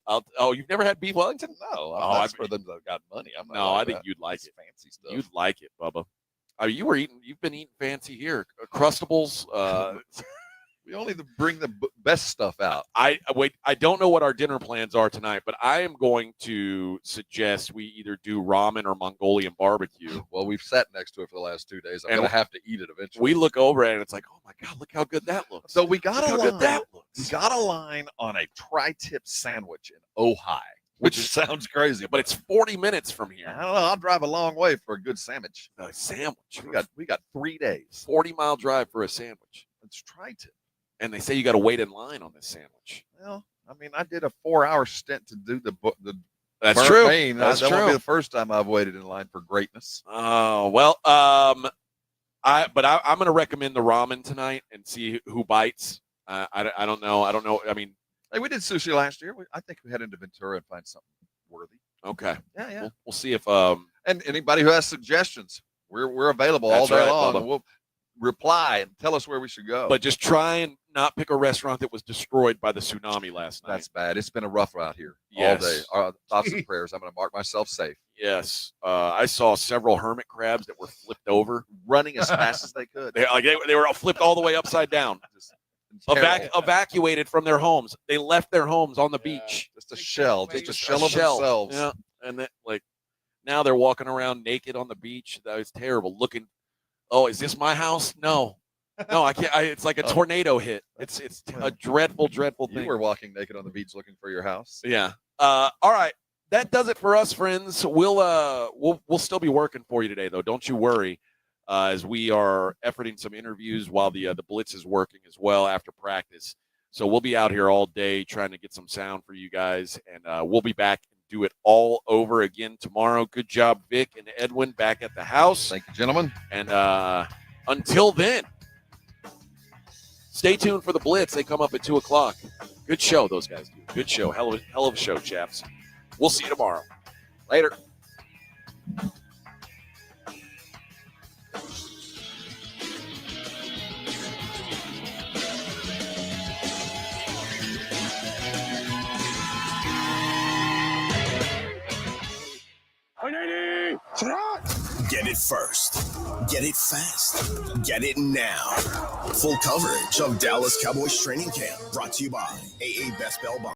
You've never had beef Wellington? No. That's for them that got money. I'm not No, like I think that. you'd like It's it. fancy stuff. You'd like it, Bubba. You've been eating fancy here. Crustables. We only bring the best stuff out. I don't know what our dinner plans are tonight, but I am going to suggest we either do ramen or Mongolian barbecue. Well, we've sat next to it for the last 2 days. I'm going to have to eat it eventually. We look over at it and it's like, oh my God, look how good that looks. So we got Look how good that looks. We got a line on a tri-tip sandwich in Ojai, which sounds crazy, but it's 40 minutes from here. I don't know. I'll drive a long way for a good sandwich. A sandwich. We got 3 days. 40-mile drive for a sandwich. It's tri-tip. And they say you got to wait in line on this sandwich. Well, I mean, I did a 4-hour stint to do the That's burnt true. bean. That's that true. won't be the first time I've waited in line for greatness. Oh well, I'm going to recommend the ramen tonight and see who bites. I don't know. I mean, hey, we did sushi last year. I think we head into Ventura and find something worthy. Okay. Yeah. We'll see if and anybody who has suggestions, we're available all day long, and we'll reply and tell us where we should go. But just try and not pick a restaurant that was destroyed by the tsunami last night. That's bad. It's been a rough route here Yes. all day. Thoughts and prayers. I'm going to mark myself safe. Yes. I saw several hermit crabs that were flipped over, running as fast as they could. They were flipped all the way upside down. Evacuated from their homes. They left their homes on the beach. Just a shell of themselves. Yeah. And then, now they're walking around naked on the beach. That was terrible. Looking, oh, is this my house? No, I can't. It's like a tornado hit. It's a dreadful thing. You were walking naked on the beach looking for your house. Yeah. All right. That does it for us, friends. We'll still be working for you today, though. Don't you worry. As we are efforting some interviews while the Blitz is working as well after practice. So we'll be out here all day trying to get some sound for you guys, and we'll be back and do it all over again tomorrow. Good job, Vic and Edwin, back at the house. Thank you, gentlemen. And until then, stay tuned for the Blitz. They come up at 2 o'clock. Good show, those guys do. Good show. Hell of a show, chaps. We'll see you tomorrow. Later. Get it first. Get it fast. Get it now. Full coverage of Dallas Cowboys training camp. Brought to you by AA Best Bell Bonds.